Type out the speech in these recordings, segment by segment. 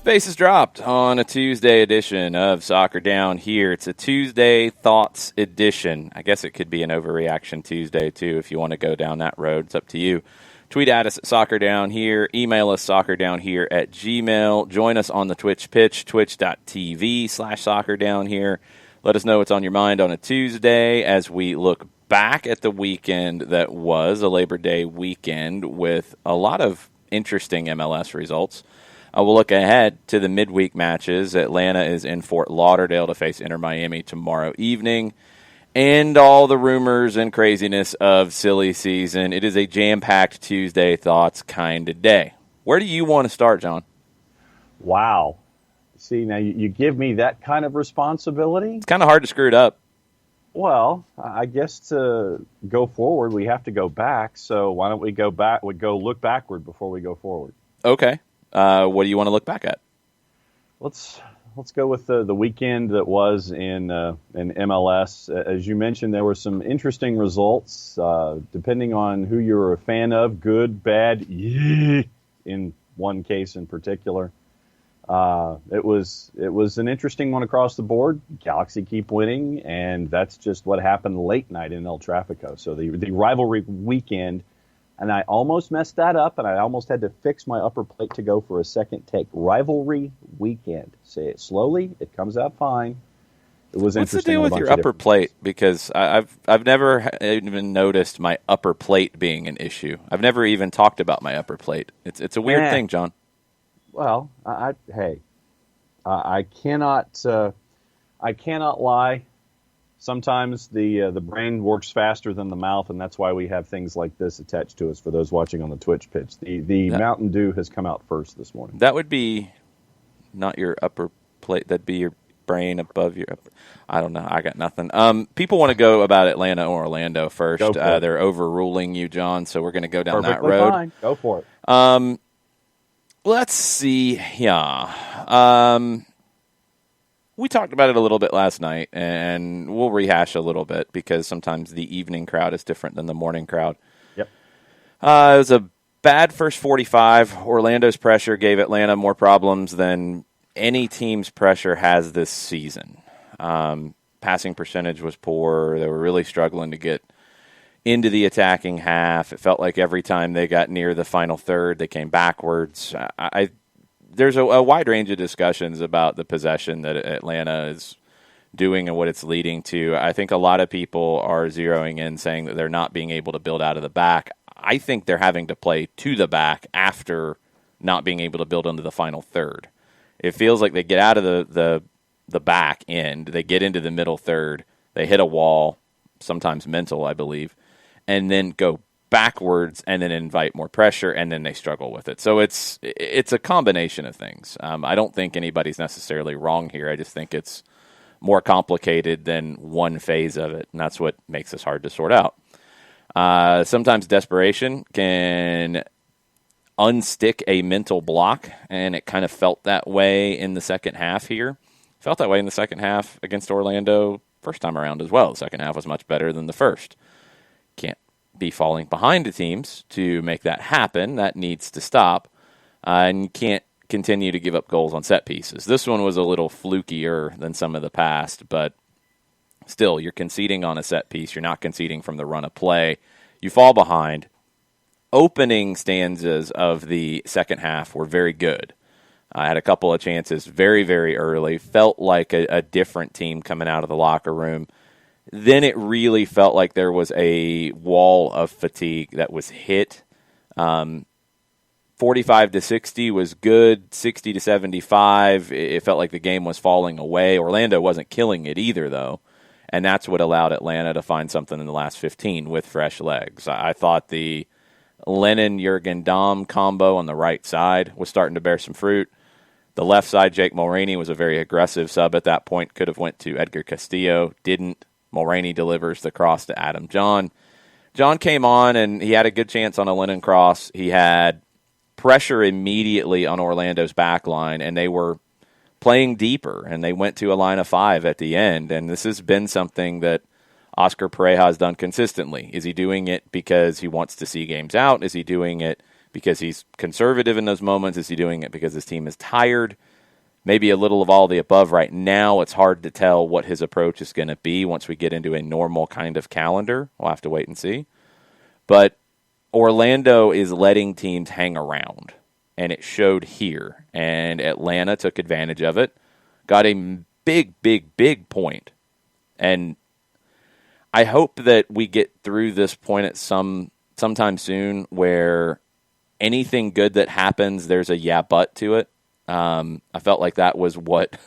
Bases dropped on a Tuesday edition of Soccer Down Here. It's a Tuesday Thoughts edition. I guess it could be an Overreaction Tuesday, too, if you want to go down that road. It's up to you. Tweet at us at Soccer Down Here. Email us soccerdownhere@gmail. Join us on the Twitch pitch, twitch.tv/Soccer Down Here. Let us know what's on your mind on a Tuesday as we look back at the weekend that was a Labor Day weekend with a lot of interesting MLS results. We'll look ahead to the midweek matches. Atlanta is in Fort Lauderdale to face Inter Miami tomorrow evening. And all the rumors and craziness of silly season. It is a jam-packed Tuesday Thoughts kind of day. Where do you want to start, John? Wow. See, now you give me that kind of responsibility? It's kind of hard to screw it up. Well, I guess to go forward, we have to go back. So why don't we go back? We go look backward before we go forward. Okay. What do you want to look back at? Let's go with the weekend that was in MLS. As you mentioned, there were some interesting results, depending on who you're a fan of, good, bad, in one case in particular. It was an interesting one across the board. Galaxy keep winning, and that's just what happened late night in El Tráfico. So the rivalry weekend. And I almost messed that up, and I almost had to fix my upper plate to go for a second take. Rivalry weekend. Say it slowly. It comes out fine. It was What's interesting. What's the deal with your upper plate? Because I've never even noticed my upper plate being an issue. I've never even talked about my upper plate. It's a weird thing, John. Well, I cannot lie. Sometimes the brain works faster than the mouth, and that's why we have things like this attached to us for those watching on the Twitch pitch. The Mountain Dew has come out first this morning. That would be not your upper plate. That'd be your brain above your upper. I don't know. I got nothing. People want to go about Atlanta or Orlando first. They're overruling you, John, so we're going to go down that road. Fine. Go for it. Let's see. Yeah. We talked about it a little bit last night, and we'll rehash a little bit because sometimes the evening crowd is different than the morning crowd. Yep. It was a bad first 45. Orlando's pressure gave Atlanta more problems than any team's pressure has this season. Passing percentage was poor. They were really struggling to get into the attacking half. It felt like every time they got near the final third, they came backwards. There's a wide range of discussions about the possession that Atlanta is doing and what it's leading to. I think a lot of people are zeroing in saying that they're not being able to build out of the back. I think they're having to play to the back after not being able to build into the final third. It feels like they get out of the back end, they get into the middle third, they hit a wall, sometimes mental, I believe, and then go backwards and then invite more pressure, and then they struggle with it. So it's a combination of things. I don't think anybody's necessarily wrong here. I just think it's more complicated than one phase of it, and that's what makes this hard to sort out. Sometimes desperation can unstick a mental block, and it kind of felt that way in the second half here. Felt that way in the second half against Orlando first time around as well. The second half was much better than the first. Can't be falling behind the teams to make that happen. That needs to stop. And you can't continue to give up goals on set pieces. This one was a little flukier than some of the past, but still, you're conceding on a set piece. You're not conceding from the run of play. You fall behind. Opening stanzas of the second half were very good. I had a couple of chances very, very early. Felt like a different team coming out of the locker room. Then it really felt like there was a wall of fatigue that was hit. 45 to 60 was good. 60 to 75, it felt like the game was falling away. Orlando wasn't killing it either, though, and that's what allowed Atlanta to find something in the last 15 with fresh legs. I thought the Lennon-Jurgen Damm combo on the right side was starting to bear some fruit. The left side, Jake Mulroney, was a very aggressive sub at that point. Could have went to Edgar Castillo. Didn't. Mulroney delivers the cross to Adam John. John came on, and he had a good chance on a Lennon cross. He had pressure immediately on Orlando's back line, and they were playing deeper, and they went to a line of 5 at the end. And this has been something that Oscar Pareja has done consistently. Is he doing it because he wants to see games out? Is he doing it because he's conservative in those moments? Is he doing it because his team is tired? maybe a little of all the above right now. It's hard to tell what his approach is going to be once we get into a normal kind of calendar. We'll have to wait and see. But Orlando is letting teams hang around, and it showed here. And Atlanta took advantage of it, got a big point. And I hope that we get through this point at sometime soon where anything good that happens, there's a yeah, but to it. I felt like that was what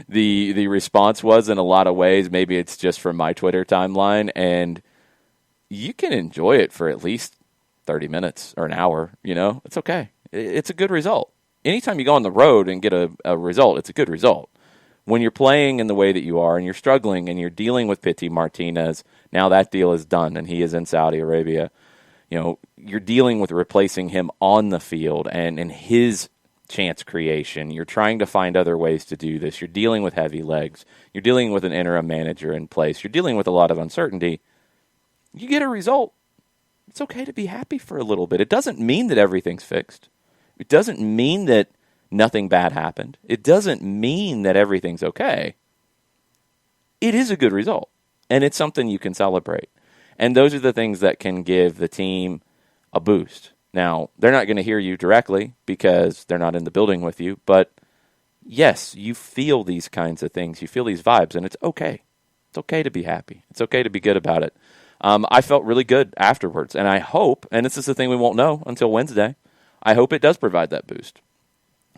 the response was in a lot of ways. Maybe it's just from my Twitter timeline, and you can enjoy it for at least 30 minutes or an hour. It's okay. It's a good result. Anytime you go on the road and get a result, it's a good result. When you're playing in the way that you are and you're struggling and you're dealing with Pity Martinez, now that deal is done and he is in Saudi Arabia. You're dealing with replacing him on the field and his chance creation. You're trying to find other ways to do this. You're dealing with heavy legs. You're dealing with an interim manager in place. You're dealing with a lot of uncertainty. You get a result. It's okay to be happy for a little bit. It doesn't mean that everything's fixed. It doesn't mean that nothing bad happened. It doesn't mean that everything's okay. It is a good result, and it's something you can celebrate. And those are the things that can give the team a boost. Now, they're not going to hear you directly because they're not in the building with you, but yes, you feel these kinds of things. You feel these vibes, and it's okay. It's okay to be happy. It's okay to be good about it. I felt really good afterwards, and I hope, and this is the thing we won't know until Wednesday, I hope it does provide that boost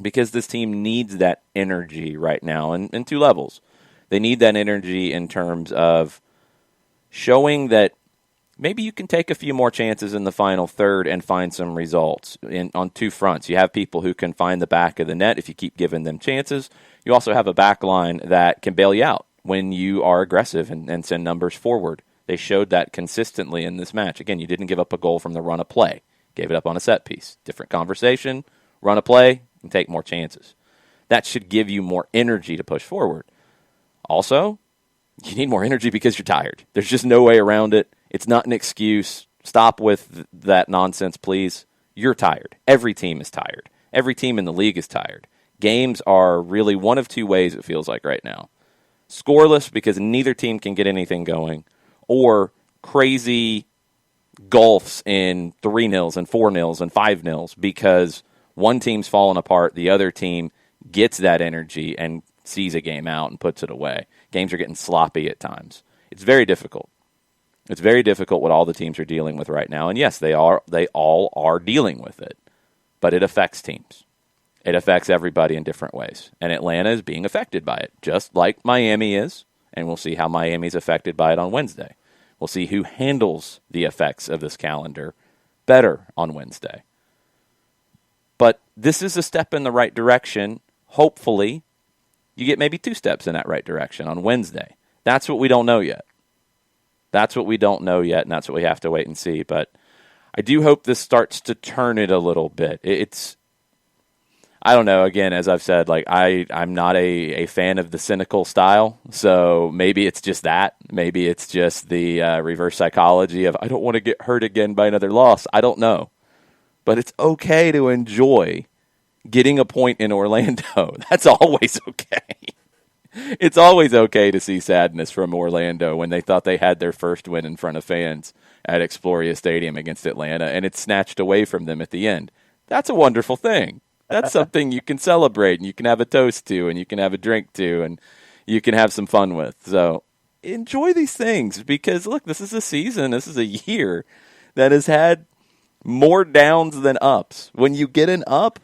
because this team needs that energy right now in two levels. They need that energy in terms of showing that maybe you can take a few more chances in the final third and find some results on two fronts. You have people who can find the back of the net if you keep giving them chances. You also have a back line that can bail you out when you are aggressive and send numbers forward. They showed that consistently in this match. Again, you didn't give up a goal from the run of play. Gave it up on a set piece. Different conversation, run a play, and take more chances. That should give you more energy to push forward. Also, you need more energy because you're tired. There's just no way around it. It's not an excuse. Stop with that nonsense, please. You're tired. Every team is tired. Every team in the league is tired. Games are really one of two ways, it feels like right now. Scoreless because neither team can get anything going, or crazy gulfs in 3-0s and 4-0s and 5-0s because one team's falling apart, the other team gets that energy and sees a game out and puts it away. Games are getting sloppy at times. It's very difficult. It's very difficult what all the teams are dealing with right now. And yes, they all are dealing with it. But it affects teams. It affects everybody in different ways. And Atlanta is being affected by it, just like Miami is. And we'll see how Miami's affected by it on Wednesday. We'll see who handles the effects of this calendar better on Wednesday. But this is a step in the right direction. Hopefully, you get maybe 2 steps in that right direction on Wednesday. That's what we don't know yet. That's what we don't know yet, and that's what we have to wait and see. But I do hope this starts to turn it a little bit. I don't know, again, as I've said, like I'm not a fan of the cynical style, so maybe it's just that. Maybe it's just the reverse psychology of I don't want to get hurt again by another loss. I don't know. But it's okay to enjoy getting a point in Orlando. That's always okay. It's always okay to see sadness from Orlando when they thought they had their first win in front of fans at Exploria Stadium against Atlanta, and it's snatched away from them at the end. That's a wonderful thing. That's something you can celebrate, and you can have a toast to, and you can have a drink to, and you can have some fun with. So enjoy these things because, look, this is a season, this is a year that has had more downs than ups. When you get an up,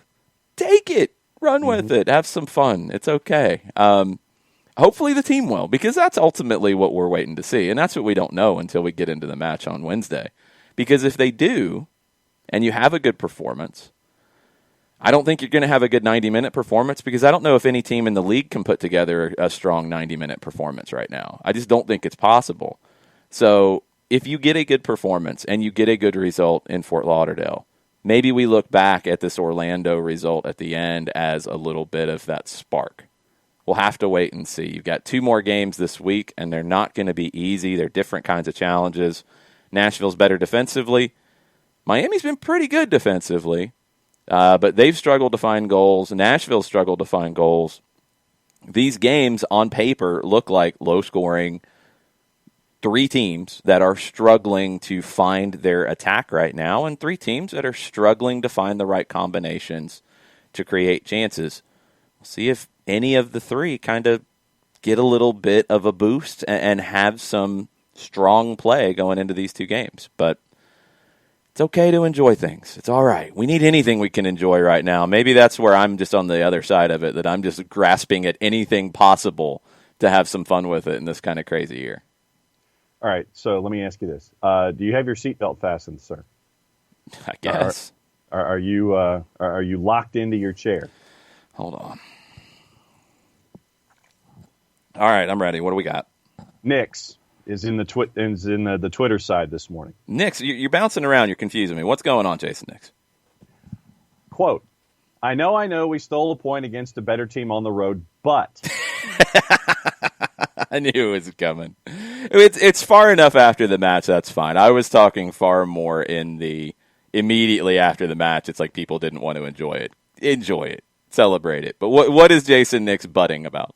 take it. Run with it. Have some fun. It's okay. Hopefully the team will, because that's ultimately what we're waiting to see, and that's what we don't know until we get into the match on Wednesday. Because if they do, and you have a good performance, I don't think you're going to have a good 90-minute performance because I don't know if any team in the league can put together a strong 90-minute performance right now. I just don't think it's possible. So if you get a good performance and you get a good result in Fort Lauderdale, maybe we look back at this Orlando result at the end as a little bit of that spark. We'll have to wait and see. You've got 2 more games this week, and they're not going to be easy. They're different kinds of challenges. Nashville's better defensively. Miami's been pretty good defensively. But they've struggled to find goals. Nashville's struggled to find goals. these games on paper look like low-scoring, three teams that are struggling to find their attack right now, and three teams that are struggling to find the right combinations to create chances. We'll see if any of the three kind of get a little bit of a boost and have some strong play going into these two games. But it's okay to enjoy things. It's all right. We need anything we can enjoy right now. Maybe that's where I'm just on the other side of it, that I'm just grasping at anything possible to have some fun with it in this kind of crazy year. All right, so let me ask you this. Do you have your seatbelt fastened, sir? I guess. Are you locked into your chair? Hold on. All right, I'm ready. What do we got? Nix is in the Twitter side this morning. Nix, you're bouncing around. You're confusing me. What's going on, Jason Nix? Quote, I know we stole a point against a better team on the road, but... I knew it was coming. It's far enough after the match, that's fine. I was talking far more in the immediately after the match. It's like people didn't want to enjoy it. Enjoy it. Celebrate it. But what is Jason Nix butting about?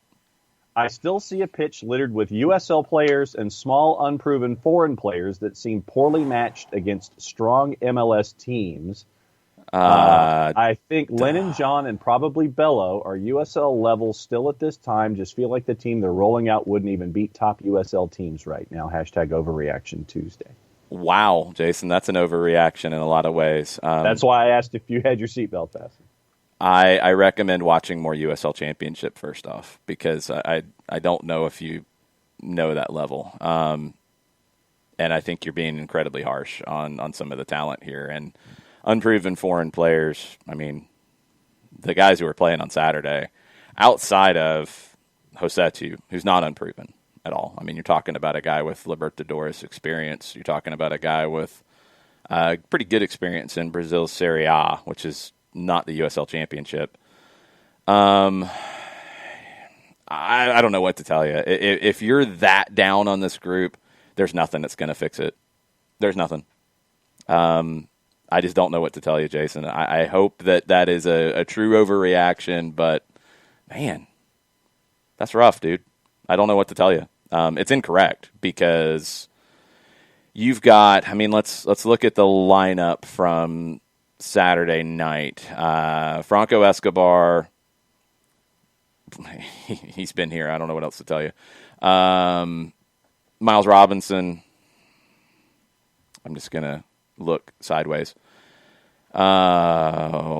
I still see a pitch littered with USL players and small, unproven foreign players that seem poorly matched against strong MLS teams. I think Lennon, John, and probably Bello are USL level still at this time. Just feel like the team they're rolling out wouldn't even beat top USL teams right now. Hashtag overreaction Tuesday. Wow, Jason, that's an overreaction in a lot of ways. That's why I asked if you had your seatbelt fastened. I recommend watching more USL Championship first off, because I don't know if you know that level. And I think you're being incredibly harsh on some of the talent here. And unproven foreign players, I mean, the guys who were playing on Saturday, outside of Josetu, who's not unproven at all. I mean, you're talking about a guy with Libertadores experience. You're talking about a guy with pretty good experience in Brazil's Serie A, which is not the USL Championship. I don't know what to tell you. If you're that down on this group, there's nothing that's going to fix it. There's nothing. I just don't know what to tell you, Jason. I hope that is a true overreaction, but man, that's rough, dude. I don't know what to tell you. It's incorrect because you've got, I mean, let's look at the lineup from Saturday night. Franco Escobar, he's been here. I don't know what else to tell you. Miles Robinson, I'm just going to look sideways. Anton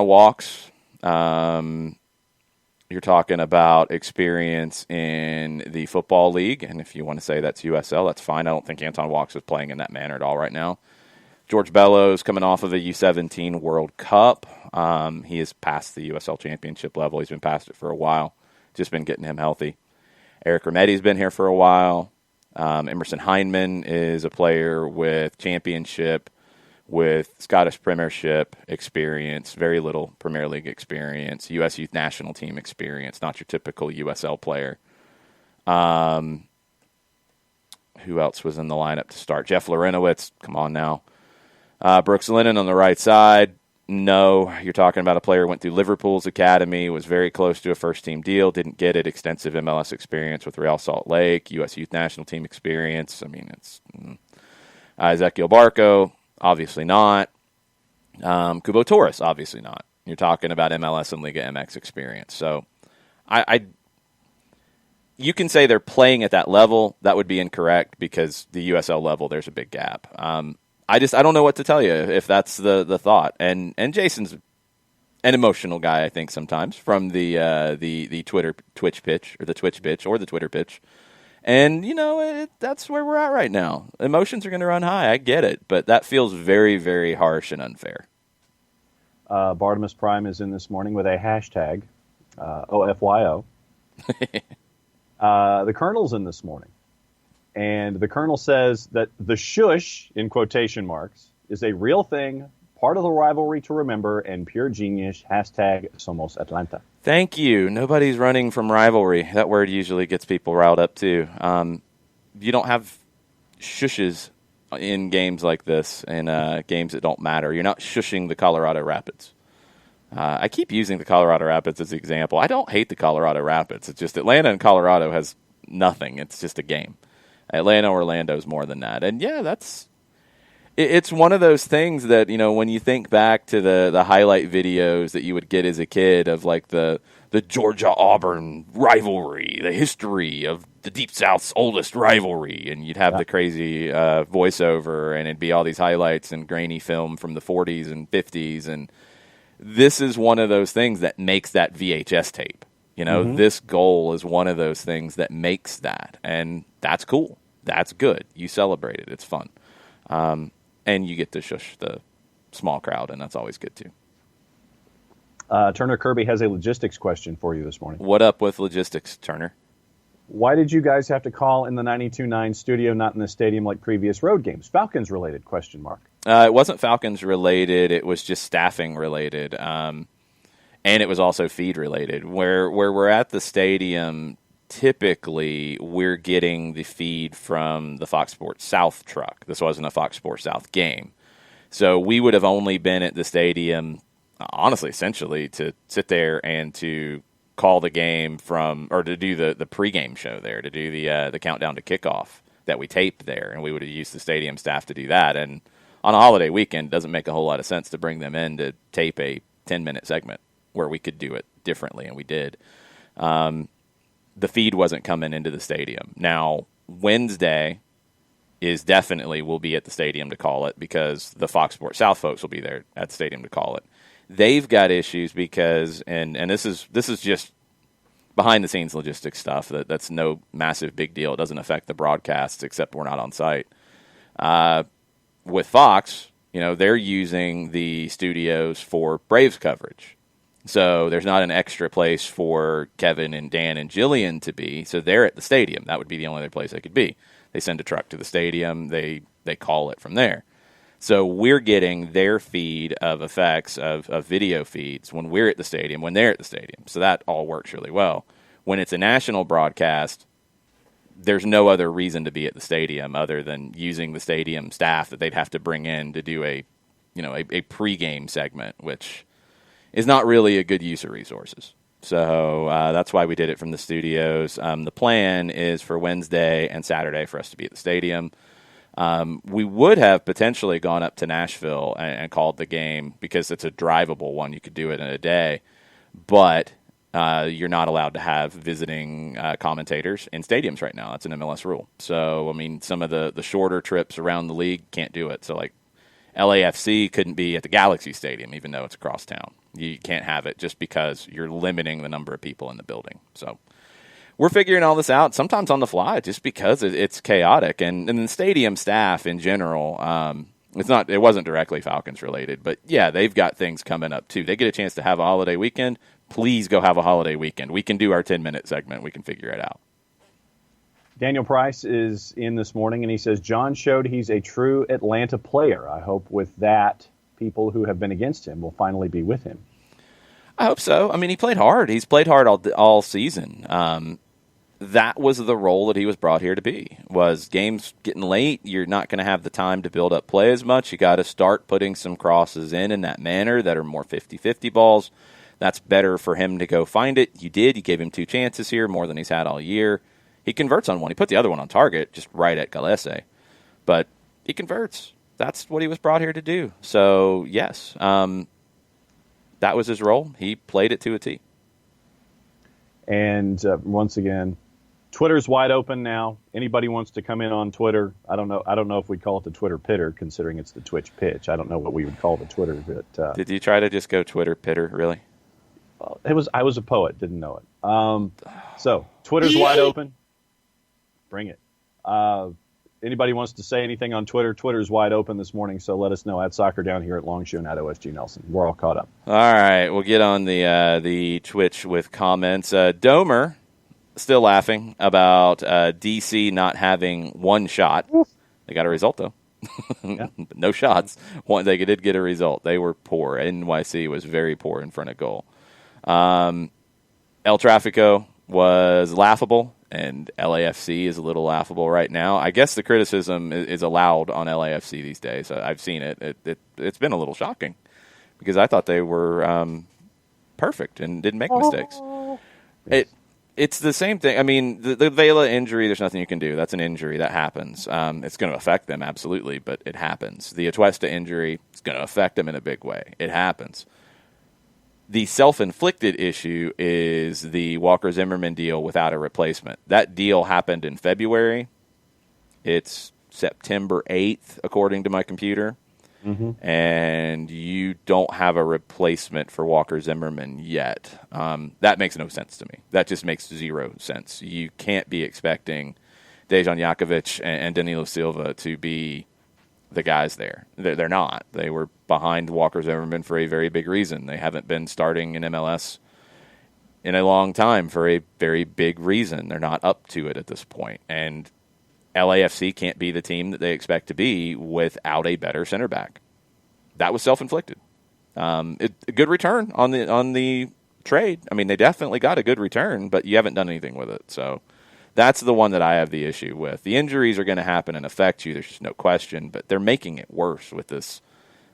Walks, you're talking about experience in the football league, and if you want to say that's USL, that's fine. I don't think Anton Walks is playing in that manner at all right now. George Bellows coming off of a U17 World Cup. He is past the USL Championship level. He's been past it for a while. Just been getting him healthy. Eric Remetti's been here for a while. Emerson Heineman is a player with championship, with Scottish Premiership experience, very little Premier League experience, U.S. Youth National Team experience, not your typical USL player. Who else was in the lineup to start? Jeff Lorenowitz, come on now. Brooks Lennon on the right side. No, you're talking about a player who went through Liverpool's academy, was very close to a first-team deal, didn't get it, extensive MLS experience with Real Salt Lake, U.S. Youth National Team experience. I mean, it's Ezequiel Barco, obviously not. Kubo Torres, obviously not. You're talking about MLS and Liga MX experience. So you can say they're playing at that level. That would be incorrect because the USL level, there's a big gap. I don't know what to tell you if that's the thought. And Jason's an emotional guy, I think, sometimes from the Twitch pitch or the Twitter pitch. And, you know, that's where we're at right now. Emotions are going to run high. I get it. But that feels very, very harsh and unfair. Bartimus Prime is in this morning with a hashtag, OFYO. The Colonel's in this morning. And the Colonel says that the shush, in quotation marks, is a real thing, part of the rivalry to remember, and pure genius. Hashtag Somos Atlanta. Thank you. Nobody's running from rivalry. That word usually gets people riled up, too. You don't have shushes in games like this, in games that don't matter. You're not shushing the Colorado Rapids. I keep using the Colorado Rapids as an example. I don't hate the Colorado Rapids. It's just Atlanta and Colorado has nothing. It's just a game. Atlanta, Orlando's more than that. And, yeah, it's one of those things that, when you think back to the highlight videos that you would get as a kid of, like, the Georgia-Auburn rivalry, the history of the Deep South's oldest rivalry, and you'd have the crazy voiceover, and it'd be all these highlights and grainy film from the 40s and 50s, and this is one of those things that makes that VHS tape. This goal is one of those things that makes that, and that's cool. That's good. You celebrate it. It's fun. And you get to shush the small crowd, and that's always good, too. Turner Kirby has a logistics question for you this morning. What up with logistics, Turner? Why did you guys have to call in the 92.9 studio, not in the stadium like previous road games? Falcons related, question mark. It wasn't Falcons related. It was just staffing related. And it was also feed related. Where we're at the stadium, typically we're getting the feed from the Fox Sports South truck. This wasn't a Fox Sports South game. So we would have only been at the stadium, honestly, essentially, to sit there and to call the game or to do the pregame show there, to do the countdown to kickoff that we taped there, and we would have used the stadium staff to do that. And on a holiday weekend, it doesn't make a whole lot of sense to bring them in to tape a 10-minute segment where we could do it differently, and we did. The feed wasn't coming into the stadium. Now, Wednesday is definitely we'll be at the stadium to call it because the Fox Sports South folks will be there at the stadium to call it. They've got issues because, and this is just behind the scenes logistics stuff. That's no massive big deal. It doesn't affect the broadcasts except we're not on site. With Fox, they're using the studios for Braves coverage. So there's not an extra place for Kevin and Dan and Jillian to be. So they're at the stadium. That would be the only other place they could be. They send a truck to the stadium. They call it from there. So we're getting their feed of effects of video feeds when we're at the stadium, when they're at the stadium. So that all works really well. When it's a national broadcast, there's no other reason to be at the stadium other than using the stadium staff that they'd have to bring in to do a pregame segment, which is not really a good use of resources. So that's why we did it from the studios. The plan is for Wednesday and Saturday for us to be at the stadium. We would have potentially gone up to Nashville and called the game because it's a drivable one. You could do it in a day. But you're not allowed to have visiting commentators in stadiums right now. That's an MLS rule. So, some of the shorter trips around the league can't do it. So, like, LAFC couldn't be at the Galaxy Stadium, even though it's across town. You can't have it just because you're limiting the number of people in the building. So we're figuring all this out, sometimes on the fly, just because it's chaotic. And the stadium staff in general, it wasn't directly Falcons related, but yeah, they've got things coming up too. They get a chance to have a holiday weekend. Please go have a holiday weekend. We can do our 10-minute segment. We can figure it out. Daniel Price is in this morning, and he says, John showed he's a true Atlanta player. I hope with that, people who have been against him will finally be with him. I hope so. He played hard. He's played hard all season. That was the role that he was brought here to be. Was games getting late, you're not going to have the time to build up play as much. You got to start putting some crosses in that manner that are more 50-50 balls. That's better for him to go find it. You did. You gave him 2 chances here, more than he's had all year. He converts on one. He put the other one on target, just right at Galese. But he converts. That's what he was brought here to do. So, yes, that was his role. He played it to a T. And once again, Twitter's wide open now. Anybody wants to come in on Twitter? I don't know if we'd call it the Twitter pitter, considering it's the Twitch pitch. I don't know what we would call the Twitter. But did you try to just go Twitter pitter? Really? I was a poet. Didn't know it. So Twitter's wide open. Bring it. Anybody wants to say anything on Twitter? Twitter's wide open this morning, so let us know at Soccer Down here at Longshoe and at OSG Nelson. We're all caught up. All right, we'll get on the Twitch with comments. Domer still laughing about DC not having one shot. They got a result, though. Yeah. But no shots. They did get a result. They were poor. NYC was very poor in front of goal. El Trafico was laughable, and LAFC is a little laughable right now. I guess the criticism is allowed on LAFC these days. I've seen it. It's been a little shocking because I thought they were perfect and didn't make mistakes. It's the same thing. I mean, the Vela injury, there's nothing you can do. That's an injury. That happens. It's going to affect them, absolutely, but it happens. The Atuesta injury is going to affect them in a big way. It happens. The self-inflicted issue is the Walker Zimmerman deal without a replacement. That deal happened in February. It's September 8th, according to my computer. Mm-hmm. And you don't have a replacement for Walker Zimmerman yet. That makes no sense to me. That just makes zero sense. You can't be expecting Dejan Jakovic and Danilo Silva to be the guys there. They're not. They were behind Walker Zimmerman for a very big reason. They haven't been starting in MLS in a long time for a very big reason. They're not up to it at this point. And LAFC can't be the team that they expect to be without a better center back. That was self-inflicted. A good return on the trade. I mean, they definitely got a good return, but you haven't done anything with it. So that's the one that I have the issue with. The injuries are going to happen and affect you. There's just no question, but they're making it worse with this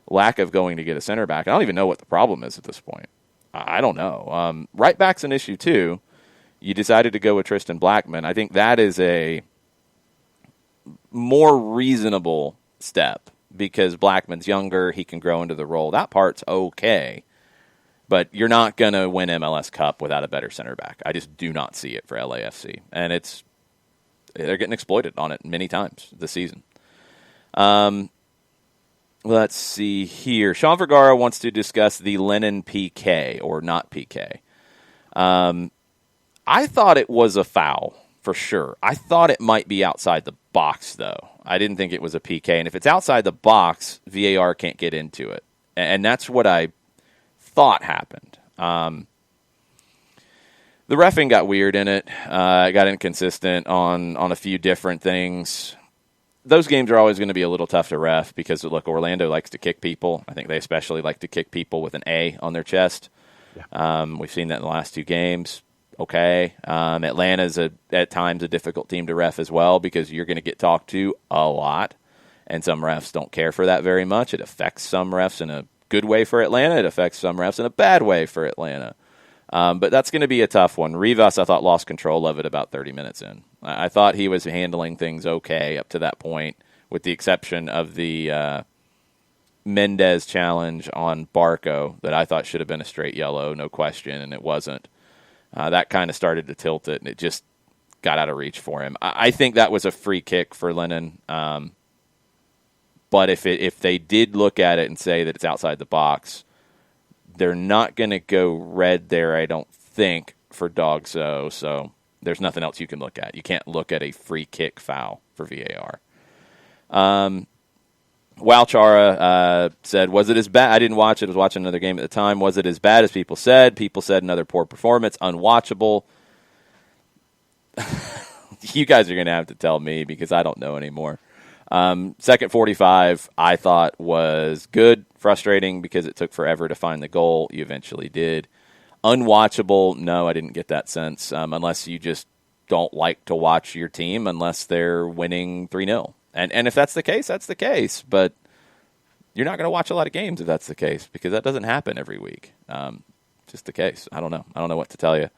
lack of going to get a center back. I don't even know what the problem is at this point. I don't know. Right back's an issue too. You decided to go with Tristan Blackman. I think that is a more reasonable step because Blackman's younger. He can grow into the role. That part's okay. But you're not going to win MLS Cup without a better center back. I just do not see it for LAFC. And they're getting exploited on it many times this season. Let's see here. Sean Vergara wants to discuss the Lennon PK or not PK. I thought it was a foul for sure. I thought it might be outside the box, though. I didn't think it was a PK. And if it's outside the box, VAR can't get into it. And that's what I thought happened. The reffing got weird in it. It got inconsistent on a few different things. Those games are always going to be a little tough to ref because, look, Orlando likes to kick people. I think they especially like to kick people with an A on their chest. Yeah. We've seen that in the last two games. Okay. Atlanta's at times a difficult team to ref as well because you're going to get talked to a lot, and some refs don't care for that very much. It affects some refs in a good way for Atlanta. It affects some refs in a bad way for Atlanta. But that's going to be a tough one. Rivas, I thought, lost control of it about 30 minutes in. I thought he was handling things okay up to that point, with the exception of the Mendez challenge on Barco that I thought should have been a straight yellow, no question, and it wasn't. That kind of started to tilt it, and it just got out of reach for him. I think that was a free kick for Lennon. But if they did look at it and say that it's outside the box, they're not going to go red there, I don't think, for Dogso. So there's nothing else you can look at. You can't look at a free kick foul for VAR. Walchara said, was it as bad? I didn't watch it. I was watching another game at the time. Was it as bad as people said? People said another poor performance, unwatchable. You guys are going to have to tell me because I don't know anymore. Second 45, I thought was good, frustrating because it took forever to find the goal. You eventually did. Unwatchable, no, I didn't get that sense, unless you just don't like to watch your team unless they're winning 3-0. And if that's the case, that's the case. But you're not going to watch a lot of games if that's the case because that doesn't happen every week. Just the case. I don't know. I don't know what to tell you.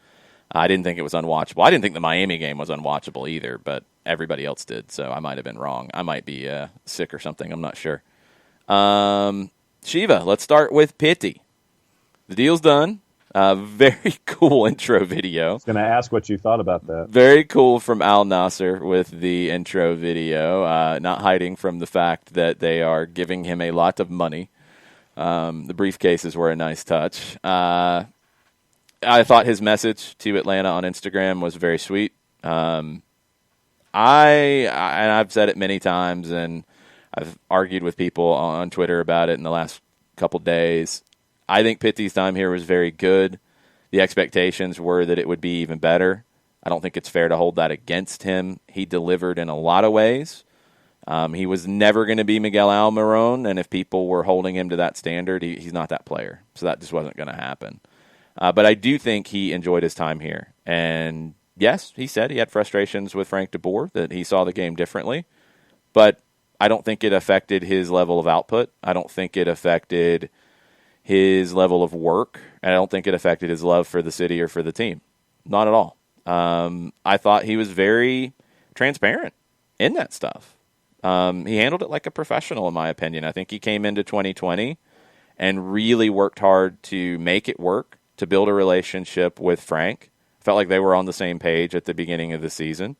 I didn't think it was unwatchable. I didn't think the Miami game was unwatchable either, but everybody else did, so I might have been wrong. I might be sick or something. I'm not sure. Shiva, let's start with Pitti. The deal's done. Very cool intro video. I was going to ask what you thought about that. Very cool from Al Nasser with the intro video, not hiding from the fact that they are giving him a lot of money. The briefcases were a nice touch. I thought his message to Atlanta on Instagram was very sweet. And I've said it many times, and I've argued with people on Twitter about it in the last couple days. I think Pitti's time here was very good. The expectations were that it would be even better. I don't think it's fair to hold that against him. He delivered in a lot of ways. He was never going to be Miguel Almiron, and if people were holding him to that standard, he's not that player. So that just wasn't going to happen. But I do think he enjoyed his time here. And yes, he said he had frustrations with Frank de Boer, that he saw the game differently. But I don't think it affected his level of output. I don't think it affected his level of work, and I don't think it affected his love for the city or for the team. Not at all. I thought he was very transparent in that stuff. He handled it like a professional, in my opinion. I think he came into 2020 and really worked hard to make it work, to build a relationship with Frank. Felt like they were on the same page at the beginning of the season.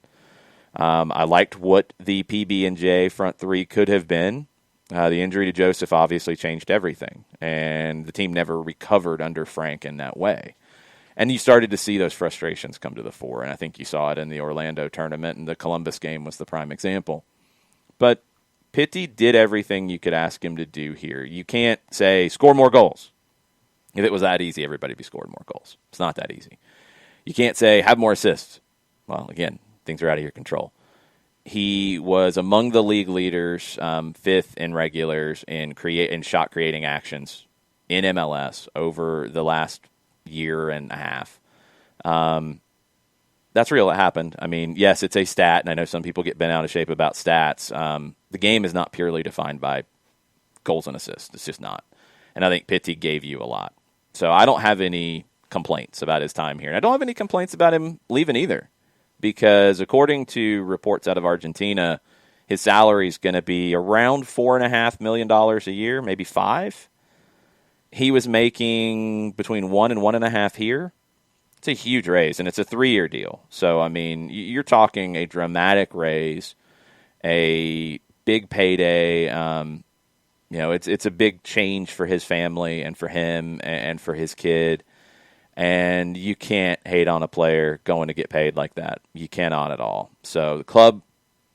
I liked what the PB&J front three could have been. The injury to Joseph obviously changed everything, and the team never recovered under Frank in that way. And you started to see those frustrations come to the fore, and I think you saw it in the Orlando tournament, and the Columbus game was the prime example. But Pitti did everything you could ask him to do here. You can't say, score more goals. If it was that easy, everybody would be scoring more goals. It's not that easy. You can't say, have more assists. Well, again, things are out of your control. He was among the league leaders, fifth in regulars in shot-creating actions in MLS over the last year and a half. That's real. It happened. I mean, yes, it's a stat, and I know some people get bent out of shape about stats. The game is not purely defined by goals and assists. It's just not. And I think Pitti gave you a lot. So I don't have any complaints about his time here. And I don't have any complaints about him leaving either, because according to reports out of Argentina, his salary is going to be around $4.5 million a year, maybe $5 million. He was making between 1 and 1.5 here. It's a huge raise, and it's a 3-year deal. So, I mean, you're talking a dramatic raise, a big payday. It's a big change for his family and for him and for his kid. And you can't hate on a player going to get paid like that. You cannot at all. So the club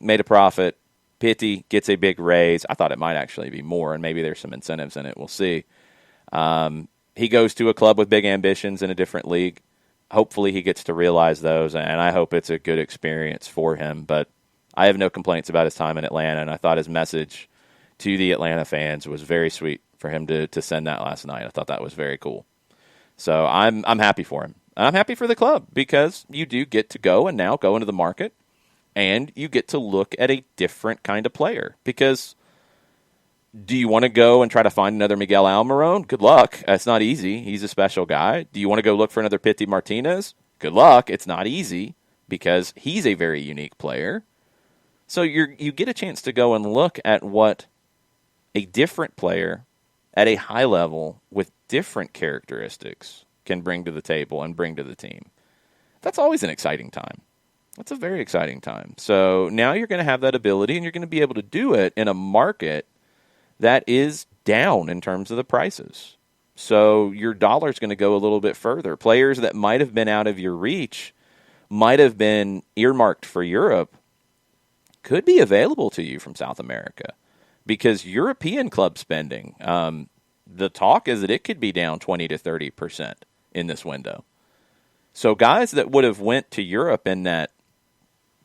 made a profit. Pitti gets a big raise. I thought it might actually be more, and maybe there's some incentives in it. We'll see. He goes to a club with big ambitions in a different league. Hopefully he gets to realize those, and I hope it's a good experience for him. But I have no complaints about his time in Atlanta, and I thought his message to the Atlanta fans was very sweet for him to send that last night. I thought that was very cool. So I'm happy for him. I'm happy for the club, because you do get to go into the market, and you get to look at a different kind of player. Because do you want to go and try to find another Miguel Almiron? Good luck. It's not easy. He's a special guy. Do you want to go look for another Pitti Martinez? Good luck. It's not easy, because he's a very unique player. So you get a chance to go and look at what a different player at a high level with different characteristics can bring to the table and bring to the team. That's always an exciting time. That's a very exciting time. So now you're going to have that ability, and you're going to be able to do it in a market that is down in terms of the prices. So your dollar's going to go a little bit further. Players that might have been out of your reach, might have been earmarked for Europe, could be available to you from South America, because European club spending, the talk is that it could be down 20 to 30% in this window. So guys that would have went to Europe in that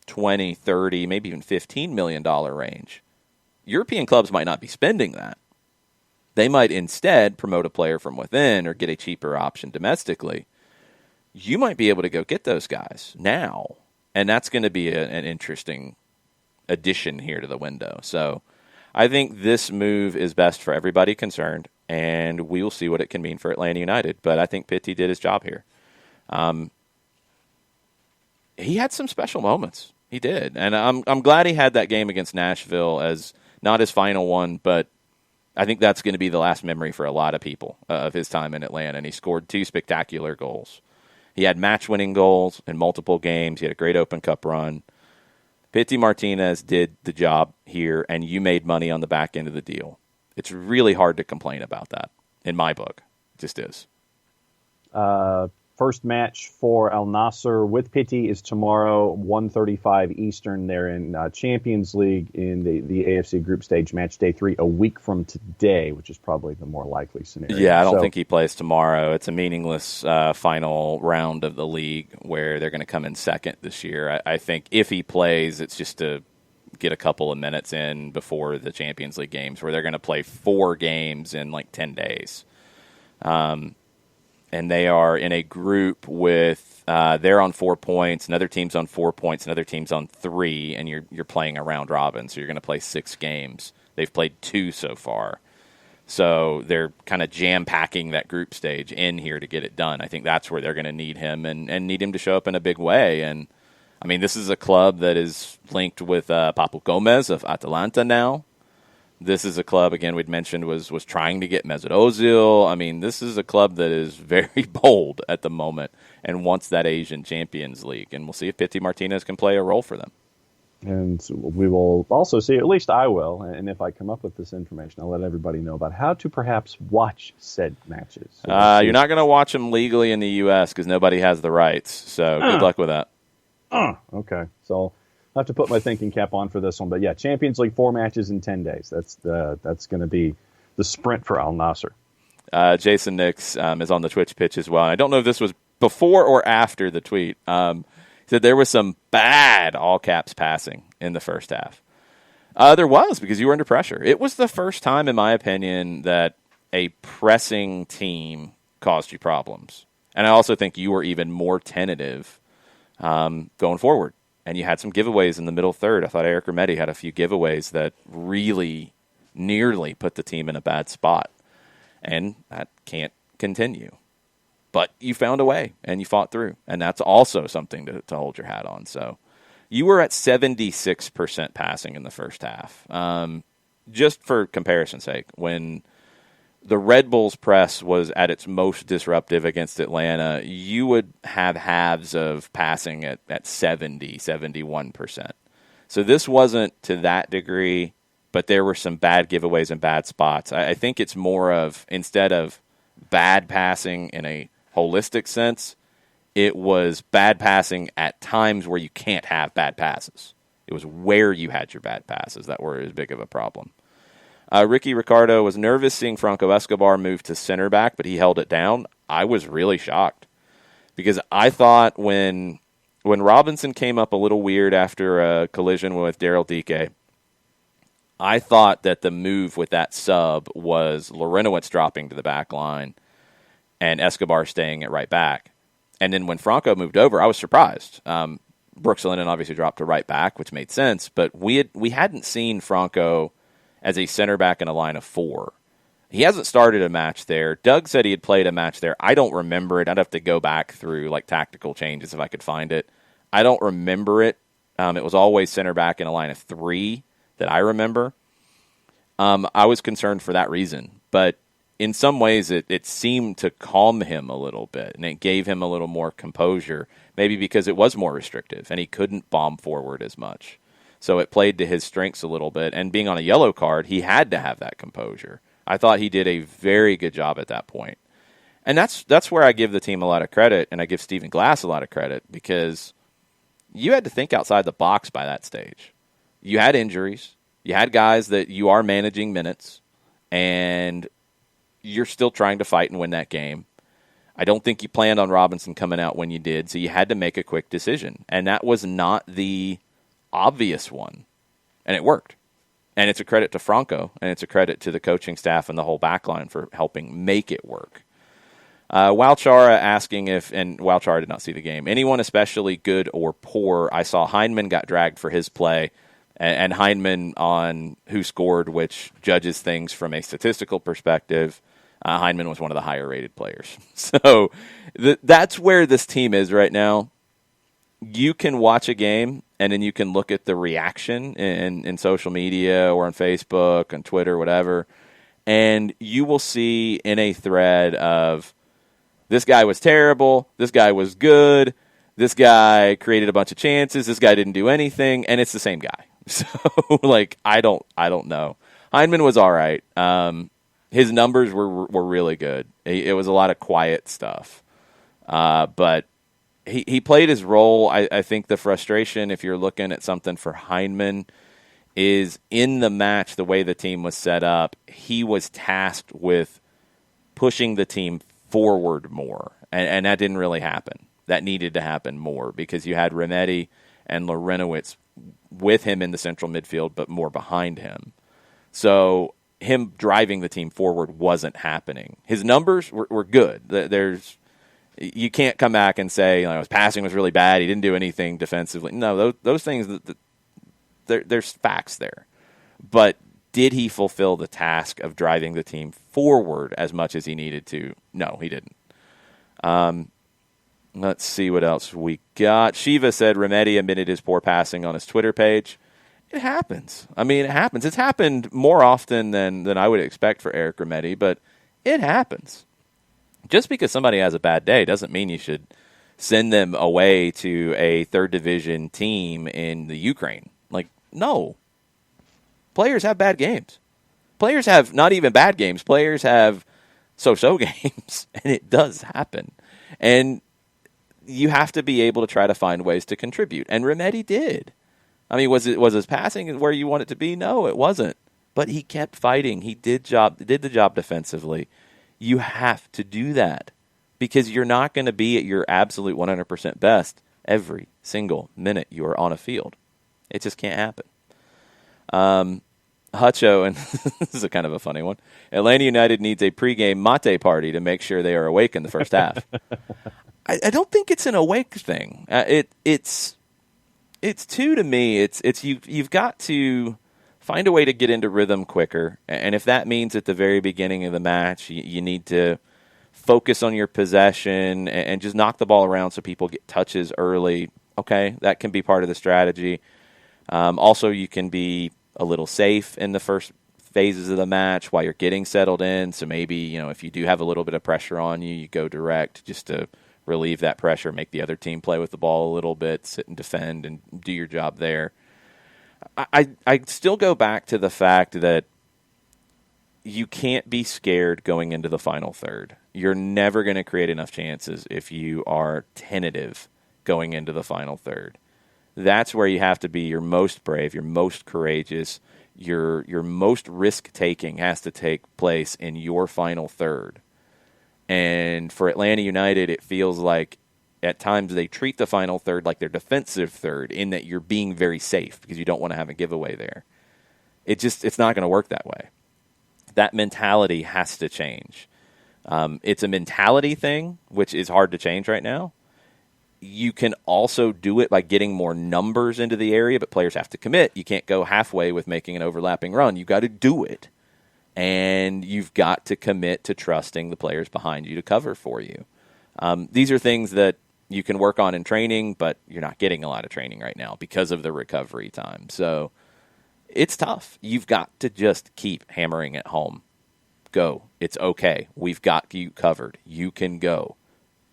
20, 30, maybe even $15 million range, European clubs might not be spending that. They might instead promote a player from within or get a cheaper option domestically. You might be able to go get those guys now, and that's going to be an interesting addition here to the window. So I think this move is best for everybody concerned, and we will see what it can mean for Atlanta United. But I think Pitti did his job here. He had some special moments. He did. And I'm glad he had that game against Nashville as not his final one, but I think that's going to be the last memory for a lot of people of his time in Atlanta. And he scored 2 spectacular goals. He had match-winning goals in multiple games. He had a great Open Cup run. Pitti Martinez did the job here, and you made money on the back end of the deal. It's really hard to complain about that, in my book. It just is. First match for Al Nassr with Pitti is tomorrow, 1:35 Eastern. They're in Champions League in the AFC Group Stage, match day 3, a week from today, which is probably the more likely scenario. Yeah, I don't think he plays tomorrow. It's a meaningless final round of the league where they're going to come in second this year. I think if he plays, it's just to get a couple of minutes in before the Champions League games, where they're going to play 4 games in like 10 days. And they are in a group with they're on 4 points, another team's on 4 points, another team's on 3, and you're playing a round robin, so you're going to play 6 games. They've played 2 so far. So they're kind of jam-packing that group stage in here to get it done. I think that's where they're going to need him and need him to show up in a big way. And, I mean, this is a club that is linked with Papu Gomez of Atalanta now. This is a club, again, we'd mentioned was trying to get Mesut Ozil. I mean, this is a club that is very bold at the moment and wants that Asian Champions League. And we'll see if Pity Martinez can play a role for them. And we will also see, at least I will, and if I come up with this information, I'll let everybody know about how to perhaps watch said matches. So you're not going to watch them legally in the U.S. because nobody has the rights. So good luck with that. Okay. So I'll have to put my thinking cap on for this one. But, yeah, Champions League 4 matches in 10 days. That's going to be the sprint for Al Nassr. Jason Nix is on the Twitch pitch as well. I don't know if this was before or after the tweet. He said there was some bad all-caps passing in the first half. There was, because you were under pressure. It was the first time, in my opinion, that a pressing team caused you problems. And I also think you were even more tentative going forward. And you had some giveaways in the middle third. I thought Eric Remedi had a few giveaways that really nearly put the team in a bad spot. And that can't continue. But you found a way, and you fought through. And that's also something to hold your hat on. So you were at 76% passing in the first half. Just for comparison's sake, when the Red Bulls press was at its most disruptive against Atlanta, you would have halves of passing at 70, 71%. So this wasn't to that degree, but there were some bad giveaways and bad spots. I think it's more of, instead of bad passing in a holistic sense, it was bad passing at times where you can't have bad passes. It was where you had your bad passes that were as big of a problem. Ricky Ricardo was nervous seeing Franco Escobar move to center back, but he held it down. I was really shocked because I thought when Robinson came up a little weird after a collision with Daryl Dike, I thought that the move with that sub was Lorenowitz dropping to the back line and Escobar staying at right back. And then when Franco moved over, I was surprised. Brooks Lennon obviously dropped to right back, which made sense, but we hadn't seen Franco as a center back in a line of 4. He hasn't started a match there. Doug said he had played a match there. I don't remember it. I'd have to go back through like tactical changes if I could find it. I don't remember it. It was always center back in a line of 3 that I remember. I was concerned for that reason, but in some ways it seemed to calm him a little bit, and it gave him a little more composure, maybe because it was more restrictive, and he couldn't bomb forward as much. So it played to his strengths a little bit, and being on a yellow card, he had to have that composure. I thought he did a very good job at that point. And that's where I give the team a lot of credit, and I give Stephen Glass a lot of credit, because you had to think outside the box by that stage. You had injuries. You had guys that you are managing minutes, and you're still trying to fight and win that game. I don't think you planned on Robinson coming out when you did, so you had to make a quick decision. And that was not the obvious one. And it worked. And it's a credit to Franco, and it's a credit to the coaching staff and the whole backline for helping make it work. Walchara asking if, and Walchara did not see the game, anyone especially good or poor? I saw Heinemann got dragged for his play, and Heinemann on who scored, which judges things from a statistical perspective. Heinemann was one of the higher-rated players. So that's where this team is right now. You can watch a game, and then you can look at the reaction in social media or on Facebook, on Twitter, whatever, and you will see in a thread of this guy was terrible, this guy was good, this guy created a bunch of chances, this guy didn't do anything, and it's the same guy. So, I don't know. Heinemann was all right. His numbers were really good. It was a lot of quiet stuff. But he played his role. I think the frustration, if you're looking at something for Heinemann, is in the match, the way the team was set up, he was tasked with pushing the team forward more. And that didn't really happen. That needed to happen more because you had Remedi and Lorenowitz with him in the central midfield, but more behind him. So him driving the team forward wasn't happening. His numbers were good. You can't come back and say his passing was really bad. He didn't do anything defensively. No, those things, there's facts there. But Did he fulfill the task of driving the team forward as much as he needed to? No, he didn't. Let's see what else we got. Shiva said Remedi admitted his poor passing on his Twitter page. It happens. I mean, it happens. It's happened more often than I would expect for Eric Remedi, but it happens. Just because somebody has a bad day doesn't mean you should send them away to a third division team in the Ukraine. Like, no. Players have bad games. Players have not even bad games. Players have so-so games, and it does happen. And you have to be able to try to find ways to contribute. And Remedi did. I mean, was his passing where you want it to be? No, it wasn't. But he kept fighting. He did the job defensively. You have to do that because you're not going to be at your absolute 100% best every single minute you are on a field. It just can't happen. Hutcho, and this is a kind of a funny one, Atlanta United needs a pregame mate party to make sure they are awake in the first half. I don't think it's an awake thing. It's two to me. It's you've got to find a way to get into rhythm quicker, and if that means at the very beginning of the match, you need to focus on your possession and just knock the ball around so people get touches early. Okay, that can be part of the strategy. Also, you can be a little safe in the first phases of the match while you're getting settled in. So maybe if you do have a little bit of pressure on you, you go direct just to relieve that pressure, make the other team play with the ball a little bit, sit and defend, and do your job there. I still go back to the fact that you can't be scared going into the final third. You're never going to create enough chances if you are tentative going into the final third. That's where you have to be your most brave, your most courageous, your most risk-taking has to take place in your final third. And for Atlanta United, it feels like at times they treat the final third like their defensive third in that you're being very safe because you don't want to have a giveaway there. It's not going to work that way. That mentality has to change. It's a mentality thing, which is hard to change right now. You can also do it by getting more numbers into the area, but players have to commit. You can't go halfway with making an overlapping run. You've got to do it. And you've got to commit to trusting the players behind you to cover for you. These are things that you can work on in training, but you're not getting a lot of training right now because of the recovery time. So it's tough. You've got to just keep hammering it home. Go. It's okay. We've got you covered. You can go.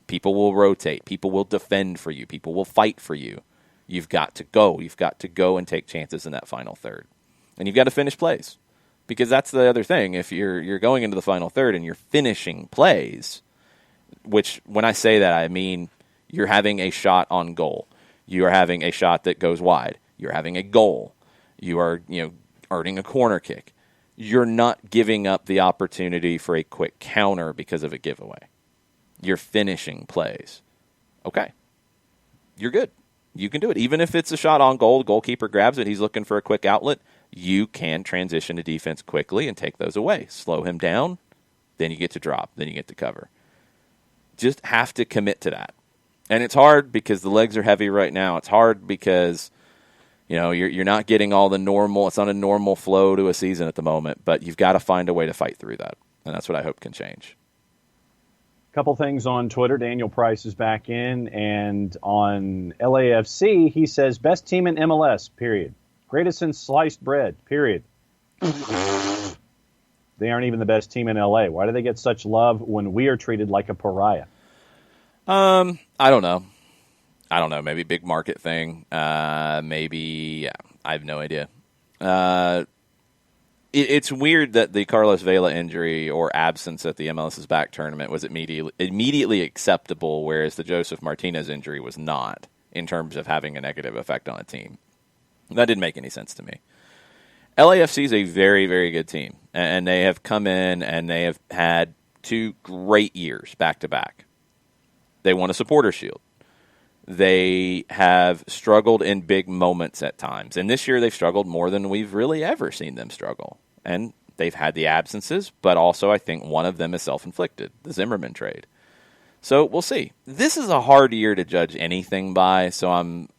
People will rotate. People will defend for you. People will fight for you. You've got to go. You've got to go and take chances in that final third. And you've got to finish plays. Because that's the other thing. If you're going into the final third and you're finishing plays, which when I say that, I mean you're having a shot on goal. You are having a shot that goes wide. You're having a goal. You are earning a corner kick. You're not giving up the opportunity for a quick counter because of a giveaway. You're finishing plays. Okay. You're good. You can do it. Even if it's a shot on goal, the goalkeeper grabs it, he's looking for a quick outlet, you can transition to defense quickly and take those away. Slow him down, then you get to drop, then you get to cover. Just have to commit to that. And it's hard because the legs are heavy right now. It's hard because you're not getting all the normal, it's not a normal flow to a season at the moment, but you've got to find a way to fight through that. And that's what I hope can change. Couple things on Twitter. Daniel Price is back in, and on LAFC, he says, best team in MLS, period. Greatest in sliced bread, period. They aren't even the best team in LA. Why do they get such love when we are treated like a pariah? I don't know. Maybe big market thing. Maybe, I have no idea. It's weird that the Carlos Vela injury or absence at the MLS's back tournament was immediately acceptable, whereas the Joseph Martinez injury was not, in terms of having a negative effect on a team. That didn't make any sense to me. LAFC is a very, very good team, and they have come in and they have had 2 great years back-to-back. They won a Supporter Shield. They have struggled in big moments at times, and this year they've struggled more than we've really ever seen them struggle. And they've had the absences, but also I think one of them is self-inflicted, the Zimmerman trade. So we'll see. This is a hard year to judge anything by, so I'm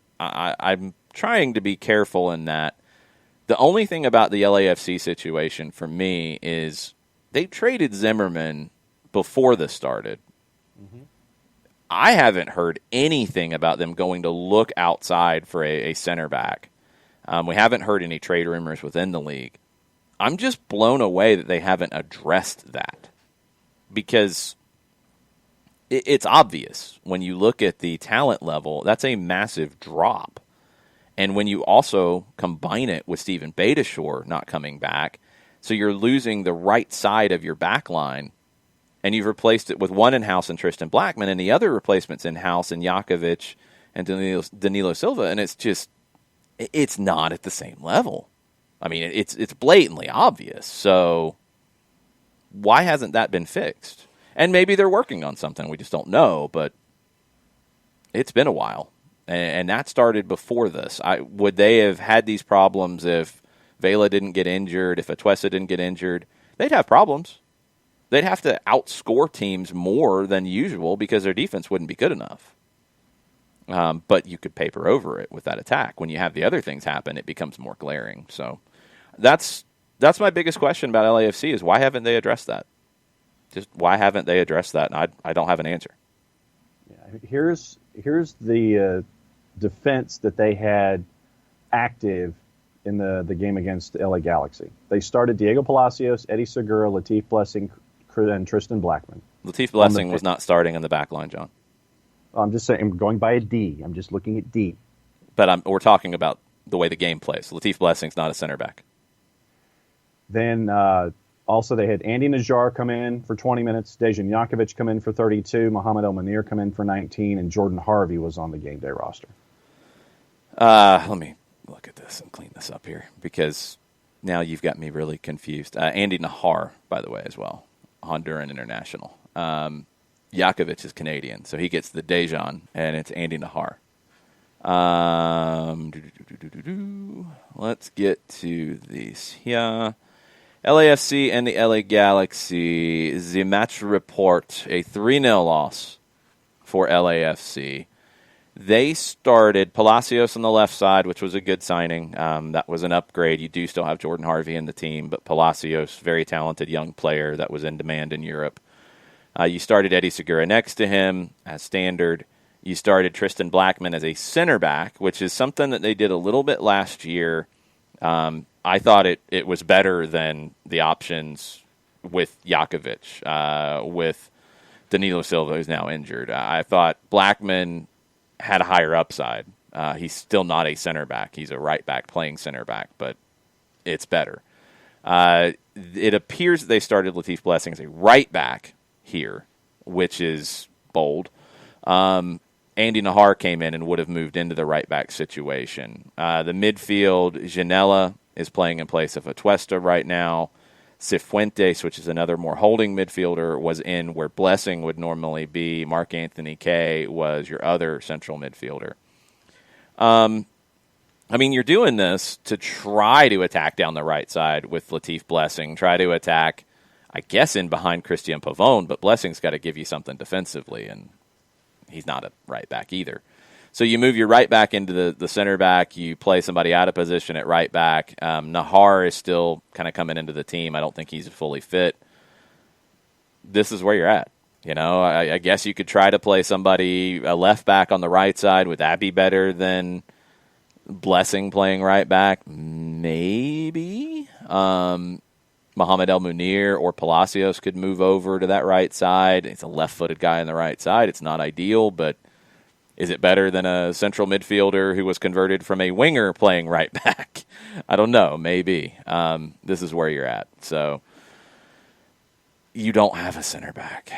trying to be careful in that. The only thing about the LAFC situation for me is they traded Zimmerman before this started. Mm-hmm. I haven't heard anything about them going to look outside for a center back. We haven't heard any trade rumors within the league. I'm just blown away that they haven't addressed that, because it's obvious when you look at the talent level, that's a massive drop. And when you also combine it with Steven Beitashour not coming back, so you're losing the right side of your back line, and you've replaced it with one in-house and Tristan Blackman, and the other replacements in-house and Jakovic and Danilo Silva, and it's not at the same level. I mean, it's blatantly obvious. So why hasn't that been fixed? And maybe they're working on something. We just don't know, but it's been a while. And that started before this. Would they have had these problems if Vela didn't get injured, if Atuesta didn't get injured? They'd have problems. They'd have to outscore teams more than usual because their defense wouldn't be good enough. But you could paper over it with that attack. When you have the other things happen, it becomes more glaring. So that's my biggest question about LAFC is why haven't they addressed that? Just why haven't they addressed that? And I don't have an answer. Yeah, here's the defense that they had active in the game against the LA Galaxy. They started Diego Palacios, Eddie Segura, Latif Blessing, and Tristan Blackman. Latif Blessing was not starting in the back line, John. I'm just saying, I'm going by a D. I'm just looking at D. But we're talking about the way the game plays. Latif Blessing's not a center back. Then also they had Andy Najjar come in for 20 minutes, Dejan Jakovic come in for 32, Mohamed El Munir come in for 19, and Jordan Harvey was on the game day roster. Let me look at this and clean this up here, because now you've got me really confused. Andy Nahar, by the way, as well. Honduran international. Jakovic is Canadian, so he gets the Dejan, and it's Andy Nahar. Let's get to these here. LAFC and the LA Galaxy. The match report, a 3-0 loss for LAFC. They started Palacios on the left side, which was a good signing. That was an upgrade. You do still have Jordan Harvey in the team, but Palacios, very talented young player that was in demand in Europe. You started Eddie Segura next to him as standard. You started Tristan Blackman as a center back, which is something that they did a little bit last year. I thought it was better than the options with Jakovic, with Danilo Silva, who's now injured. I thought Blackman had a higher upside. He's still not a center back. He's a right back playing center back, but it's better. It appears that they started Latif Blessing as a right back here, which is bold. Andy Nahar came in and would have moved into the right back situation. The midfield, Janela is playing in place of Atuesta right now. Cifuentes, which is another more holding midfielder, was in where Blessing would normally be. Mark Anthony Kaye was your other central midfielder. I mean, you're doing this to try to attack down the right side with Latif Blessing, try to attack, I guess, in behind Christian Pavone, but Blessing's got to give you something defensively, and he's not a right back either. So you move your right back into the center back. You play somebody out of position at right back. Nahar is still kind of coming into the team. I don't think he's fully fit. This is where you're at. You know, I guess you could try to play somebody, a left back on the right side. Would that be better than Blessing playing right back? Maybe. Mohamed El Munir or Palacios could move over to that right side. It's a left-footed guy on the right side. It's not ideal, but is it better than a central midfielder who was converted from a winger playing right back? I don't know. Maybe. This is where you're at. So you don't have a center back,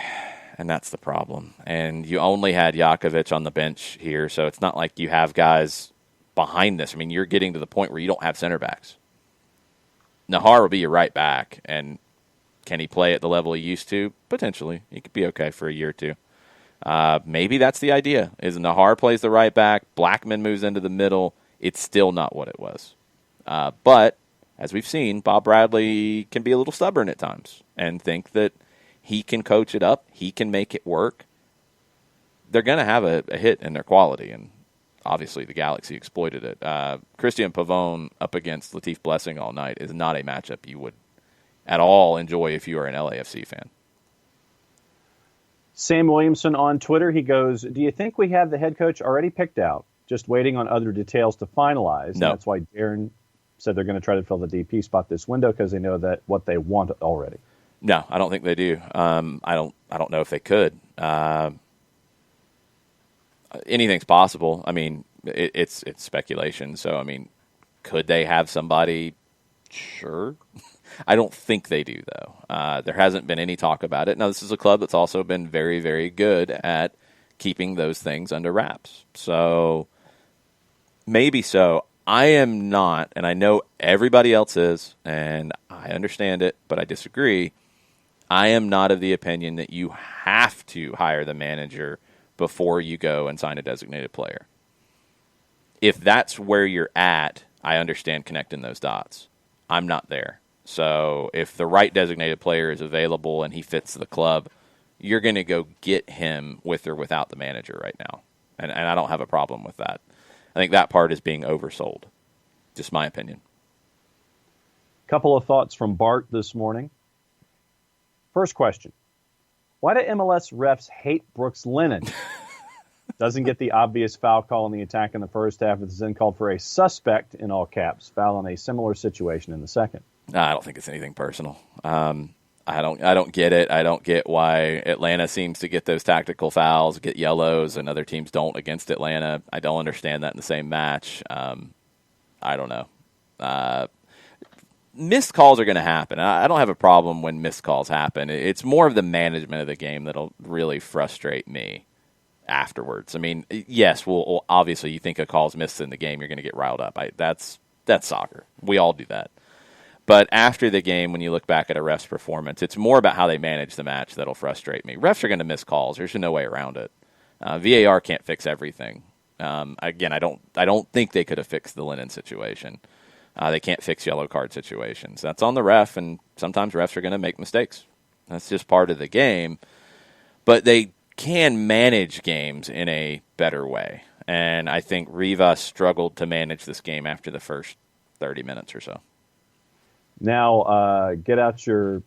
and that's the problem. And you only had Jakovic on the bench here, so it's not like you have guys behind this. I mean, you're getting to the point where you don't have center backs. Nahar will be your right back, and can he play at the level he used to? Potentially. He could be okay for a year or two. Maybe that's the idea, is Nahar plays the right back, Blackman moves into the middle. It's still not what it was. But, as we've seen, Bob Bradley can be a little stubborn at times and think that he can coach it up, he can make it work. They're going to have a hit in their quality, and obviously the Galaxy exploited it. Christian Pavone up against Latif Blessing all night is not a matchup you would at all enjoy if you are an LAFC fan. Sam Williamson on Twitter, he goes, do you think we have the head coach already picked out, just waiting on other details to finalize? No. And that's why Darren said they're going to try to fill the DP spot this window because they know that what they want already. No, I don't think they do. I don't know if they could. Anything's possible. I mean, it's speculation. So, I mean, could they have somebody? Sure. I don't think they do, though. There hasn't been any talk about it. Now, this is a club that's also been very, very good at keeping those things under wraps. So, maybe so. I am not, and I know everybody else is, and I understand it, but I disagree. I am not of the opinion that you have to hire the manager before you go and sign a designated player. If that's where you're at, I understand connecting those dots. I'm not there. So if the right designated player is available and he fits the club, you're going to go get him with or without the manager right now. And I don't have a problem with that. I think that part is being oversold. Just my opinion. Couple of thoughts from Bart this morning. First question. Why do MLS refs hate Brooks Lennon? Doesn't get the obvious foul call in the attack in the first half. It's then called for a suspect, in all caps, foul in a similar situation in the second. I don't think it's anything personal. I don't get it. I don't get why Atlanta seems to get those tactical fouls, get yellows, and other teams don't against Atlanta. I don't understand that in the same match. I don't know. Missed calls are going to happen. I don't have a problem when missed calls happen. It's more of the management of the game that'll really frustrate me afterwards. I mean, yes, well, obviously you think a call's missed in the game, you're going to get riled up. That's soccer. We all do that. But after the game, when you look back at a ref's performance, it's more about how they manage the match that'll frustrate me. Refs are going to miss calls. There's no way around it. VAR can't fix everything. Again, I don't think they could have fixed the Lennon situation. They can't fix yellow card situations. That's on the ref, and sometimes refs are going to make mistakes. That's just part of the game. But they can manage games in a better way. And I think Rivas struggled to manage this game after the first 30 minutes or so. Now, get out your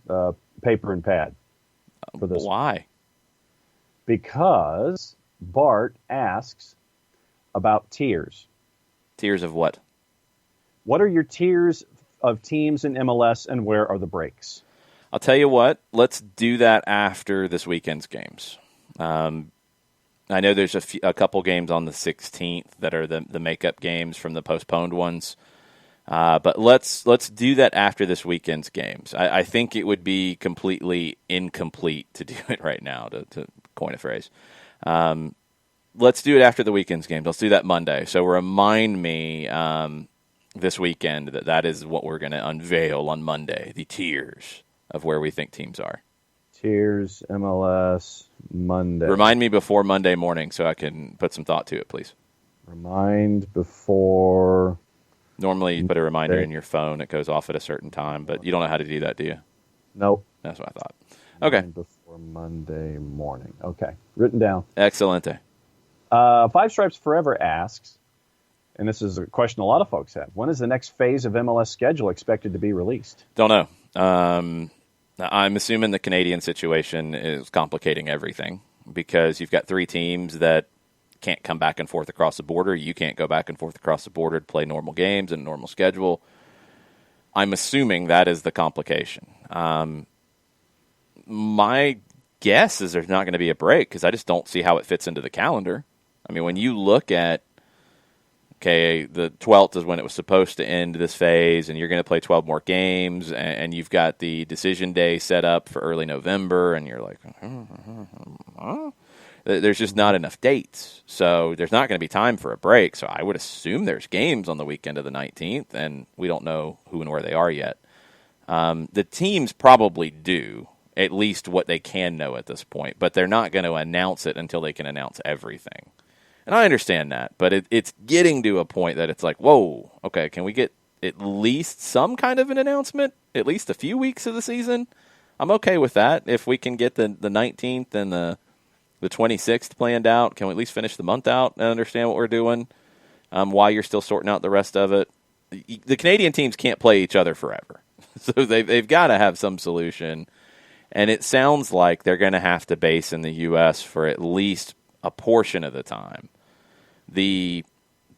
paper and pad for this. Why? Because Bart asks about tiers. Tiers of what? What are your tiers of teams in MLS, and where are the breaks? I'll tell you what. Let's do that after this weekend's games. I know there's a couple games on the 16th that are the makeup games from the postponed ones. But let's do that after this weekend's games. I think it would be completely incomplete to do it right now, to coin a phrase. Let's do it after the weekend's games. Let's do that Monday. So remind me this weekend that is what we're going to unveil on Monday, the tiers of where we think teams are. Tiers, MLS, Monday. Remind me before Monday morning so I can put some thought to it, please. Remind before... Normally, you put a reminder in your phone. It goes off at a certain time, but you don't know how to do that, do you? Nope. That's what I thought. Okay. Before Monday morning. Okay. Written down. Excelente. Five Stripes Forever asks, and this is a question a lot of folks have, when is the next phase of MLS schedule expected to be released? Don't know. I'm assuming the Canadian situation is complicating everything because you've got three teams that can't come back and forth across the border. You can't go back and forth across the border to play normal games and normal schedule. I'm assuming that is the complication. My guess is there's not going to be a break because I just don't see how it fits into the calendar. I mean, when you look at, okay, the 12th is when it was supposed to end this phase, and you're going to play 12 more games, and you've got the decision day set up for early November, and you're like, there's just not enough dates. So there's not going to be time for a break. So I would assume there's games on the weekend of the 19th, and we don't know who and where they are yet. The teams probably do, at least what they can know at this point, but they're not going to announce it until they can announce everything. And I understand that, but it's getting to a point that it's like, whoa, okay, can we get at least some kind of an announcement, at least a few weeks of the season? I'm okay with that. If we can get the 19th and the 26th planned out, can we at least finish the month out and understand what we're doing? while you're still sorting out the rest of it. The Canadian teams can't play each other forever. So they've got to have some solution. And it sounds like they're going to have to base in the U.S. for at least a portion of the time. The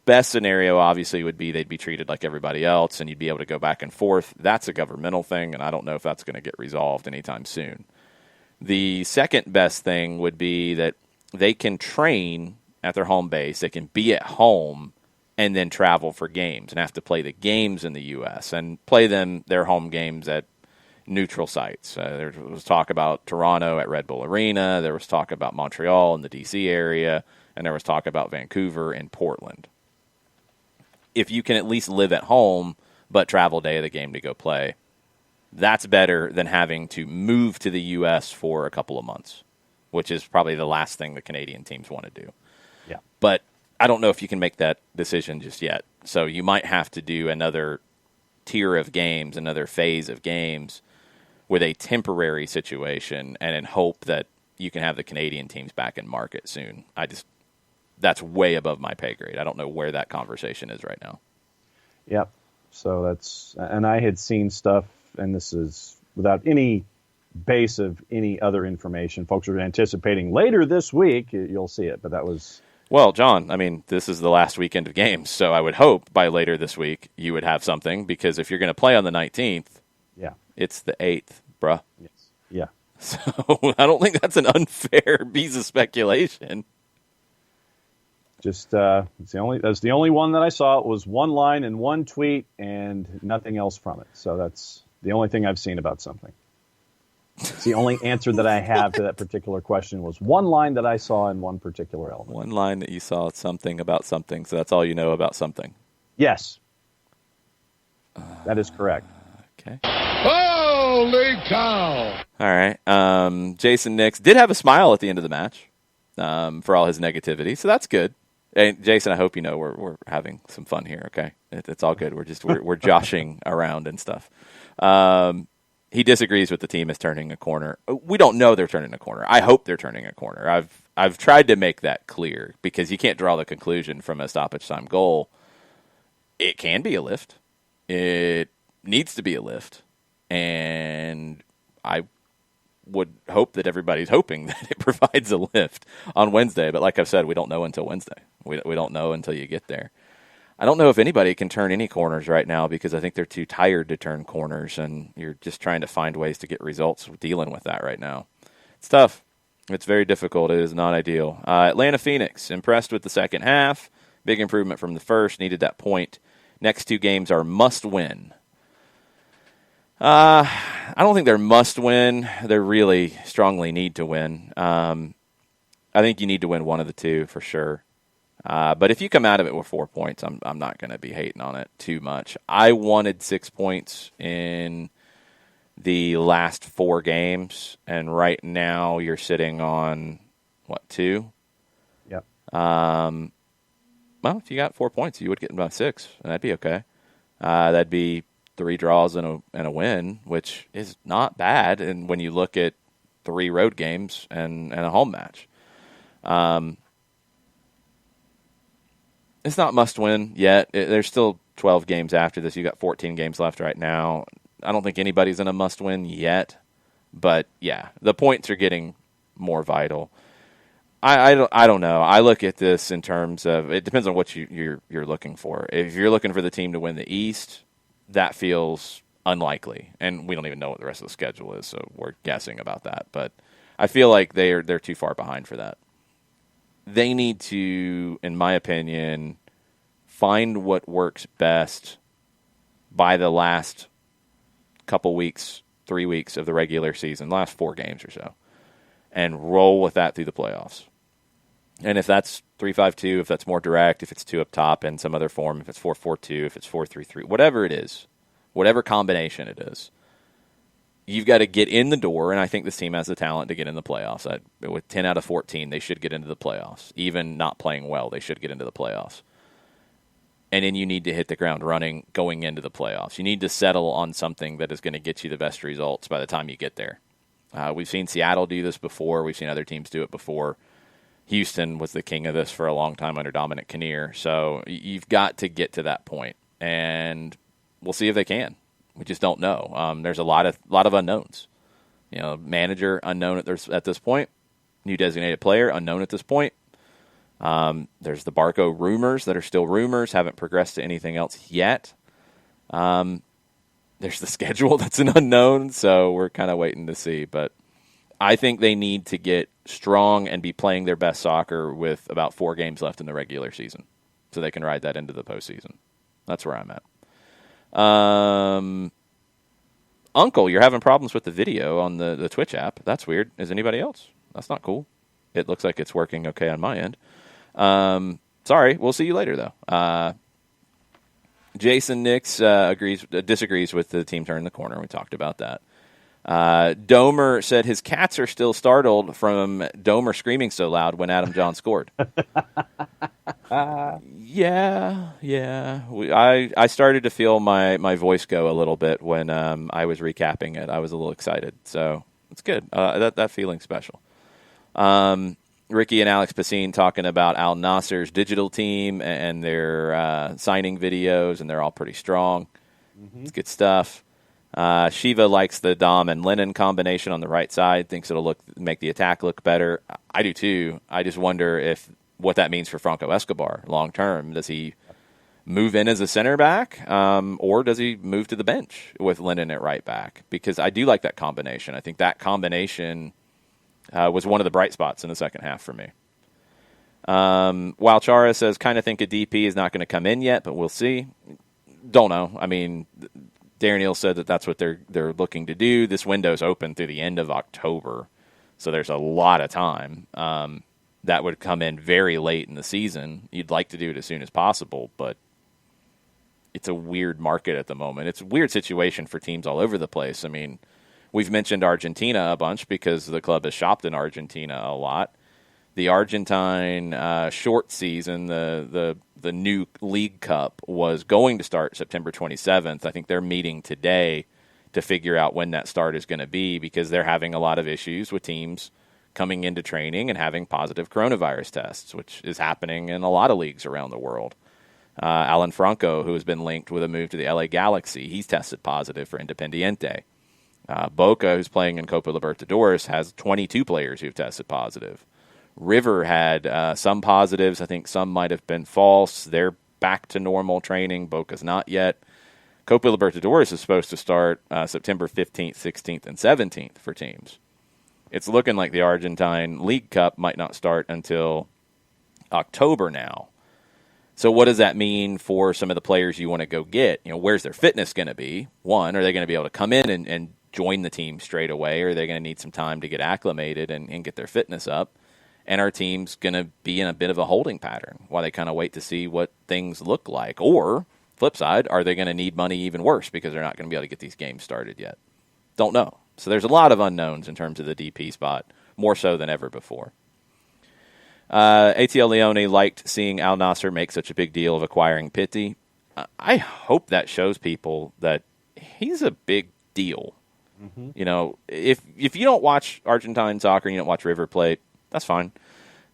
best scenario, obviously, would be they'd be treated like everybody else, and you'd be able to go back and forth. That's a governmental thing, and I don't know if that's going to get resolved anytime soon. The second best thing would be that they can train at their home base. They can be at home and then travel for games and have to play the games in the U.S. and play their home games at neutral sites. There was talk about Toronto at Red Bull Arena. There was talk about Montreal in the D.C. area. And there was talk about Vancouver and Portland. If you can at least live at home but travel day of the game to go play, that's better than having to move to the U.S. for a couple of months, which is probably the last thing the Canadian teams want to do. Yeah. But I don't know if you can make that decision just yet. So you might have to do another tier of games, another phase of games with a temporary situation and in hope that you can have the Canadian teams back in market soon. That's way above my pay grade. I don't know where that conversation is right now. Yep. So and I had seen stuff, and this is without any base of any other information. Folks are anticipating later this week, you'll see it, but that was... Well, John, I mean, this is the last weekend of games, so I would hope by later this week you would have something, because if you're going to play on the 19th, it's the 8th, bruh. Yes. Yeah. So I don't think that's an unfair piece of speculation. Just that's the only one that I saw. It was one line and one tweet and nothing else from it. So that's the only thing I've seen about something. It's the only answer that I have to that particular question was one line that I saw in one particular element. One line that you saw something about something, so that's all you know about something. Yes. That is correct. Okay. Holy cow! All right. Jason Nix did have a smile at the end of the match for all his negativity, so that's good. And Jason, I hope you know we're having some fun here. Okay, it's all good. We're joshing around and stuff. He disagrees with the team is turning a corner. We don't know they're turning a corner. I hope they're turning a corner. I've tried to make that clear because you can't draw the conclusion from a stoppage time goal. It can be a lift. It needs to be a lift, and I would hope that everybody's hoping that it provides a lift on Wednesday. But like I've said, we don't know until Wednesday. We don't know until you get there. I don't know if anybody can turn any corners right now because I think they're too tired to turn corners, and you're just trying to find ways to get results dealing with that right now. It's tough. It's very difficult. It is not ideal. Atlanta Phoenix, impressed with the second half. Big improvement from the first. Needed that point. Next two games are must-win. I don't think they're must-win. They really strongly need to win. I think you need to win one of the two for sure. But if you come out of it with 4 points, I'm not going to be hating on it too much. I wanted 6 points in the last 4 games, and right now you're sitting on, 2? Yep. Well, if you got 4 points, you would get about 6, and that'd be okay. That'd be 3 draws and a win, which is not bad. And when you look at 3 road games and a home match. It's not must-win yet. There's still 12 games after this. You got 14 games left right now. I don't think anybody's in a must-win yet. But, yeah, the points are getting more vital. I don't know. I look at this in terms of it depends on what you're looking for. If you're looking for the team to win the East, that feels unlikely. And we don't even know what the rest of the schedule is, so we're guessing about that. But I feel like they're too far behind for that. They need to, in my opinion, find what works best by the last couple weeks, 3 weeks of the regular season, last 4 games or so, and roll with that through the playoffs. And if that's 3-5-2, if that's more direct, if it's 2 up top in some other form, if it's 4-4-2, if it's 4-3-3, whatever it is, whatever combination it is, you've got to get in the door, and I think this team has the talent to get in the playoffs. With 10 out of 14, they should get into the playoffs. Even not playing well, they should get into the playoffs. And then you need to hit the ground running going into the playoffs. You need to settle on something that is going to get you the best results by the time you get there. We've seen Seattle do this before. We've seen other teams do it before. Houston was the king of this for a long time under Dominic Kinnear. So you've got to get to that point, and we'll see if they can. We just don't know. There's a lot of unknowns. Manager unknown at this point. New designated player unknown at this point. There's the Barco rumors that are still rumors, haven't progressed to anything else yet. There's the schedule that's an unknown, so we're kind of waiting to see. But I think they need to get strong and be playing their best soccer with about 4 games left in the regular season so they can ride that into the postseason. That's where I'm at. Uncle, you're having problems with the video on the Twitch app. That's weird. Is anybody else? That's not cool. It looks like it's working okay on my end. Sorry. We'll see you later, though. Jason Nix disagrees with the team turning the corner. We talked about that. Domer said his cats are still startled from Domer screaming so loud when Adam John scored. Yeah. I started to feel my voice go a little bit when I was recapping it. I was a little excited, so it's good. That feeling's special. Ricky and Alex Pacine talking about Al Nasser's digital team and their signing videos, and they're all pretty strong. Mm-hmm. It's good stuff. Shiva likes the Dom and Lennon combination on the right side, thinks it'll make the attack look better. I do too. I just wonder what that means for Franco Escobar long term. Does he move in as a center back, or does he move to the bench with Lennon at right back? Because I do like that combination. I think that combination was one of the bright spots in the second half for me. While Chara says, kind of think a DP is not going to come in yet, but we'll see. Don't know. I mean, Darren Neal said that's what they're looking to do. This window's open through the end of October, so there's a lot of time. That would come in very late in the season. You'd like to do it as soon as possible, but it's a weird market at the moment. It's a weird situation for teams all over the place. I mean, we've mentioned Argentina a bunch because the club has shopped in Argentina a lot. The Argentine short season, the new League Cup, was going to start September 27th. I think they're meeting today to figure out when that start is going to be because they're having a lot of issues with teams coming into training and having positive coronavirus tests, which is happening in a lot of leagues around the world. Alan Franco, who has been linked with a move to the LA Galaxy, he's tested positive for Independiente. Boca, who's playing in Copa Libertadores, has 22 players who've tested positive. River had some positives. I think some might have been false. They're back to normal training. Boca's not yet. Copa Libertadores is supposed to start September 15th, 16th, and 17th for teams. It's looking like the Argentine League Cup might not start until October now. So what does that mean for some of the players you want to go get? Where's their fitness going to be? One, are they going to be able to come in and join the team straight away, or are they going to need some time to get acclimated and get their fitness up? And our team's going to be in a bit of a holding pattern while they kind of wait to see what things look like. Or, flip side, are they going to need money even worse because they're not going to be able to get these games started yet? Don't know. So there's a lot of unknowns in terms of the DP spot, more so than ever before. ATL Leone liked seeing Al Nasser make such a big deal of acquiring Pitti. I hope that shows people that he's a big deal. Mm-hmm. If you don't watch Argentine soccer and you don't watch River Plate, that's fine.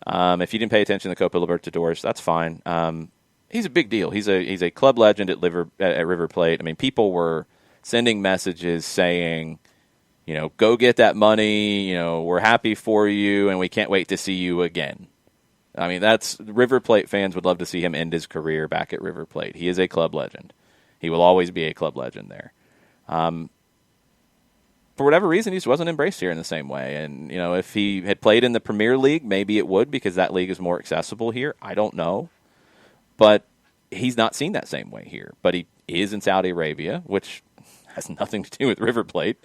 If you didn't pay attention to Copa Libertadores, that's fine. He's a big deal. He's a club legend at River Plate. I mean, people were sending messages saying, go get that money. We're happy for you, and we can't wait to see you again. I mean, River Plate fans would love to see him end his career back at River Plate. He is a club legend. He will always be a club legend there. For whatever reason, he just wasn't embraced here in the same way. And, if he had played in the Premier League, maybe it would because that league is more accessible here. I don't know. But he's not seen that same way here. But he is in Saudi Arabia, which has nothing to do with River Plate.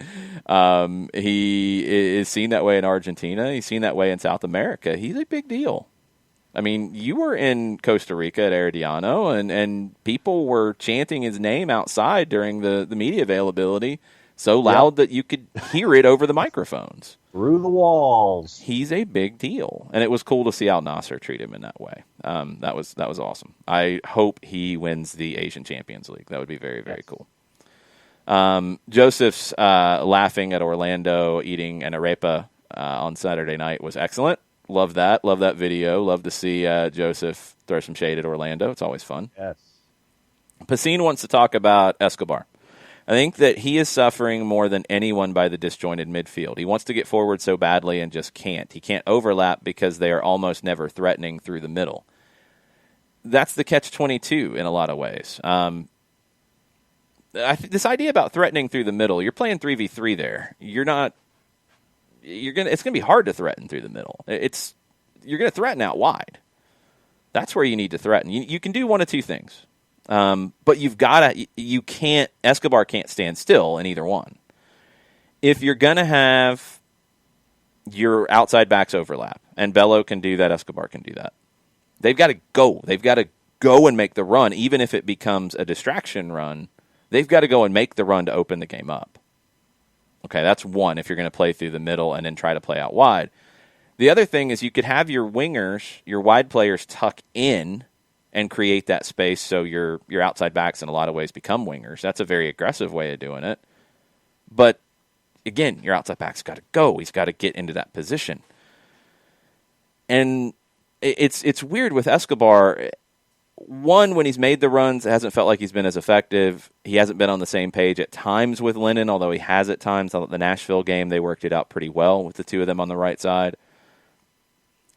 He is seen that way in Argentina. He's seen that way in South America. He's a big deal. I mean, you were in Costa Rica at Herediano, and people were chanting his name outside during the media availability so loud that you could hear it over the microphones. Through the walls. He's a big deal, and it was cool to see Al Nasser treat him in that way. That was awesome. I hope he wins the Asian Champions League. That would be very, very cool. Joseph's laughing at Orlando eating an arepa on Saturday night was excellent. Love that. Love that video. Love to see Joseph throw some shade at Orlando. It's always fun. Yes. Pacine wants to talk about Escobar. I think that he is suffering more than anyone by the disjointed midfield. He wants to get forward so badly and just can't. He can't overlap because they are almost never threatening through the middle. That's the catch-22 in a lot of ways. This idea about threatening through the middle, you're playing 3v3 there. It's going to be hard to threaten through the middle. You're going to threaten out wide. That's where you need to threaten. You can do one of two things. But Escobar can't stand still in either one. If you're going to have your outside backs overlap, and Bello can do that, Escobar can do that, they've got to go. They've got to go and make the run, even if it becomes a distraction run. They've got to go and make the run to open the game up. Okay, that's one if you're going to play through the middle and then try to play out wide. The other thing is you could have your wingers, your wide players tuck in and create that space so your outside backs in a lot of ways become wingers. That's a very aggressive way of doing it. But, again, your outside back's got to go. He's got to get into that position. And it's weird with Escobar. One, when he's made the runs, it hasn't felt like he's been as effective. He hasn't been on the same page at times with Lennon, although he has at times. On the Nashville game, they worked it out pretty well with the two of them on the right side.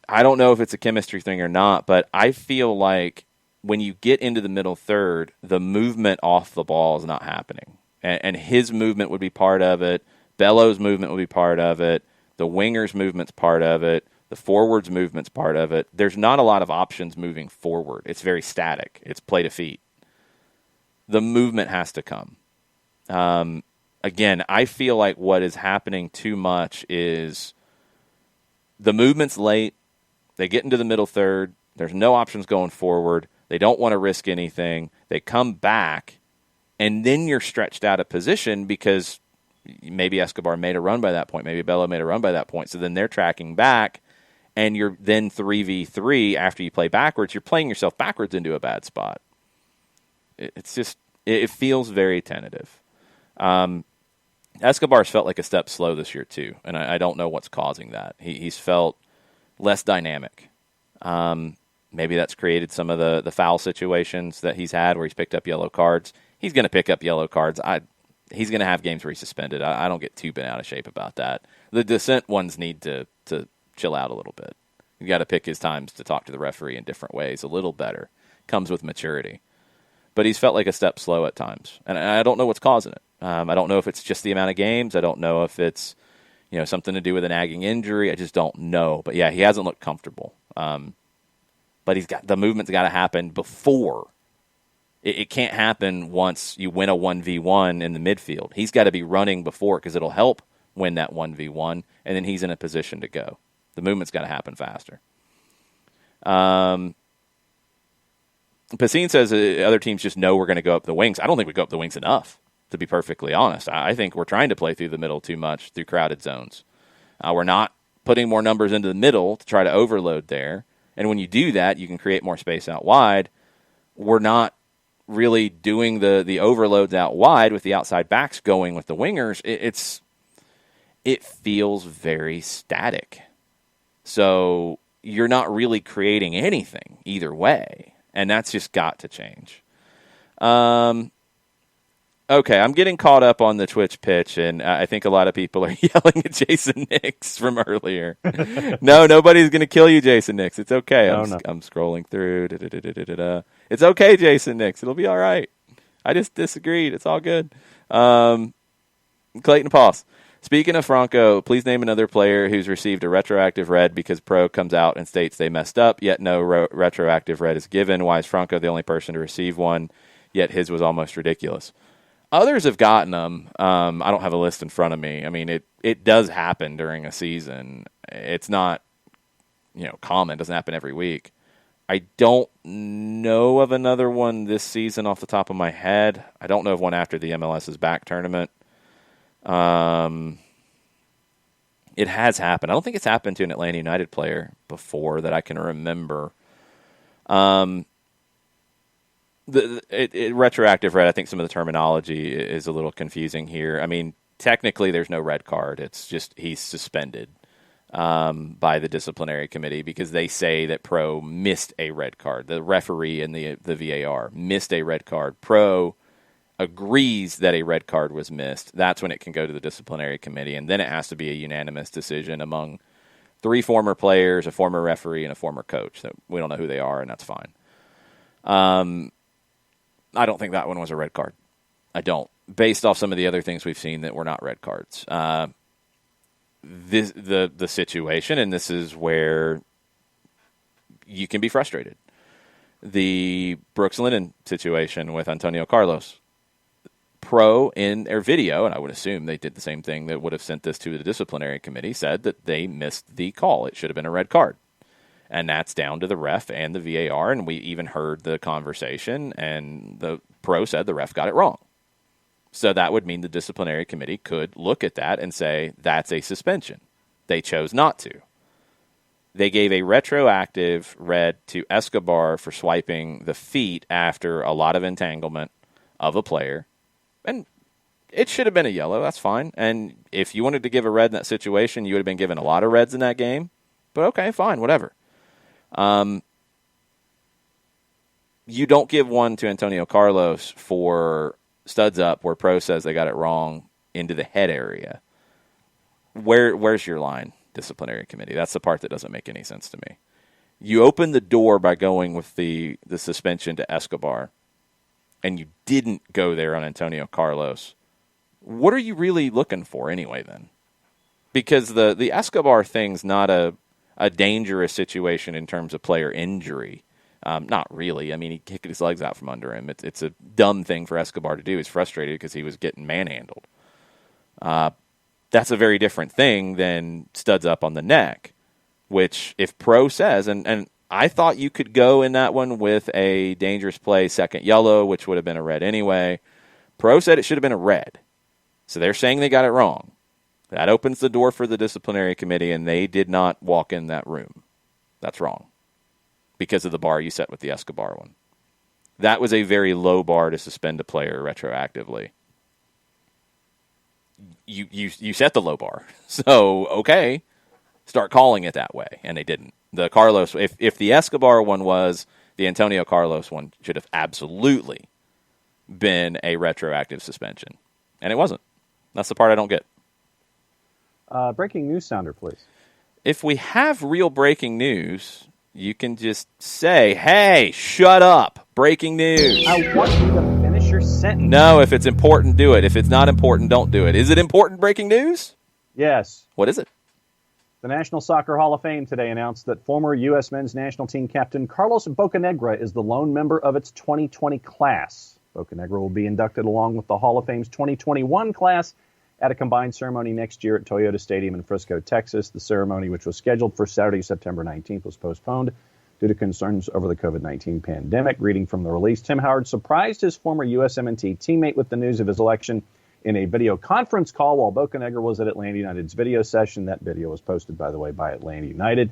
I don't know if it's a chemistry thing or not, but I feel like when you get into the middle third, the movement off the ball is not happening. And his movement would be part of it. Bello's movement would be part of it. The winger's movement's part of it. The forward's movement's part of it. There's not a lot of options moving forward. It's very static. It's play to feet. The movement has to come. Again, I feel like what is happening too much is the movement's late. They get into the middle third. There's no options going forward. They don't want to risk anything. They come back, and then you're stretched out of position because maybe Escobar made a run by that point. Maybe Bello made a run by that point. So then they're tracking back, and you're then 3v3 after you play backwards. You're playing yourself backwards into a bad spot. It feels very tentative. Escobar's felt like a step slow this year too, and I don't know what's causing that. He's felt less dynamic. Maybe that's created some of the foul situations that he's had where he's picked up yellow cards. He's going to pick up yellow cards. He's going to have games where he's suspended. I don't get too bent out of shape about that. The dissent ones need to chill out a little bit. You've got to pick his times to talk to the referee in different ways a little better. Comes with maturity. But he's felt like a step slow at times, and I don't know what's causing it. I don't know if it's just the amount of games. I don't know if it's something to do with a nagging injury. I just don't know. But, yeah, he hasn't looked comfortable. But the movement's got to happen before. It can't happen once you win a 1v1 in the midfield. He's got to be running before because it'll help win that 1v1, and then he's in a position to go. The movement's got to happen faster. Pacine says other teams just know we're going to go up the wings. I don't think we go up the wings enough, to be perfectly honest. I think we're trying to play through the middle too much through crowded zones. We're not putting more numbers into the middle to try to overload there. And when you do that, you can create more space out wide. We're not really doing the overloads out wide with the outside backs going with the wingers. It feels very static. So you're not really creating anything either way. And that's just got to change. Okay, I'm getting caught up on the Twitch pitch, and I think a lot of people are yelling at Jason Nix from earlier. No, nobody's going to kill you, Jason Nix. It's okay. I'm scrolling through. It's okay, Jason Nix. It'll be all right. I just disagreed. It's all good. Clayton Poss. Speaking of Franco, please name another player who's received a retroactive red because Pro comes out and states they messed up, yet no retroactive red is given. Why is Franco the only person to receive one, yet his was almost ridiculous? Others have gotten them. I don't have a list in front of me. I mean, it does happen during a season. It's not, common. It doesn't happen every week. I don't know of another one this season off the top of my head. I don't know of one after the MLS's back tournament. It has happened. I don't think it's happened to an Atlanta United player before that I can remember. Retroactive red, I think some of the terminology is a little confusing here. I mean, technically there's no red card. It's just he's suspended. by the disciplinary committee because they say that Pro missed a red card. The referee and the VAR missed a red card. Pro agrees that a red card was missed. That's when it can go to the disciplinary committee, and then it has to be a unanimous decision among 3 former players, a former referee, and a former coach. That we don't know who they are, and that's fine. I don't think that one was a red card. I don't. Based off some of the other things we've seen that were not red cards. The situation, and this is where you can be frustrated. The Brooks Lennon situation with Antonio Carlos. Pro in their video, and I would assume they did the same thing that would have sent this to the disciplinary committee, said that they missed the call. It should have been a red card. And that's down to the ref and the VAR, and we even heard the conversation, and the Pro said the ref got it wrong. So that would mean the disciplinary committee could look at that and say, that's a suspension. They chose not to. They gave a retroactive red to Escobar for swiping the feet after a lot of entanglement of a player. And it should have been a yellow. That's fine. And if you wanted to give a red in that situation, you would have been given a lot of reds in that game. But okay, fine, whatever. You don't give one to Antonio Carlos for studs up where Pro says they got it wrong into the head area. Where's your line, disciplinary committee? That's the part that doesn't make any sense to me. You open the door by going with the suspension to Escobar, and you didn't go there on Antonio Carlos. What are you really looking for anyway then? Because the Escobar thing's not a dangerous situation in terms of player injury. Not really. I mean, he kicked his legs out from under him. It's a dumb thing for Escobar to do. He's frustrated because he was getting manhandled. That's a very different thing than studs up on the neck, which if Pro says, and I thought you could go in that one with a dangerous play, second yellow, which would have been a red anyway. Pro said it should have been a red. So they're saying they got it wrong. That opens the door for the disciplinary committee, and they did not walk in that room. That's wrong because of the bar you set with the Escobar one. That was a very low bar to suspend a player retroactively. You set the low bar. So, okay, start calling it that way, and they didn't. The Carlos, if the Escobar one was, the Antonio Carlos one should have absolutely been a retroactive suspension, and it wasn't. That's the part I don't get. Breaking news sounder, please. If we have real breaking news, you can just say, hey, shut up, breaking news. I want you to finish your sentence. No, if it's important, do it. If it's not important, don't do it. Is it important breaking news? Yes. What is it? The National Soccer Hall of Fame today announced that former U.S. men's national team captain Carlos Bocanegra is the lone member of its 2020 class. Bocanegra will be inducted along with the Hall of Fame's 2021 class at a combined ceremony next year at Toyota Stadium in Frisco, Texas. The ceremony, which was scheduled for Saturday, September 19th, was postponed due to concerns over the COVID-19 pandemic. Reading from the release, Tim Howard surprised his former USMNT teammate with the news of his election in a video conference call while Bocanegra was at Atlanta United's video session. That video was posted, by the way, by Atlanta United.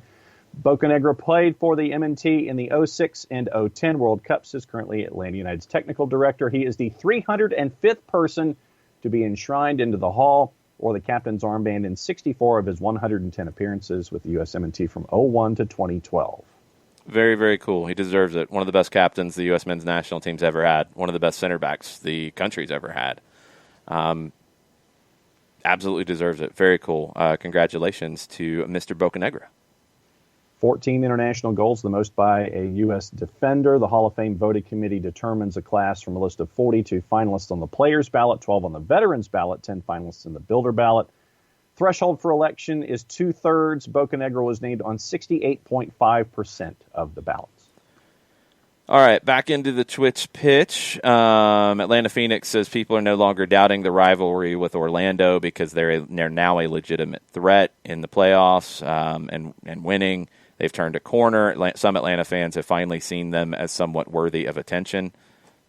Bocanegra played for the MNT in the 06 and 010 World Cups, is currently Atlanta United's technical director. He is the 305th person to be enshrined into the Hall or the captain's armband in 64 of his 110 appearances with the USMNT from 01 to 2012. Very, very cool. He deserves it. One of the best captains the U.S. men's national team's ever had. One of the best center backs the country's ever had. Absolutely deserves it. Very cool. Congratulations to Mr. Bocanegra. 14 international goals, the most by a U.S. defender. The Hall of Fame voting committee determines a class from a list of 42 finalists on the players' ballot, 12 on the veterans' ballot, 10 finalists in the builder ballot. Threshold for election is 2/3. Bocanegra was named on 68.5% of the ballots. All right, back into the Twitch pitch. Atlanta Phoenix says people are no longer doubting the rivalry with Orlando because they're now a legitimate threat in the playoffs and winning. They've turned a corner. Some Atlanta fans have finally seen them as somewhat worthy of attention.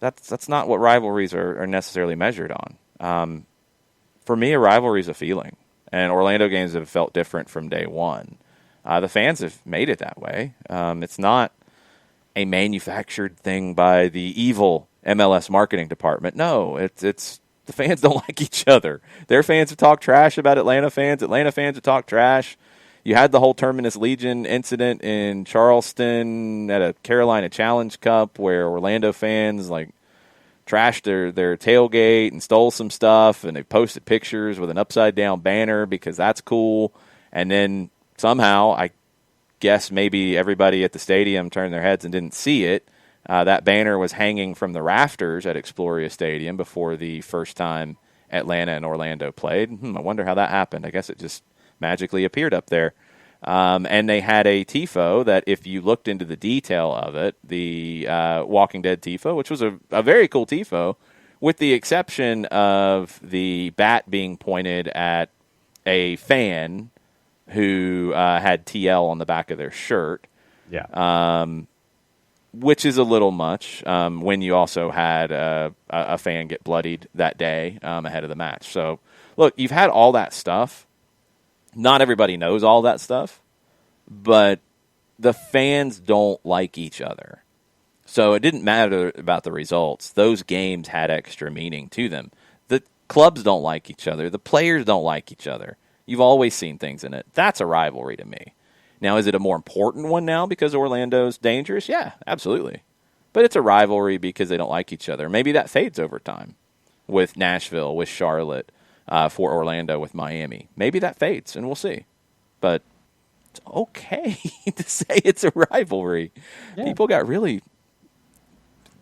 That's not what rivalries are necessarily measured on. For me, a rivalry is a feeling, and Orlando games have felt different from day one. The fans have made it that way. It's not a manufactured thing by the evil MLS marketing department. No, it's the fans don't like each other. Their fans have talked trash about Atlanta fans. Atlanta fans have talked trash. You had the whole Terminus Legion incident in Charleston at a Carolina Challenge Cup where Orlando fans trashed their tailgate and stole some stuff, and they posted pictures with an upside-down banner because that's cool. And then somehow, I guess maybe everybody at the stadium turned their heads and didn't see it. That banner was hanging from the rafters at Exploria Stadium before the first time Atlanta and Orlando played. I wonder how that happened. I guess it just magically appeared up there. And they had a TIFO that, if you looked into the detail of it, the Walking Dead TIFO, which was a very cool TIFO, with the exception of the bat being pointed at a fan who had TL on the back of their shirt. Yeah. Which is a little much when you also had a fan get bloodied that day ahead of the match. So, look, you've had all that stuff. Not everybody knows all that stuff, but the fans don't like each other. So it didn't matter about the results. Those games had extra meaning to them. The clubs don't like each other. The players don't like each other. You've always seen things in it. That's a rivalry to me. Now, is it a more important one now because Orlando's dangerous? Yeah, absolutely. But it's a rivalry because they don't like each other. Maybe that fades over time with Nashville, with Charlotte, for Orlando with Miami. Maybe that fades, and we'll see. But it's okay to say it's a rivalry. Yeah. People got really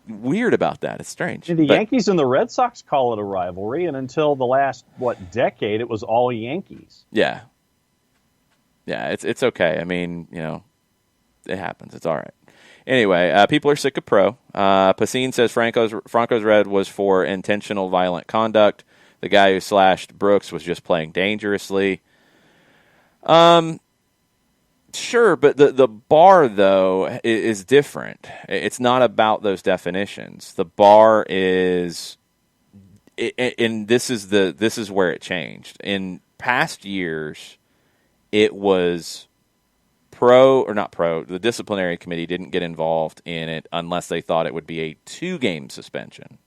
weird about that. It's strange. The Yankees and the Red Sox call it a rivalry, and until the last, decade, it was all Yankees. Yeah. Yeah, it's okay. I mean, it happens. It's all right. Anyway, people are sick of Pro. Pacine says Franco's red was for intentional violent conduct. The guy who slashed Brooks was just playing dangerously. Sure, but the bar, though, is different. It's not about those definitions. The bar is, and this is where it changed. In past years, it was the disciplinary committee didn't get involved in it unless they thought it would be a 2-game suspension.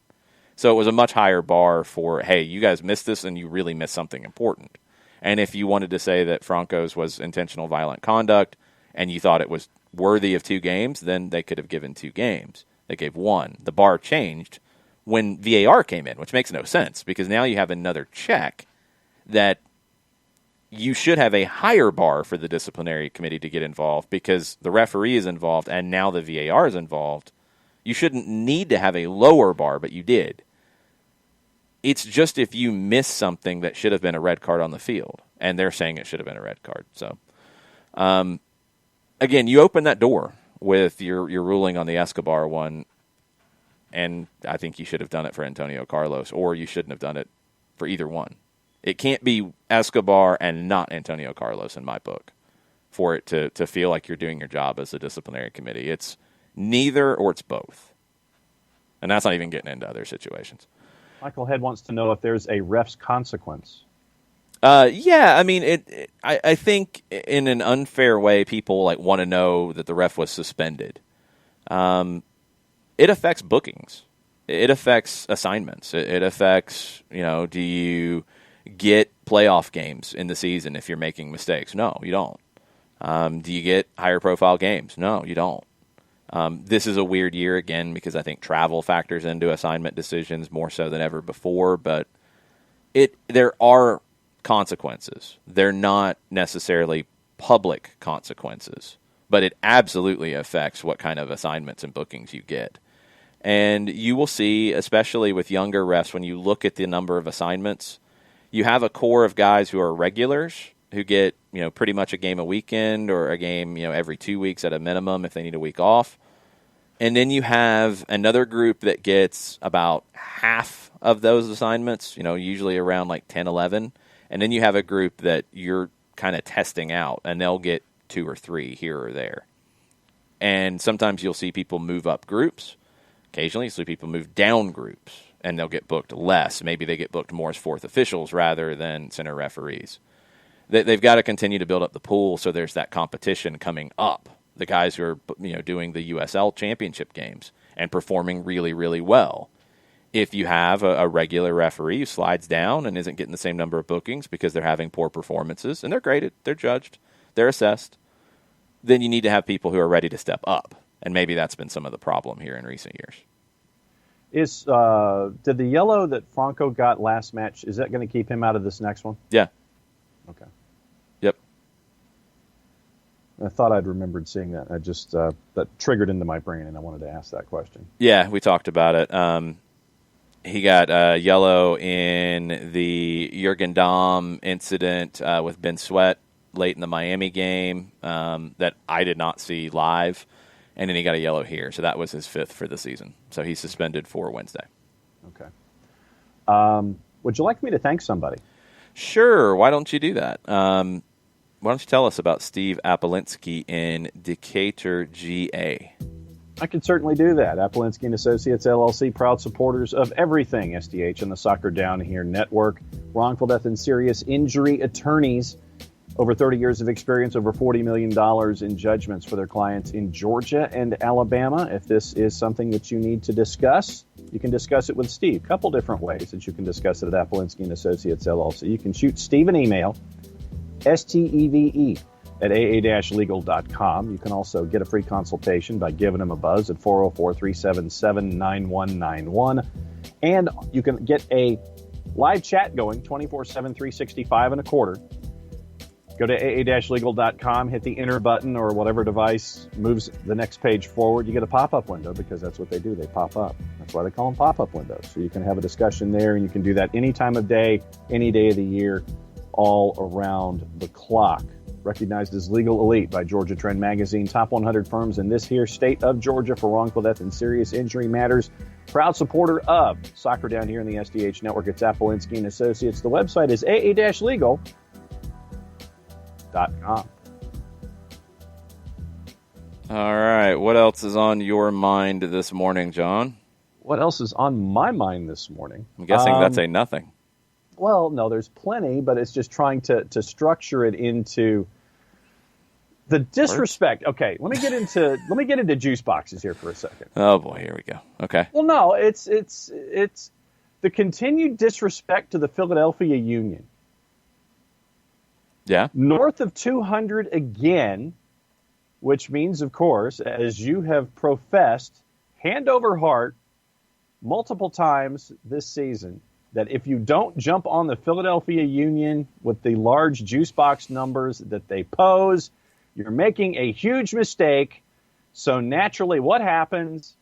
So it was a much higher bar for, hey, you guys missed this and you really missed something important. And if you wanted to say that Franco's was intentional violent conduct and you thought it was worthy of 2 games, then they could have given 2 games. They gave 1. The bar changed when VAR came in, which makes no sense because now you have another check that you should have a higher bar for the disciplinary committee to get involved because the referee is involved and now the VAR is involved. You shouldn't need to have a lower bar, but you did. It's just if you miss something that should have been a red card on the field, and they're saying it should have been a red card. So, again, you open that door with your ruling on the Escobar one, and I think you should have done it for Antonio Carlos, or you shouldn't have done it for either one. It can't be Escobar and not Antonio Carlos in my book for it to feel like you're doing your job as a disciplinary committee. It's neither or it's both. And that's not even getting into other situations. Michael Head wants to know if there's a ref's consequence. Yeah, I mean, I think in an unfair way, people want to know that the ref was suspended. It affects bookings. It affects assignments. It affects, do you get playoff games in the season if you're making mistakes? No, you don't. Do you get higher profile games? No, you don't. This is a weird year again because I think travel factors into assignment decisions more so than ever before, but there are consequences. They're not necessarily public consequences, but it absolutely affects what kind of assignments and bookings you get. And you will see, especially with younger refs, when you look at the number of assignments, you have a core of guys who are regulars who get, pretty much a game a weekend or a game, every 2 weeks at a minimum if they need a week off. And then you have another group that gets about half of those assignments, usually around 10, 11. And then you have a group that you're kind of testing out, and they'll get 2 or 3 here or there. And sometimes you'll see people move up groups. Occasionally, you'll see people move down groups, and they'll get booked less. Maybe they get booked more as 4th officials rather than center referees. They've got to continue to build up the pool so there's that competition coming up. The guys who are doing the USL championship games and performing really, really well. If you have a regular referee who slides down and isn't getting the same number of bookings because they're having poor performances, and they're graded, they're judged, they're assessed. Then you need to have people who are ready to step up. And maybe that's been some of the problem here in recent years. Did the yellow that Franco got last match, is that going to keep him out of this next one? Yeah. Okay. Yep. I thought I'd remembered seeing that. I just that triggered into my brain, and I wanted to ask that question. Yeah, we talked about it. He got yellow in the Jurgen Damm incident with Ben Sweat late in the Miami game that I did not see live. And then he got a yellow here. So that was his 5th for the season. So he's suspended for Wednesday. Okay. Would you like me to thank somebody? Sure. Why don't you do that? Why don't you tell us about Steve Apolinsky in Decatur, GA? I can certainly do that. Apolinsky & Associates, LLC, proud supporters of everything SDH and the Soccer Down Here Network. Wrongful death and serious injury attorneys. Over 30 years of experience, over $40 million in judgments for their clients in Georgia and Alabama. If this is something that you need to discuss, you can discuss it with Steve. A couple different ways that you can discuss it at Apolinsky & Associates, LLC. You can shoot Steve an email, STEVE, at aa-legal.com. You can also get a free consultation by giving him a buzz at 404-377-9191. And you can get a live chat going 24/7, 365 and a quarter. Go to aa-legal.com, hit the enter button or whatever device moves the next page forward. You get a pop-up window because that's what they do. They pop up. That's why they call them pop-up windows. So you can have a discussion there, and you can do that any time of day, any day of the year, all around the clock. Recognized as Legal Elite by Georgia Trend Magazine. Top 100 firms in this here state of Georgia for wrongful death and serious injury matters. Proud supporter of Soccer Down Here in the SDH Network. It's Apolinsky & Associates. The website is aa-legal.com. All right. What else is on your mind this morning, John? What else is on my mind this morning? I'm guessing that's a nothing. Well, no, there's plenty, but it's just trying to structure it into the disrespect. Okay, let me get into juice boxes here for a second. Oh boy, here we go. Okay. Well, no, it's the continued disrespect to the Philadelphia Union. Yeah. North of 200 again, which means, of course, as you have professed hand over heart multiple times this season, that if you don't jump on the Philadelphia Union with the large juice box numbers that they pose, you're making a huge mistake. So naturally, what happens?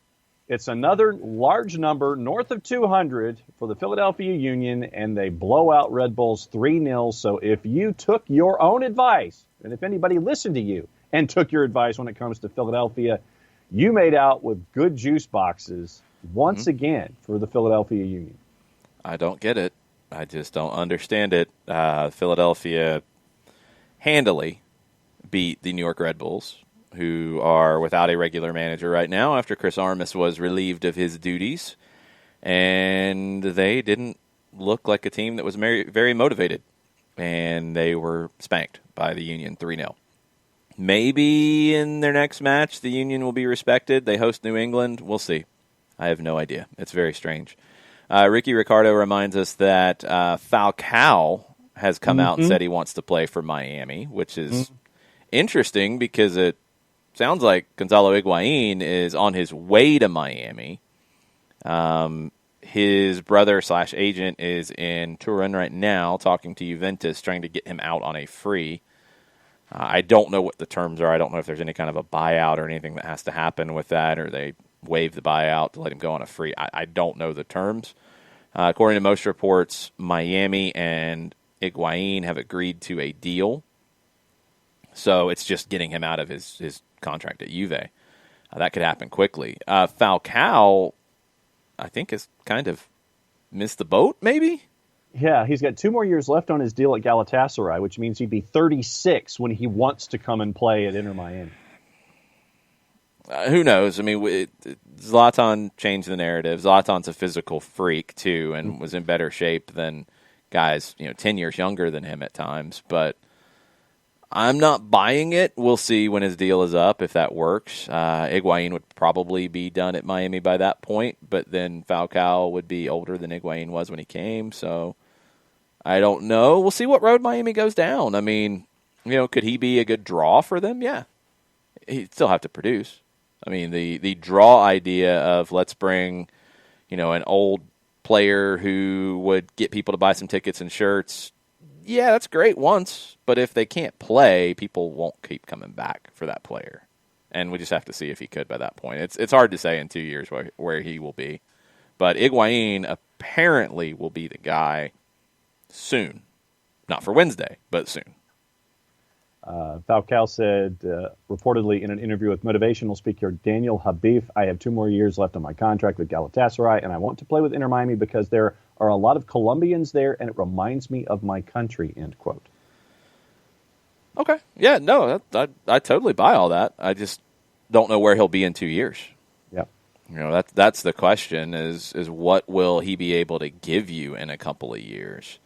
It's another large number, north of 200, for the Philadelphia Union, and they blow out Red Bulls 3-0. So if you took your own advice, and if anybody listened to you and took your advice when it comes to Philadelphia, you made out with good juice boxes once again for the Philadelphia Union. I don't get it. I just don't understand it. Philadelphia handily beat the New York Red Bulls, who are without a regular manager right now after Chris Armas was relieved of his duties. And they didn't look like a team that was very, very motivated. And they were spanked by the Union 3-0. Maybe in their next match, the Union will be respected. They host New England. We'll see. I have no idea. It's very strange. Ricky Ricardo reminds us that Falcao has come out and said he wants to play for Miami, which is interesting because it sounds like Gonzalo Higuain is on his way to Miami. His brother/agent is in Turin right now talking to Juventus, trying to get him out on a free. I don't know what the terms are. I don't know if there's any kind of a buyout or anything that has to happen with that, or they waive the buyout to let him go on a free. I don't know the terms. According to most reports, Miami and Higuain have agreed to a deal. So it's just getting him out of his contract at Juve. That could happen quickly. Falcao, I think, has kind of missed the boat, maybe? Yeah, he's got 2 more years left on his deal at Galatasaray, which means he'd be 36 when he wants to come and play at Inter Miami. Who knows? I mean, Zlatan changed the narrative. Zlatan's a physical freak, too, and was in better shape than guys 10 years younger than him at times. But I'm not buying it. We'll see when his deal is up if that works. Higuain would probably be done at Miami by that point, but then Falcao would be older than Higuain was when he came. So I don't know. We'll see what road Miami goes down. I mean, Could he be a good draw for them? Yeah. He'd still have to produce. I mean, the draw idea of let's bring, an old player who would get people to buy some tickets and shirts, yeah, that's great once, but if they can't play, people won't keep coming back for that player. And we just have to see if he could by that point. It's hard to say in 2 years where he will be. But Higuain apparently will be the guy soon. Not for Wednesday, but soon. Falcao said, reportedly in an interview with motivational speaker Daniel Habib, I have 2 more years left on my contract with Galatasaray, and I want to play with Inter Miami because there are a lot of Colombians there, and it reminds me of my country, end quote. Okay. Yeah, no, I totally buy all that. I just don't know where he'll be in 2 years. Yep. That's the question is what will he be able to give you in a couple of years?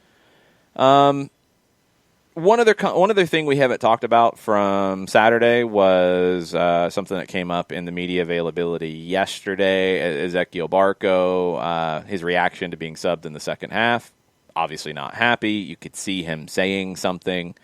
One other thing we haven't talked about from Saturday was something that came up in the media availability yesterday. Ezequiel Barco, his reaction to being subbed in the second half, obviously not happy. You could see him saying something.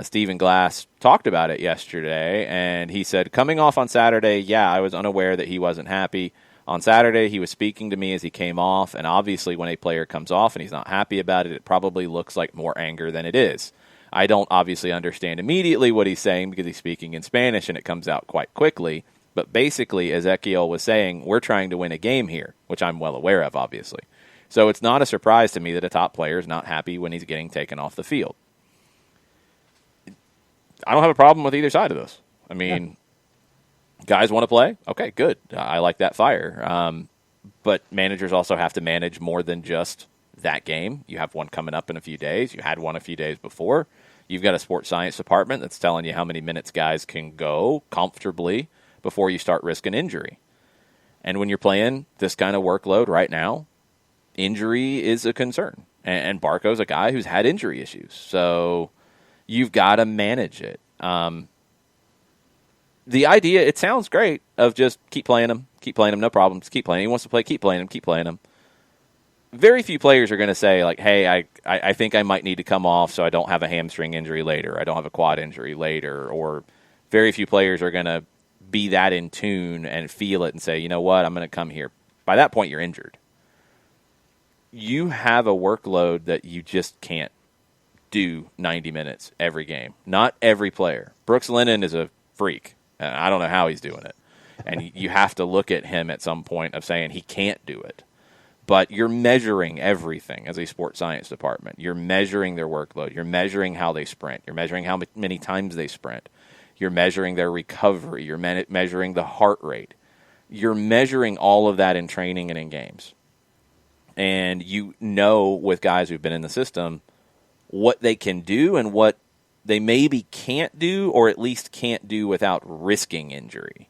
Stephen Glass talked about it yesterday, and he said, coming off on Saturday, yeah, I was unaware that he wasn't happy. On Saturday, he was speaking to me as he came off, and obviously when a player comes off and he's not happy about it, it probably looks like more anger than it is. I don't obviously understand immediately what he's saying because he's speaking in Spanish and it comes out quite quickly. But basically, Ezequiel was saying, we're trying to win a game here, which I'm well aware of, obviously. So it's not a surprise to me that a top player is not happy when he's getting taken off the field. I don't have a problem with either side of this. I mean, guys want to play? Okay, good. I like that fire. But managers also have to manage more than just that game. You have one coming up in a few days. You had one a few days before. You've got a sports science department that's telling you how many minutes guys can go comfortably before you start risking injury. And when you're playing this kind of workload right now, injury is a concern. And Barco's a guy who's had injury issues. So you've got to manage it. The idea, it sounds great, of just keep playing him, no problem, just keep playing. He wants to play, keep playing him. Very few players are going to say, like, hey, I think I might need to come off so I don't have a hamstring injury later, I don't have a quad injury later, or very few players are going to be that in tune and feel it and say, you know what, I'm going to come here. By that point, you're injured. You have a workload that you just can't do 90 minutes every game. Not every player. Brooks Lennon is a freak. I don't know how he's doing it. And you have to look at him at some point of saying he can't do it. But you're measuring everything as a sports science department. You're measuring their workload. You're measuring how they sprint. You're measuring how many times they sprint. You're measuring their recovery. You're measuring the heart rate. You're measuring all of that in training and in games. And you know with guys who've been in the system what they can do and what they maybe can't do, or at least can't do without risking injury.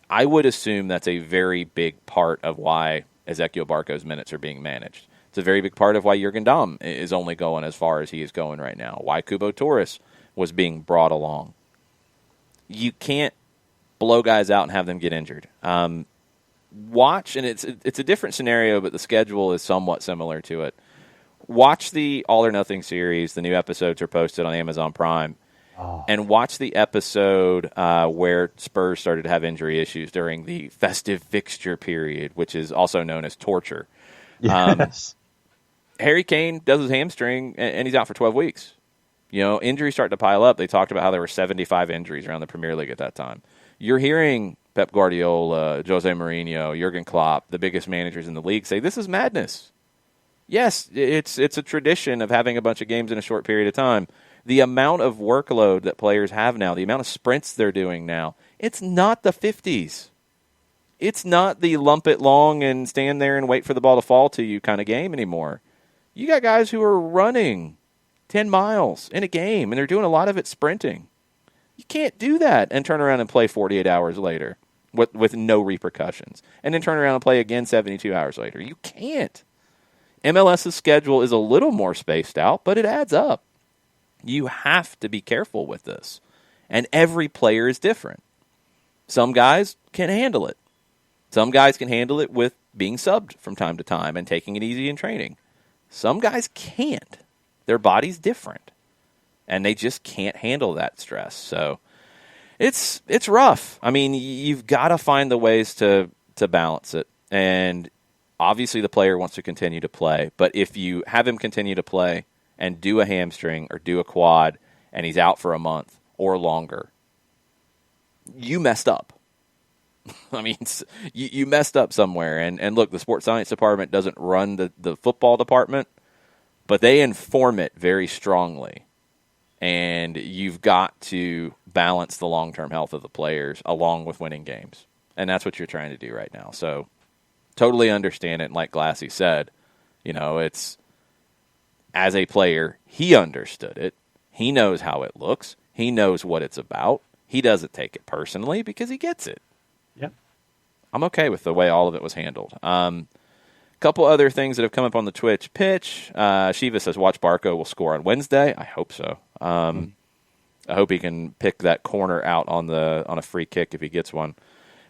I would assume that's a very big part of why Ezequiel Barco's minutes are being managed. It's a very big part of why Jurgen Damm is only going as far as he is going right now, why Kubo Torres was being brought along. You can't blow guys out and have them get injured. Watch, and it's a different scenario, but the schedule is somewhat similar to it. Watch the All or Nothing series. The new episodes are posted on Amazon Prime. And watch the episode where Spurs started to have injury issues during the festive fixture period, which is also known as torture. Yes. Harry Kane does his hamstring, and he's out for 12 weeks. Injuries start to pile up. They talked about how there were 75 injuries around the Premier League at that time. You're hearing Pep Guardiola, Jose Mourinho, Jurgen Klopp, the biggest managers in the league, say this is madness. Yes, it's a tradition of having a bunch of games in a short period of time. The amount of workload that players have now, the amount of sprints they're doing now, it's not the 50s. It's not the lump it long and stand there and wait for the ball to fall to you kind of game anymore. You got guys who are running 10 miles in a game, and they're doing a lot of it sprinting. You can't do that and turn around and play 48 hours later with no repercussions, and then turn around and play again 72 hours later. You can't. MLS's schedule is a little more spaced out, but it adds up. You have to be careful with this. And every player is different. Some guys can handle it. Some guys can handle it with being subbed from time to time and taking it easy in training. Some guys can't. Their body's different. and they just can't handle that stress. So it's rough. I mean, you've got to find the ways to balance it, and obviously the player wants to continue to play, but if you have him continue to play and do a hamstring or do a quad and he's out for a month or longer, you messed up. I mean, you messed up somewhere. And look, the sports science department doesn't run the football department, but they inform it very strongly. And you've got to balance the long-term health of the players along with winning games. And that's what you're trying to do right now. So totally understand it. And like Glassy said, it's as a player, he understood it. He knows how it looks. He knows what it's about. He doesn't take it personally because he gets it. Yeah. I'm okay with the way all of it was handled. Couple other things that have come up on the Twitch pitch. Shiva says, watch Barco will score on Wednesday. I hope so. I hope he can pick that corner out on a free kick if he gets one.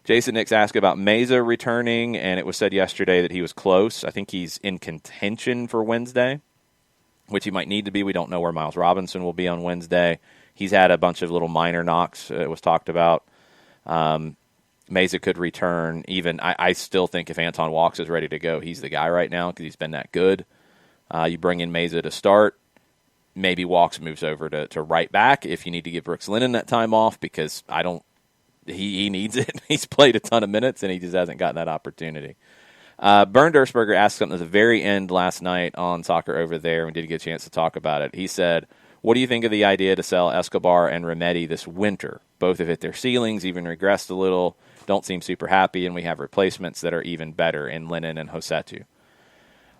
Jason Nix asked about Meza returning, and it was said yesterday that he was close. I think he's in contention for Wednesday, which he might need to be. We don't know where Miles Robinson will be on Wednesday. He's had a bunch of little minor knocks, it was talked about. Meza could return. Even I still think if Anton Walks is ready to go, he's the guy right now because he's been that good. You bring in Meza to start. Maybe Walks moves over to right back if you need to give Brooks Lennon that time off because he needs it. He's played a ton of minutes and he just hasn't gotten that opportunity. Bernd Ersberger asked something at the very end last night on Soccer Over There. We did get a chance to talk about it. He said, what do you think of the idea to sell Escobar and Remedi this winter? Both have hit their ceilings, even regressed a little, don't seem super happy, and we have replacements that are even better in Lennon and Josetu.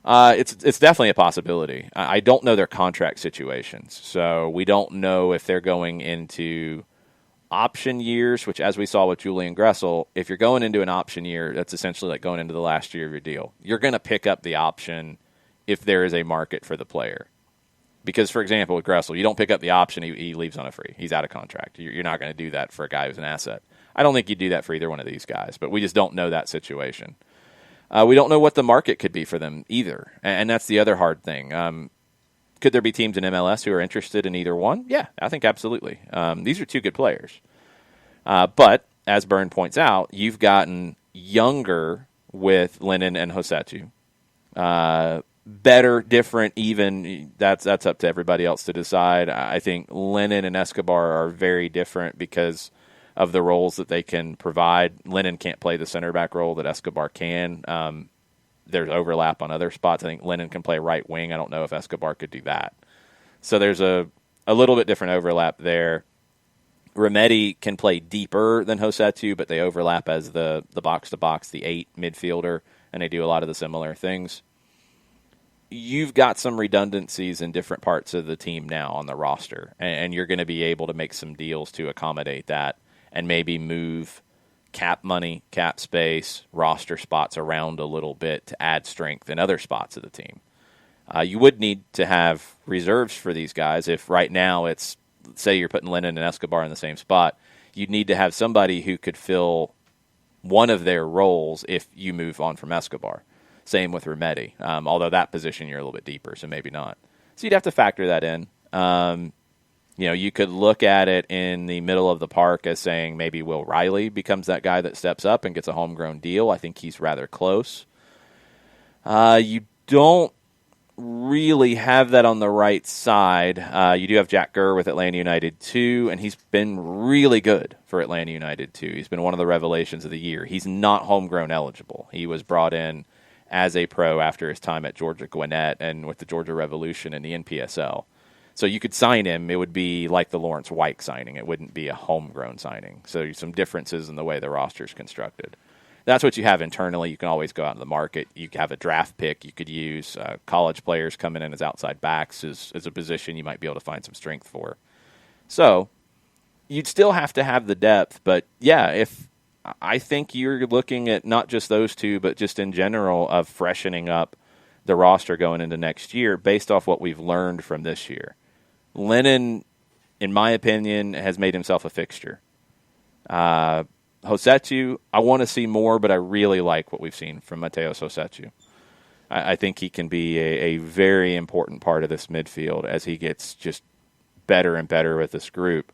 It's definitely a possibility. I don't know their contract situations, so we don't know if they're going into option years, which, as we saw with Julian Gressel, if you're going into an option year, that's essentially like going into the last year of your deal. You're going to pick up the option if there is a market for the player. Because, for example, with Gressel, you don't pick up the option, he leaves on a free. He's out of contract. You're not going to do that for a guy who's an asset. I don't think you'd do that for either one of these guys, but we just don't know that situation. We don't know what the market could be for them either, and that's the other hard thing. Could there be teams in MLS who are interested in either one? Yeah, I think absolutely. These are two good players. But, as Byrne points out, you've gotten younger with Lennon and Josetu. Better, different, even, that's up to everybody else to decide. I think Lennon and Escobar are very different because of the roles that they can provide. Lennon can't play the center back role that Escobar can. There's overlap on other spots. I think Lennon can play right wing. I don't know if Escobar could do that. So there's a little bit different overlap there. Remedi can play deeper than Josetu, but they overlap as the box-to-box, the 8 midfielder, and they do a lot of the similar things. You've got some redundancies in different parts of the team now on the roster, and you're going to be able to make some deals to accommodate that and maybe move cap money, cap space, roster spots around a little bit to add strength in other spots of the team. You would need to have reserves for these guys. If right now it's, say you're putting Lennon and Escobar in the same spot, you'd need to have somebody who could fill one of their roles if you move on from Escobar. Same with Remedi, although that position you're a little bit deeper, so maybe not. So you'd have to factor that in. You could look at it in the middle of the park as saying maybe Will Riley becomes that guy that steps up and gets a homegrown deal. I think he's rather close. You don't really have that on the right side. You do have Jack Gurr with Atlanta United 2, and he's been really good for Atlanta United 2. He's been one of the revelations of the year. He's not homegrown eligible. He was brought in as a pro after his time at Georgia Gwinnett and with the Georgia Revolution and the NPSL. So you could sign him. It would be like the Lawrence White signing. It wouldn't be a homegrown signing. So some differences in the way the roster is constructed. That's what you have internally. You can always go out in the market. You have a draft pick you could use. College players coming in as outside backs is a position you might be able to find some strength for. So you'd still have to have the depth. But, yeah, if I think you're looking at not just those two, but just in general of freshening up the roster going into next year based off what we've learned from this year. Lennon, in my opinion, has made himself a fixture. Josetu, I want to see more, but I really like what we've seen from Mateus Josetu. I think he can be a very important part of this midfield as he gets just better and better with this group.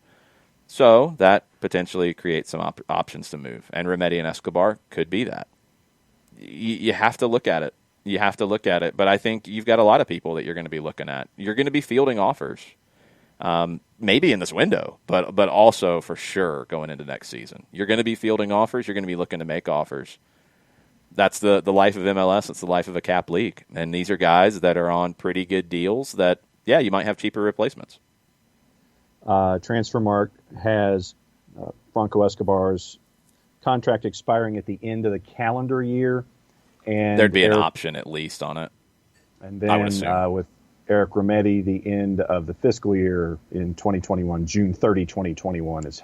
So that potentially creates some options to move. And Remedi and Escobar could be that. You have to look at it. You have to look at it. But I think you've got a lot of people that you're going to be looking at. You're going to be fielding offers, maybe in this window, but also for sure going into next season. You're going to be fielding offers. You're going to be looking to make offers. That's the life of MLS. It's the life of a cap league. And these are guys that are on pretty good deals that, yeah, you might have cheaper replacements. Transfermarkt has Franco Escobar's contract expiring at the end of the calendar year. And there'd be an option at least on it. And then with Eric Remedi, the end of the fiscal year in 2021, June 30, 2021 is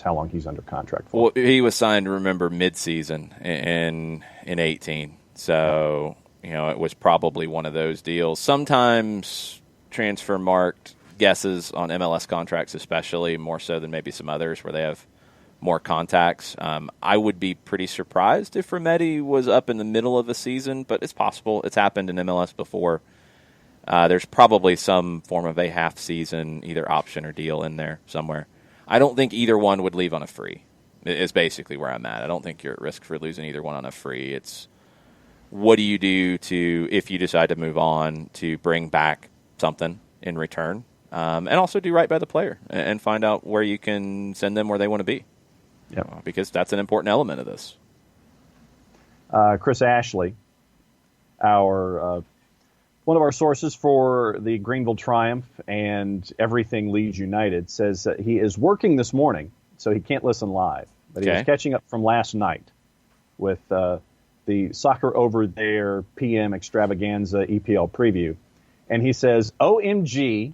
how long he's under contract for. Well, he was signed, remember, mid-season in 18. So, it was probably one of those deals. Sometimes Transfermarkt guesses on MLS contracts, especially more so than maybe some others where they have more contacts. I would be pretty surprised if Remedi was up in the middle of a season, but it's possible. It's happened in MLS before. There's probably some form of a half season, either option or deal in there somewhere. I don't think either one would leave on a free, is basically where I'm at. I don't think you're at risk for losing either one on a free. It's what do you do if you decide to move on, to bring back something in return, and also do right by the player and find out where you can send them where they want to be. Yep. Because that's an important element of this. Chris Ashley, one of our sources for the Greenville Triumph and everything Leeds United, says that he is working this morning, so he can't listen live. But he was catching up from last night with the Soccer Over There PM Extravaganza EPL preview. And he says, OMG,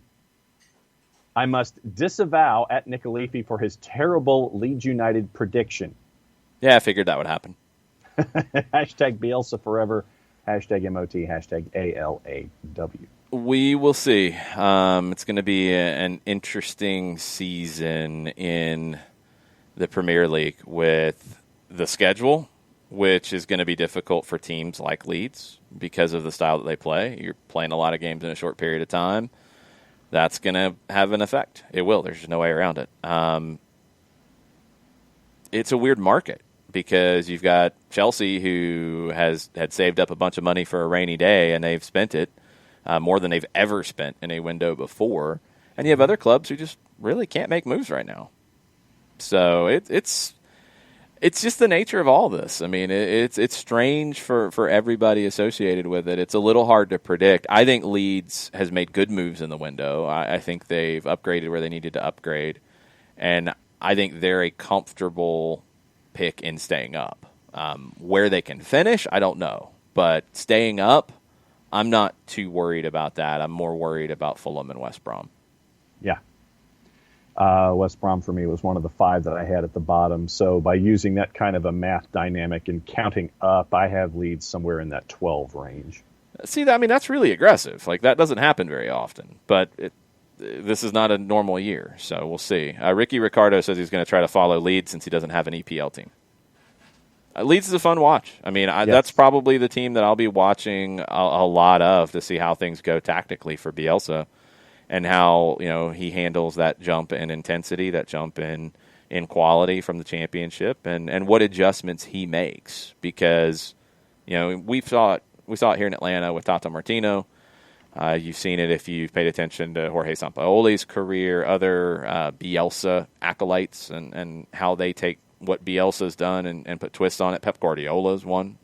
I must disavow at Nicolifi for his terrible Leeds United prediction. Yeah, I figured that would happen. Hashtag Bielsa forever. Hashtag MOT. Hashtag ALAW. We will see. It's going to be an interesting season in the Premier League with the schedule, which is going to be difficult for teams like Leeds because of the style that they play. You're playing a lot of games in a short period of time. That's going to have an effect. It will. There's no way around it. It's a weird market because you've got Chelsea, who had saved up a bunch of money for a rainy day, and they've spent it more than they've ever spent in a window before. And you have other clubs who just really can't make moves right now. So it's just the nature of all this. I mean, it's strange for everybody associated with it. It's a little hard to predict. I think Leeds has made good moves in the window. I think they've upgraded where they needed to upgrade. And I think they're a comfortable pick in staying up. Where they can finish, I don't know. But staying up, I'm not too worried about that. I'm more worried about Fulham and West Brom. Yeah. West Brom for me was one of the 5 that I had at the bottom. So by using that kind of a math dynamic and counting up, I have Leeds somewhere in that 12 range. See, I mean, that's really aggressive. Like, that doesn't happen very often. But this is not a normal year, so we'll see. Ricky Ricardo says he's going to try to follow Leeds since he doesn't have an EPL team. Leeds is a fun watch. I mean, yes. That's probably the team that I'll be watching a lot of to see how things go tactically for Bielsa. And how he handles that jump in intensity, that jump in quality from the championship, and what adjustments he makes. Because we saw it here in Atlanta with Tata Martino. You've seen it if you've paid attention to Jorge Sampaoli's career, other Bielsa acolytes, and how they take what Bielsa's done and put twists on it. Pep Guardiola's one.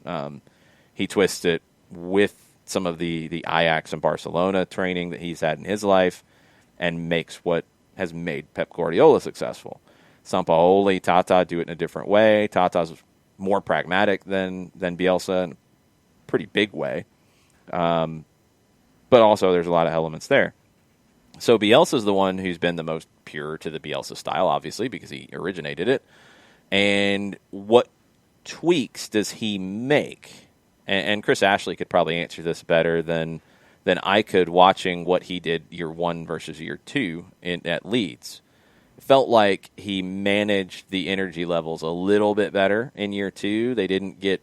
He twists it with some of the Ajax and Barcelona training that he's had in his life and makes what has made Pep Guardiola successful. Sampaoli, Tata do it in a different way. Tata's more pragmatic than Bielsa in a pretty big way. But also there's a lot of elements there. So Bielsa's the one who's been the most pure to the Bielsa style, obviously, because he originated it. And what tweaks does he make? And Chris Ashley could probably answer this better than I could watching what he did year 1 versus year 2 at Leeds. Felt like he managed the energy levels a little bit better in year 2. They didn't get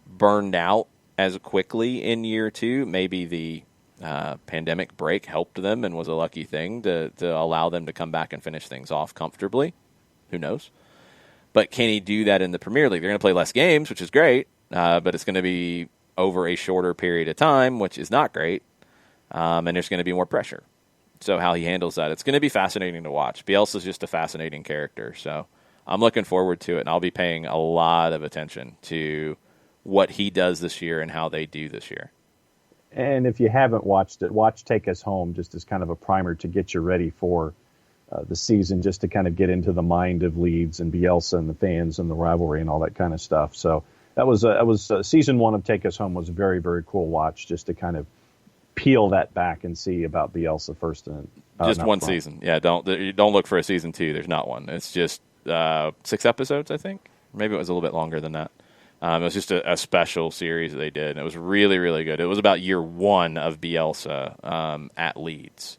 burned out as quickly in year 2. Maybe the Pandemic break helped them and was a lucky thing to allow them to come back and finish things off comfortably. Who knows? But can he do that in the Premier League? They're going to play less games, which is great, but it's going to be over a shorter period of time, which is not great, and there's going to be more pressure. So how he handles that, it's going to be fascinating to watch. Bielsa's just a fascinating character, so I'm looking forward to it, and I'll be paying a lot of attention to what he does this year and how they do this year. And if you haven't watched it, watch Take Us Home just as kind of a primer to get you ready for the season, just to kind of get into the mind of Leeds and Bielsa and the fans and the rivalry and all that kind of stuff. So that was season 1 of Take Us Home was a very, very cool watch, just to kind of peel that back and see about Bielsa first. And just one season. Yeah, don't look for a season 2. There's not one. It's just 6 episodes, I think. Maybe it was a little bit longer than that. It was just a special series that they did, and it was really, really good. It was about year 1 of Bielsa at Leeds.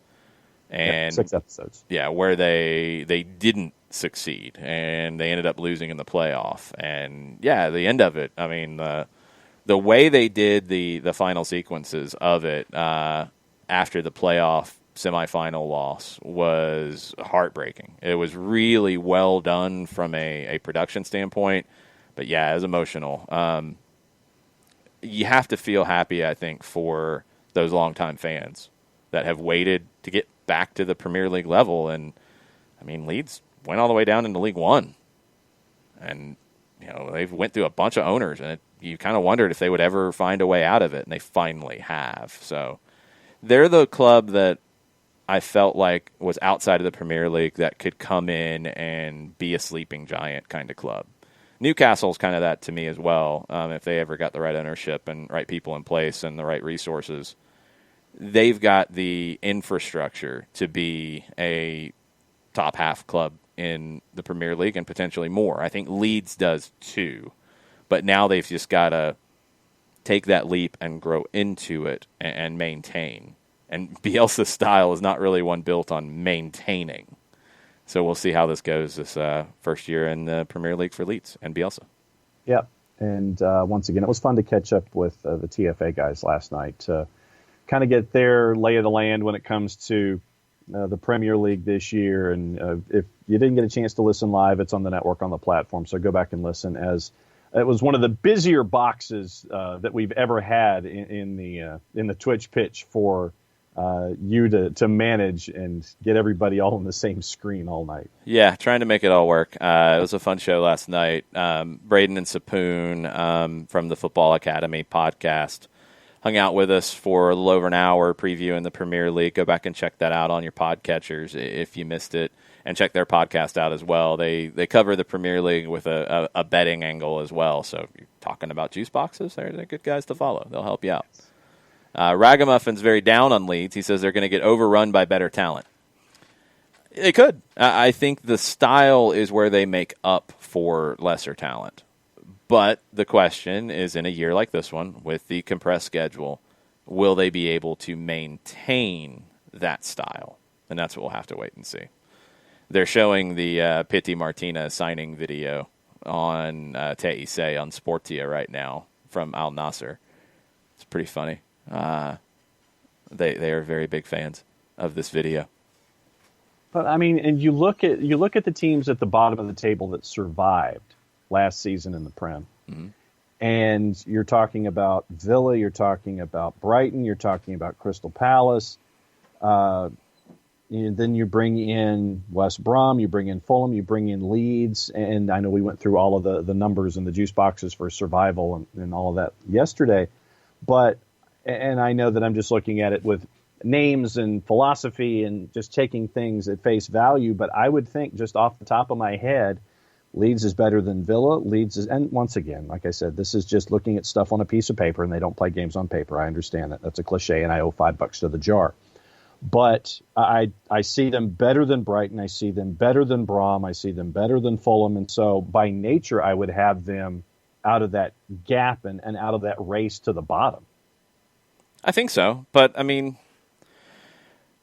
And 6 episodes. Yeah, where they didn't succeed, and they ended up losing in the playoff. And, yeah, the end of it, I mean, the way they did the final sequences of it after the playoff semifinal loss was heartbreaking. It was really well done from a production standpoint. But, yeah, it was emotional. You have to feel happy, I think, for those longtime fans that have waited to get back to the Premier League level. And, I mean, Leeds went all the way down into League One. And, you know, they've went through a bunch of owners. And you kind of wondered if they would ever find a way out of it. And they finally have. So they're the club that I felt like was outside of the Premier League that could come in and be a sleeping giant kind of club. Newcastle's kind of that to me as well. If they ever got the right ownership and right people in place and the right resources, they've got the infrastructure to be a top half club in the Premier League and potentially more. I think Leeds does too, but now they've just got to take that leap and grow into it and maintain. And Bielsa's style is not really one built on maintaining. So we'll see how this goes this first year in the Premier League for Leeds and Bielsa. Yeah, and once again, it was fun to catch up with the TFA guys last night to kind of get their lay of the land when it comes to the Premier League this year. And if you didn't get a chance to listen live, it's on the network, on the platform, so go back and listen, as it was one of the busier boxes that we've ever had in the Twitch pitch for you to manage and get everybody all on the same screen all night. Yeah, trying to make it all work. It was a fun show last night. Braden and Sapoon from the Football Academy podcast hung out with us for a little over an hour previewing the Premier League. Go back and check that out on your podcatchers if you missed it, and check their podcast out as well. They cover the Premier League with a betting angle as well. So if you're talking about juice boxes, they're good guys to follow. They'll help you out. Ragamuffin's very down on Leeds. He says they're going to get overrun by better talent. They could. I think the style is where they make up for lesser talent. But the question is, in a year like this one, with the compressed schedule, will they be able to maintain that style? And that's what we'll have to wait and see. They're showing the Pity Martinez signing video on TIC on Sportia right now from Al Nasser. It's pretty funny. They are very big fans of this video. But I mean, and you look at the teams at the bottom of the table that survived last season in the Prem, and you're talking about Villa, you're talking about Brighton, you're talking about Crystal Palace. Then you bring in West Brom, you bring in Fulham, you bring in Leeds, and I know we went through all of the numbers and the juice boxes for survival and all of that yesterday, but. And I know that I'm just looking at it with names and philosophy and just taking things at face value, but I would think just off the top of my head, Leeds is better than Villa. And once again, like I said, this is just looking at stuff on a piece of paper, and they don't play games on paper. I understand that. That's a cliche, and I owe $5 to the jar. But I see them better than Brighton. I see them better than Brom. I see them better than Fulham. And so by nature, I would have them out of that gap and out of that race to the bottom. I think so, but I mean,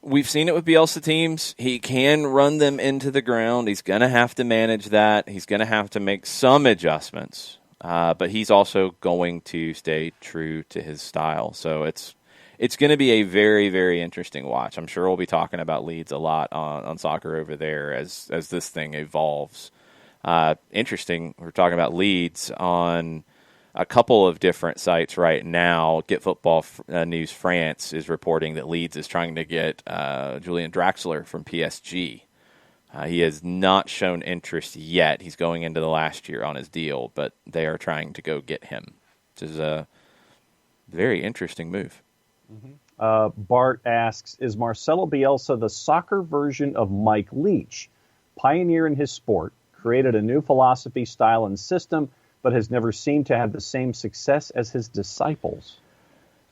we've seen it with Bielsa teams. He can run them into the ground. He's going to have to manage that. He's going to have to make some adjustments, but he's also going to stay true to his style. So it's it's going to be a very, very interesting watch. I'm sure we'll be talking about Leeds a lot on Soccer Over There as this thing evolves. Interesting, we're talking about Leeds on a couple of different sites right now. Get Football News France is reporting that Leeds is trying to get Julian Draxler from PSG. He has not shown interest yet. He's going into the last year on his deal, but they are trying to go get him, which is a very interesting move. Bart asks, is Marcelo Bielsa the soccer version of Mike Leach? Pioneer in his sport, created a new philosophy, style, and system, but has never seemed to have the same success as his disciples.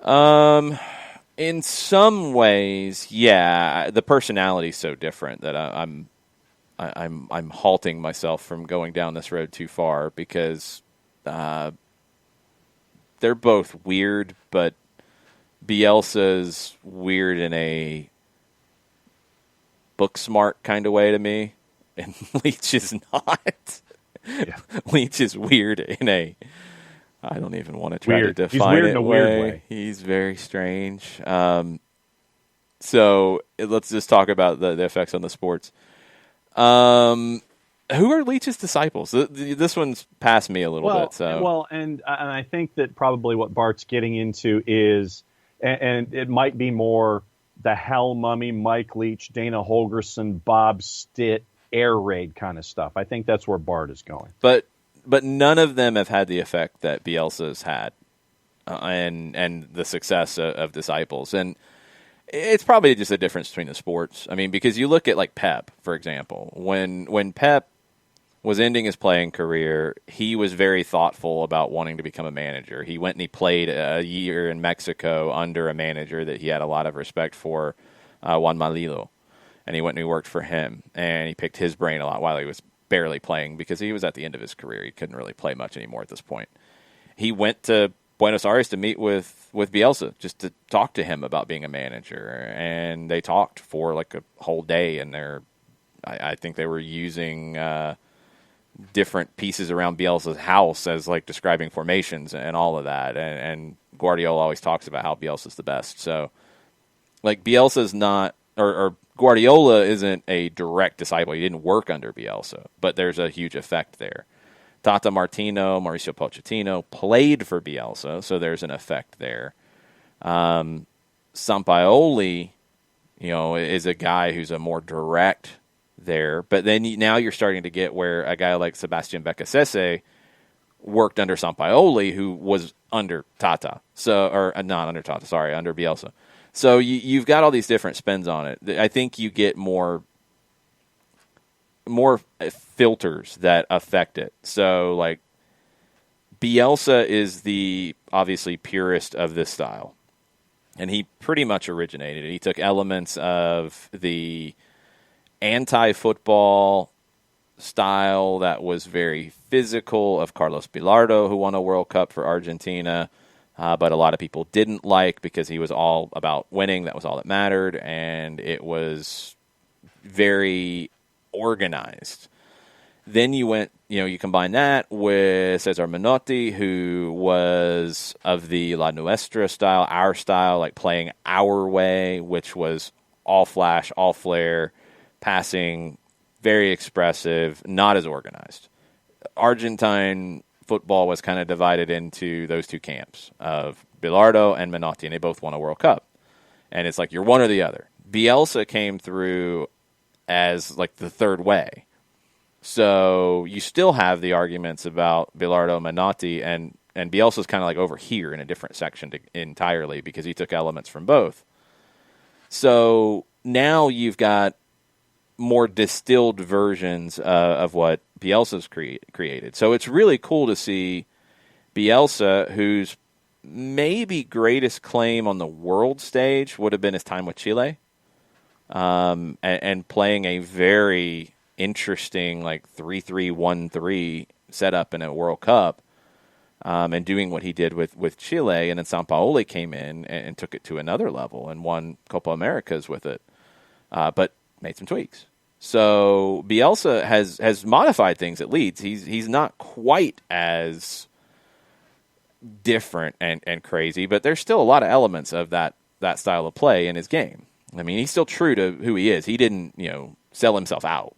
In some ways, yeah. The personality is so different that I'm halting myself from going down this road too far because they're both weird, but Bielsa's weird in a book smart kind of way to me, and Leach is not. Yeah. Leach is weird in a, I don't even want to try to define He's weird it in a weird way. He's very strange. So let's just talk about the effects on the sports. Who are Leach's disciples? This one's past me a little bit. So. And I think that probably what Bart's getting into is, and it might be more the Hell Mummy, Mike Leach, Dana Holgerson, Bob Stitt, air raid kind of stuff. I think that's where Bart is going. But none of them have had the effect that Bielsa's had, and the success of disciples. And it's probably just a difference between the sports. I mean, because you look at like Pep, for example. When Pep was ending his playing career, he was very thoughtful about wanting to become a manager. He went and he played a year in Mexico under a manager that he had a lot of respect for, Juan Malilo. And he went and he worked for him. And he picked his brain a lot while he was barely playing because he was at the end of his career. He couldn't really play much anymore at this point. He went to Buenos Aires to meet with Bielsa just to talk to him about being a manager. And they talked for like a whole day. And I think they were using different pieces around Bielsa's house as like describing formations and all of that. And Guardiola always talks about how Bielsa's the best. So like Bielsa's not, or Guardiola isn't a direct disciple. He didn't work under Bielsa, but there's a huge effect there. Tata Martino, Mauricio Pochettino played for Bielsa, so there's an effect there. Sampaoli, is a guy who's a more direct there, but then now you're starting to get where a guy like Sebastian Becasese worked under Sampaoli, who was under Tata, under Bielsa. So you've got all these different spins on it. I think you get more filters that affect it. So like Bielsa is the obviously purist of this style, and he pretty much originated it. He took elements of the anti-football style that was very physical of Carlos Bilardo, who won a World Cup for Argentina, but a lot of people didn't like because he was all about winning. That was all that mattered, and it was very organized. Then you combine that with Cesar Menotti, who was of the La Nuestra style, our style, like playing our way, which was all flash, all flare, passing, very expressive, not as organized. Argentine football was kind of divided into those two camps of Bilardo and Menotti, and they both won a World Cup. And it's like you're one or the other. Bielsa came through as like the third way. So you still have the arguments about Bilardo, Menotti, and Bielsa's kind of like over here in a different section entirely because he took elements from both. So now you've got more distilled versions of what Bielsa's created. So it's really cool to see Bielsa, whose maybe greatest claim on the world stage would have been his time with Chile, and playing a very interesting like 3-3-1-3 setup in a World Cup, and doing what he did with Chile. And then Sampaoli came in and took it to another level and won Copa Americas with it, but made some tweaks. So Bielsa has modified things at Leeds. He's not quite as different and crazy, but there's still a lot of elements of that that style of play in his game. I mean, he's still true to who he is. He didn't, sell himself out.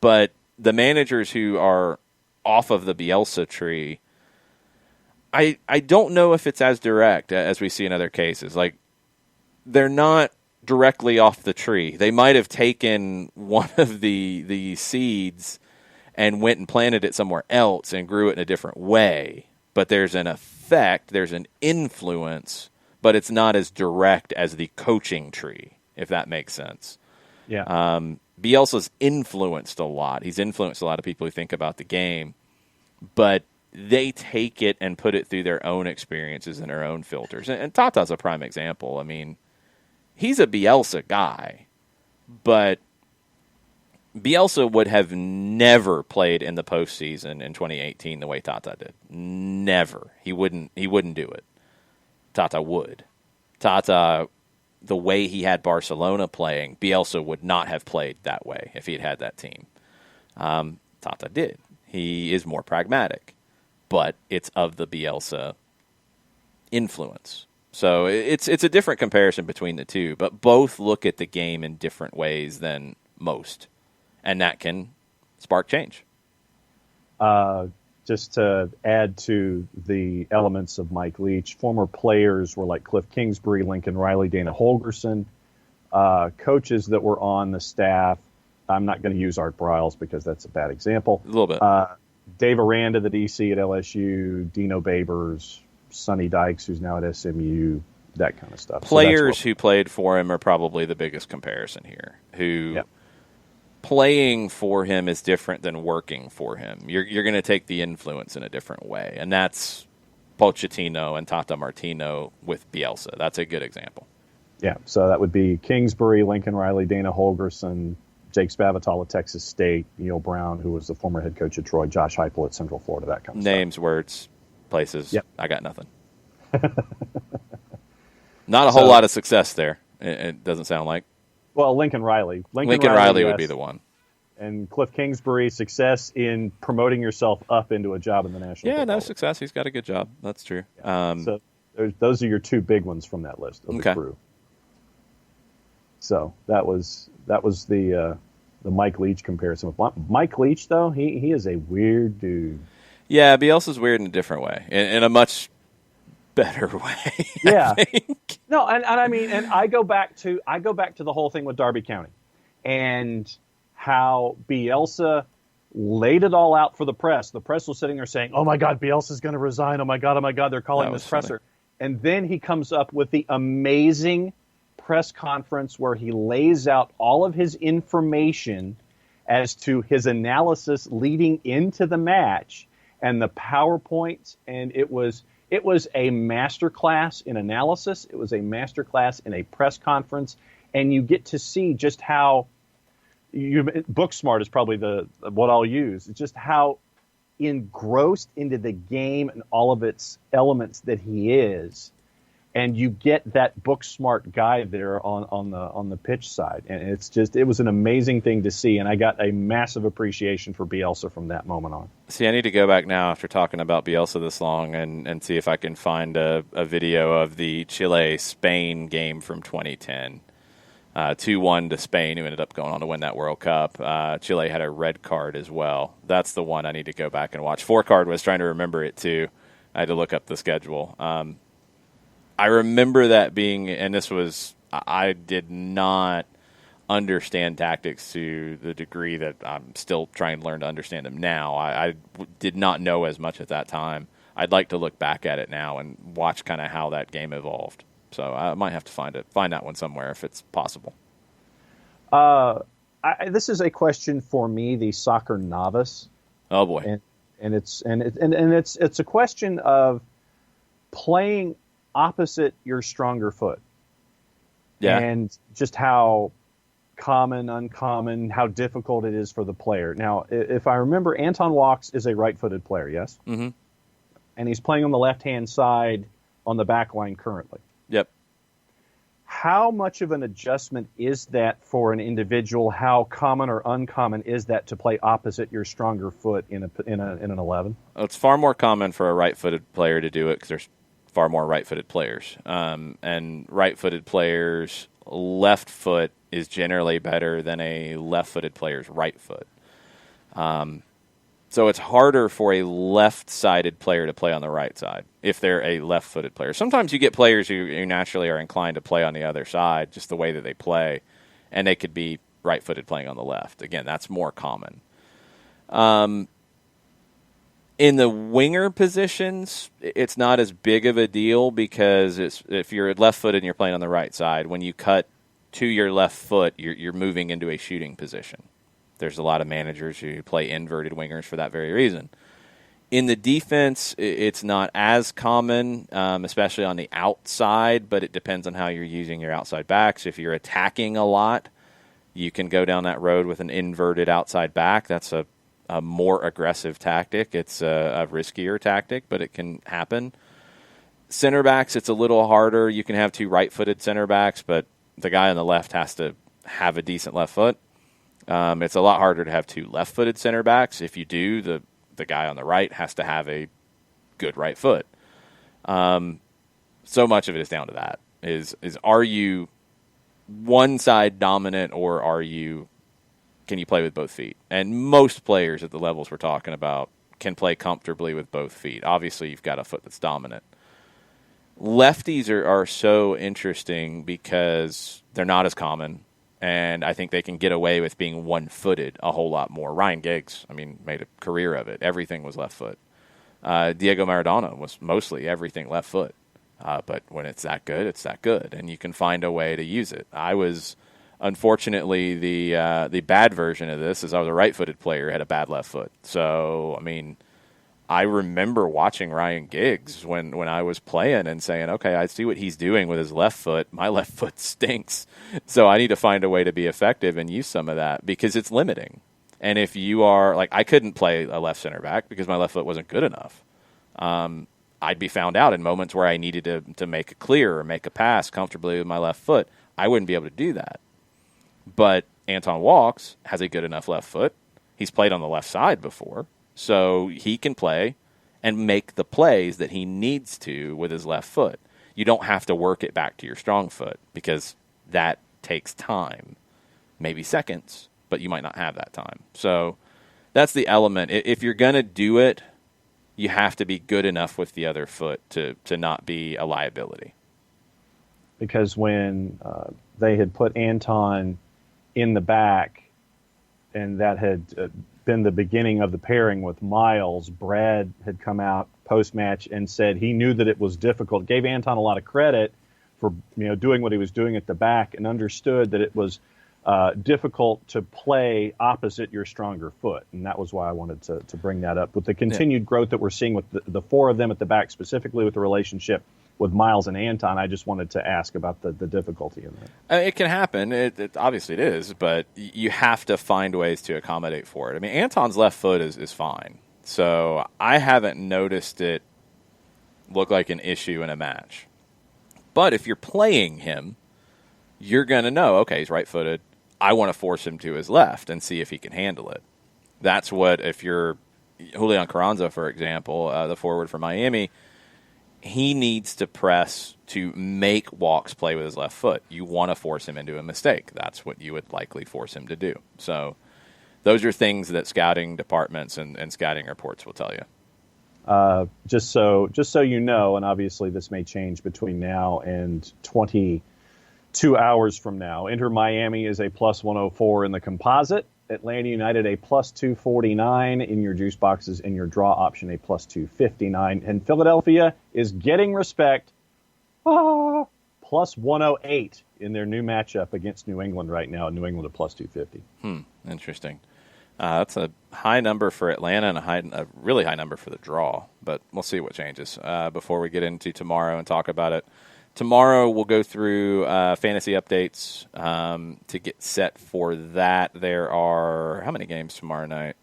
But the managers who are off of the Bielsa tree, I don't know if it's as direct as we see in other cases. Like, they're not directly off the tree. They might have taken one of the seeds and went and planted it somewhere else and grew it in a different way. But there's an effect, there's an influence, but it's not as direct as the coaching tree, if that makes sense. Yeah. Bielsa's influenced a lot. He's influenced a lot of people who think about the game, but they take it and put it through their own experiences and their own filters. And Tata's a prime example. I mean, he's a Bielsa guy, but Bielsa would have never played in the postseason in 2018 the way Tata did. Never. He wouldn't do it. Tata would. Tata, the way he had Barcelona playing, Bielsa would not have played that way if he'd had that team. Tata did. He is more pragmatic, but it's of the Bielsa influence. So it's a different comparison between the two, but both look at the game in different ways than most, and that can spark change. Just to add to the elements of Mike Leach, former players were like Cliff Kingsbury, Lincoln Riley, Dana Holgerson. Coaches that were on the staff, I'm not going to use Art Briles because that's a bad example. A little bit. Dave Aranda, the DC at LSU, Dino Babers, Sonny Dykes, who's now at SMU, that kind of stuff. Players who played for him are probably the biggest comparison here, who playing for him is different than working for him. You're going to take the influence in a different way, and that's Pochettino and Tata Martino with Bielsa. That's a good example. Yeah, so that would be Kingsbury, Lincoln Riley, Dana Holgerson, Jake Spavital at Texas State, Neil Brown, who was the former head coach at Troy, Josh Heupel at Central Florida, that kind of Names, words, places. Yep. I got nothing. Not a whole lot of success there, it doesn't sound like. Well, Lincoln Riley. Lincoln Riley would be the one. And Cliff Kingsbury, success in promoting yourself up into a job in the National Football no League. success. He's got a good job. That's true. Yeah. So those are your two big ones from that list of the crew. So that was the Mike Leach comparison. Mike Leach, though, he is a weird dude. Yeah, Bielsa's weird in a different way, in a much better way. Yeah. No, and I mean, and I go back to the whole thing with Derby County and how Bielsa laid it all out for the press. The press was sitting there saying, "Oh my God, Bielsa's going to resign. Oh my God, they're calling this presser." And then he comes up with the amazing press conference where he lays out all of his information as to his analysis leading into the match and the PowerPoints, and it was a masterclass in analysis. It was a masterclass in a press conference, and you get to see just how book smart is probably what I'll use. It's just how engrossed into the game and all of its elements that he is, and you get that book smart guy there on the pitch side, and it was an amazing thing to see, and I got a massive appreciation for Bielsa from that moment on. See, I need to go back now after talking about Bielsa this long and see if I can find a video of the Chile-Spain game from 2010. 2-1 to Spain, who ended up going on to win that World Cup. Chile had a red card as well. That's the one I need to go back and watch. 4-card was trying to remember it too. I had to look up the schedule. I remember that being, and I did not understand tactics to the degree that I'm still trying to learn to understand them now. I did not know as much at that time. I'd like to look back at it now and watch kind of how that game evolved. So I might have to find that one somewhere if it's possible. This is a question for me, the soccer novice. Oh boy, and it's a question of playing opposite your stronger foot. Yeah. And just how common, uncommon, how difficult it is for the player. Now, if I remember, Anton Walks is a right-footed player, yes? Mm-hmm. And he's playing on the left-hand side on the back line currently. Yep. How much of an adjustment is that for an individual? How common or uncommon is that to play opposite your stronger foot in an 11? It's far more common for a right-footed player to do it because there's far more right-footed players. And right-footed players' left foot is generally better than a left-footed player's right foot. So it's harder for a left-sided player to play on the right side if they're a left-footed player. Sometimes you get players who naturally are inclined to play on the other side, just the way that they play, and they could be right-footed playing on the left. Again, that's more common. In the winger positions, it's not as big of a deal because if you're left-footed and you're playing on the right side, when you cut to your left foot, you're moving into a shooting position. There's a lot of managers who play inverted wingers for that very reason. In the defense, it's not as common, especially on the outside, but it depends on how you're using your outside backs. If you're attacking a lot, you can go down that road with an inverted outside back. That's a more aggressive tactic. It's a riskier tactic, but it can happen. Center backs, it's a little harder. You can have two right-footed center backs, but the guy on the left has to have a decent left foot. It's a lot harder to have two left-footed center backs. If you do, the guy on the right has to have a good right foot. So much of it is down to that. Is are you one side dominant, or can you play with both feet? And most players at the levels we're talking about can play comfortably with both feet. Obviously, you've got a foot that's dominant. Lefties are so interesting because they're not as common. And I think they can get away with being one-footed a whole lot more. Ryan Giggs, made a career of it. Everything was left foot. Diego Maradona was mostly everything left foot. But when it's that good, it's that good. And you can find a way to use it. I was, unfortunately, the bad version of this is I was a right-footed player, had a bad left foot. So, I remember watching Ryan Giggs when I was playing and saying, okay, I see what he's doing with his left foot. My left foot stinks. So I need to find a way to be effective and use some of that because it's limiting. And if you are, I couldn't play a left center back because my left foot wasn't good enough. I'd be found out in moments where I needed to make a clear or make a pass comfortably with my left foot. I wouldn't be able to do that. But Anton Walks has a good enough left foot. He's played on the left side before. So he can play and make the plays that he needs to with his left foot. You don't have to work it back to your strong foot because that takes time, maybe seconds, but you might not have that time. So that's the element. If you're going to do it, you have to be good enough with the other foot to not be a liability. Because when they had put Anton in the back and that had been the beginning of the pairing with Miles, Brad had come out post-match and said he knew that it was difficult, gave Anton a lot of credit for doing what he was doing at the back and understood that it was difficult to play opposite your stronger foot. And that was why I wanted to bring that up. With the continued growth that we're seeing with the four of them at the back, specifically with the relationship with Miles and Anton, I just wanted to ask about the difficulty in that. It can happen. It obviously it is, but you have to find ways to accommodate for it. Anton's left foot is fine. So I haven't noticed it look like an issue in a match. But if you're playing him, you're going to know, okay, he's right-footed. I want to force him to his left and see if he can handle it. That's what, if you're Julian Carranza, for example, the forward for Miami, he needs to press to make Walks play with his left foot. You want to force him into a mistake. That's what you would likely force him to do. So those are things that scouting departments and scouting reports will tell you. Just so you know, and obviously this may change between now and 22 hours from now. Inter Miami is a plus 104 in the composite. Atlanta United a plus 249 in your juice boxes, in your draw option a plus 259. And Philadelphia is getting respect, plus 108 in their new matchup against New England right now. New England a plus 250. Interesting. That's a high number for Atlanta and a really high number for the draw, but we'll see what changes before we get into tomorrow and talk about it. Tomorrow we'll go through fantasy updates to get set for that. There are, how many games tomorrow night?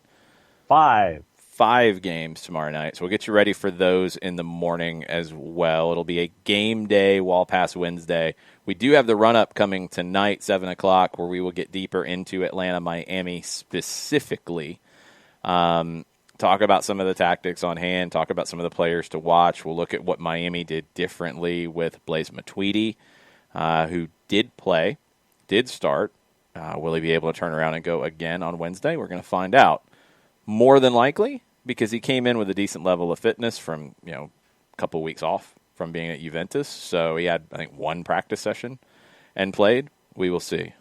5. 5 games tomorrow night. So we'll get you ready for those in the morning as well. It'll be a game day Wall Pass Wednesday. We do have the run-up coming tonight, 7 o'clock, where we will get deeper into Atlanta, Miami specifically. Talk talk about some of the tactics on hand, talk about some of the players to watch. We'll look at what Miami did differently with Blaise Matuidi, who did start. Will he be able to turn around and go again on Wednesday? We're going to find out. More than likely, because he came in with a decent level of fitness from, a couple of weeks off from being at Juventus. So he had, I think, one practice session and played. We will see.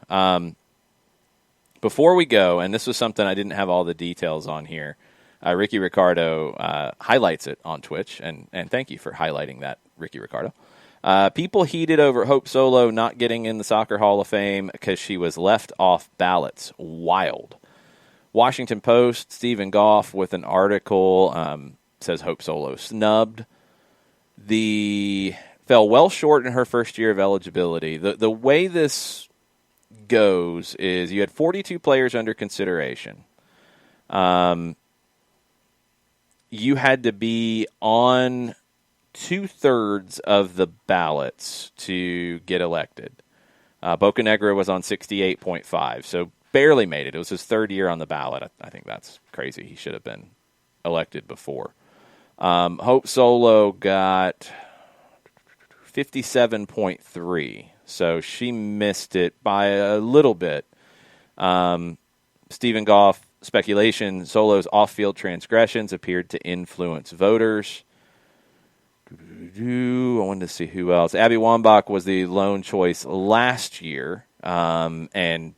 Before we go, and this was something I didn't have all the details on here, Ricky Ricardo highlights it on Twitch, and thank you for highlighting that, Ricky Ricardo. People heated over Hope Solo not getting in the Soccer Hall of Fame because she was left off ballots. Wild. Washington Post, Stephen Goff with an article says Hope Solo snubbed. Fell well short in her first year of eligibility. The way this goes is you had 42 players under consideration. You had to be on 2/3 of the ballots to get elected. Bocanegra was on 68.5, so barely made it. It was his third year on the ballot. I think that's crazy. He should have been elected before. Hope Solo got 57.3, so she missed it by a little bit. Stephen Goff, speculation, Solo's off-field transgressions appeared to influence voters. I wanted to see who else. Abby Wambach was the lone choice last year, and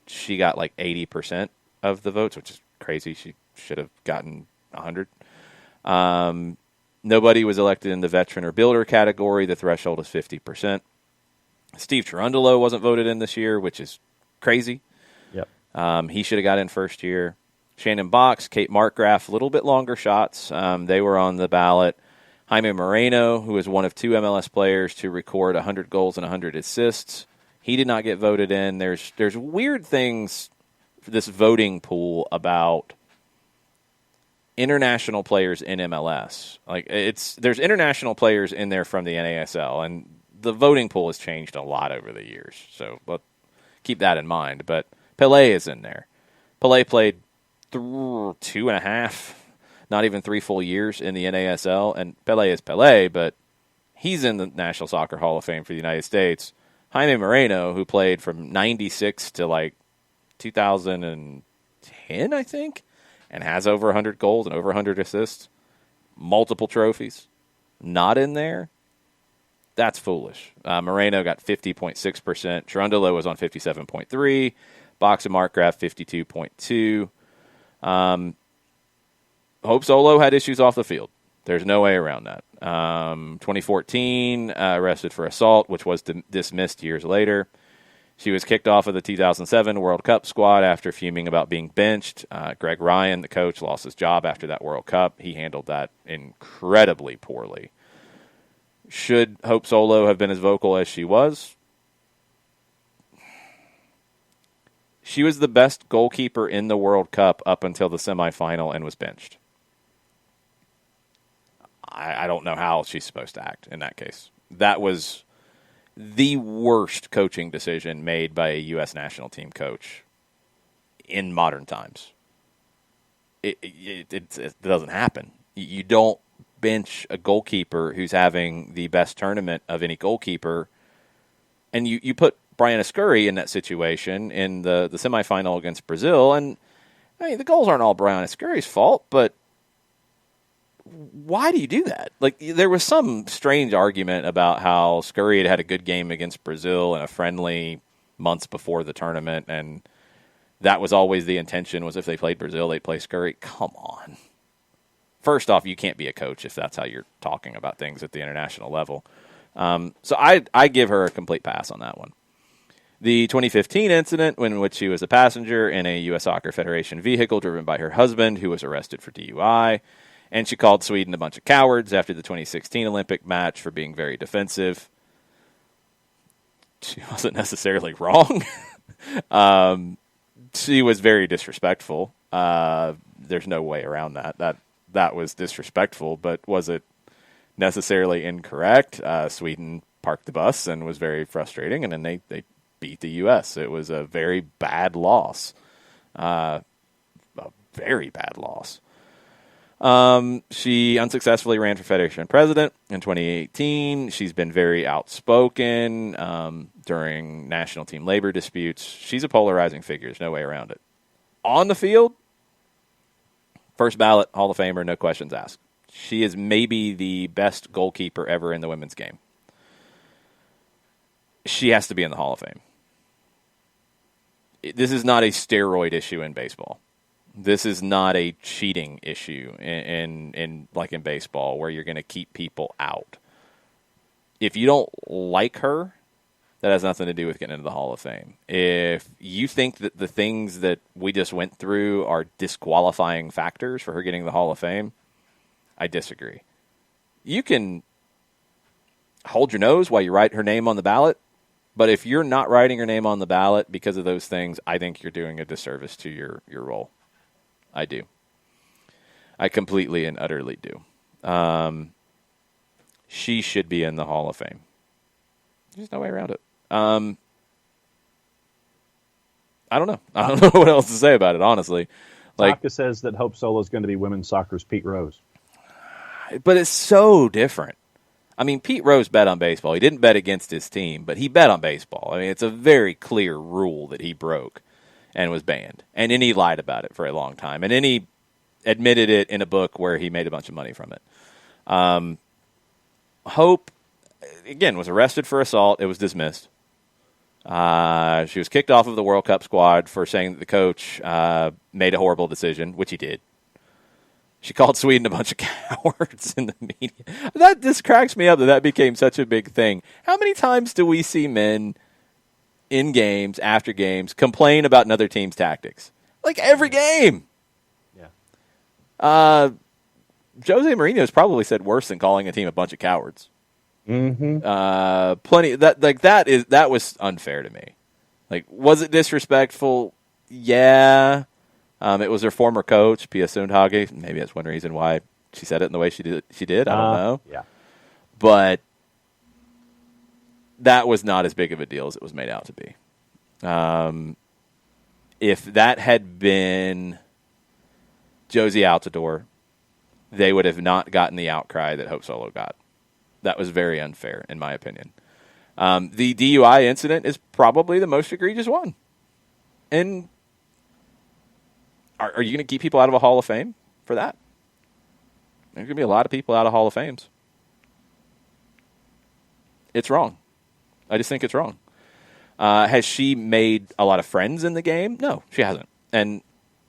she got like 80% of the votes, which is crazy. She should have gotten 100. Nobody was elected in the veteran or builder category. The threshold is 50%. Steve Cherundolo wasn't voted in this year, which is crazy. Yep. He should have got in first year. Shannon Box, Kate Markgraf, a little bit longer shots. They were on the ballot. Jaime Moreno, who is one of 2 MLS players to record 100 goals and 100 assists, he did not get voted in. There's weird things for this voting pool about international players in MLS. There's international players in there from the NASL, and the voting pool has changed a lot over the years. So keep that in mind. But Pelé is in there. Pelé played 2.5, not even 3 full years in the NASL, and Pelé is Pelé, but he's in the National Soccer Hall of Fame for the United States. Jaime Moreno, who played from 96 to 2010, I think, and has over 100 goals and over 100 assists, multiple trophies, not in there. That's foolish. Moreno got 50.6%. Cherundolo was on 57.3%. Box and Markgraf 52.2%. Hope Solo had issues off the field. There's no way around that. 2014, arrested for assault, which was dismissed years later. She was kicked off of the 2007 World Cup squad after fuming about being benched. Greg Ryan, the coach, lost his job after that World Cup. He handled that incredibly poorly. Should Hope Solo have been as vocal as she was? She was the best goalkeeper in the World Cup up until the semifinal and was benched. I don't know how she's supposed to act in that case. That was the worst coaching decision made by a U.S. national team coach in modern times. It doesn't happen. You don't bench a goalkeeper who's having the best tournament of any goalkeeper, and you put Brianna Scurry in that situation in the semifinal against Brazil, and I mean, the goals aren't all Brianna Scurry's fault, but why do you do that? There was some strange argument about how Scurry had a good game against Brazil in a friendly months before the tournament, and that was always the intention, was if they played Brazil, they'd play Scurry. Come on. First off, you can't be a coach if that's how you're talking about things at the international level. So I give her a complete pass on that one. The 2015 incident, in which she was a passenger in a U.S. Soccer Federation vehicle driven by her husband, who was arrested for DUI, and she called Sweden a bunch of cowards after the 2016 Olympic match for being very defensive. She wasn't necessarily wrong. She was very disrespectful. There's no way around that. That was disrespectful, but was it necessarily incorrect? Sweden parked the bus and was very frustrating, and then they beat the U.S. It was a very bad loss. A very bad loss. She unsuccessfully ran for Federation president in 2018. She's been very outspoken during national team labor disputes. She's a polarizing figure. There's no way around it. On the field, first ballot Hall of Famer, no questions asked. She is maybe the best goalkeeper ever in the women's game. She has to be in the Hall of Fame. This is not a steroid issue in baseball. This is not a cheating issue in baseball where you're going to keep people out. If you don't like her, that has nothing to do with getting into the Hall of Fame. If you think that the things that we just went through are disqualifying factors for her getting the Hall of Fame, I disagree. You can hold your nose while you write her name on the ballot, but if you're not writing her name on the ballot because of those things, I think you're doing a disservice to your role. I do. I completely and utterly do. She should be in the Hall of Fame. There's no way around it. I don't know. I don't know what else to say about it, honestly. Taka says that Hope Solo is going to be women's soccer's Pete Rose. But it's so different. I mean, Pete Rose bet on baseball. He didn't bet against his team, but he bet on baseball. I mean, it's a very clear rule that he broke and was banned. And then he lied about it for a long time. And then he admitted it in a book where he made a bunch of money from it. Hope, again, was arrested for assault. It was dismissed. She was kicked off of the World Cup squad for saying that the coach made a horrible decision, which he did. She called Sweden a bunch of cowards in the media. That just cracks me up that became such a big thing. How many times do we see men in games, after games, complain about another team's tactics? Like every game. Yeah. Jose Mourinho has probably said worse than calling a team a bunch of cowards. Mm-hmm. Plenty that was unfair to me. Like, was it disrespectful? Yeah. It was her former coach, Pia Sundhage. Maybe that's one reason why she said it in the way she did. I don't know. Yeah. But that was not as big of a deal as it was made out to be. If that had been Josie Altidore, they would have not gotten the outcry that Hope Solo got. That was very unfair, in my opinion. The DUI incident is probably the most egregious one. And are you going to keep people out of a Hall of Fame for that? There's going to be a lot of people out of Hall of Fames. It's wrong. I just think it's wrong. Has she made a lot of friends in the game? No, she hasn't. And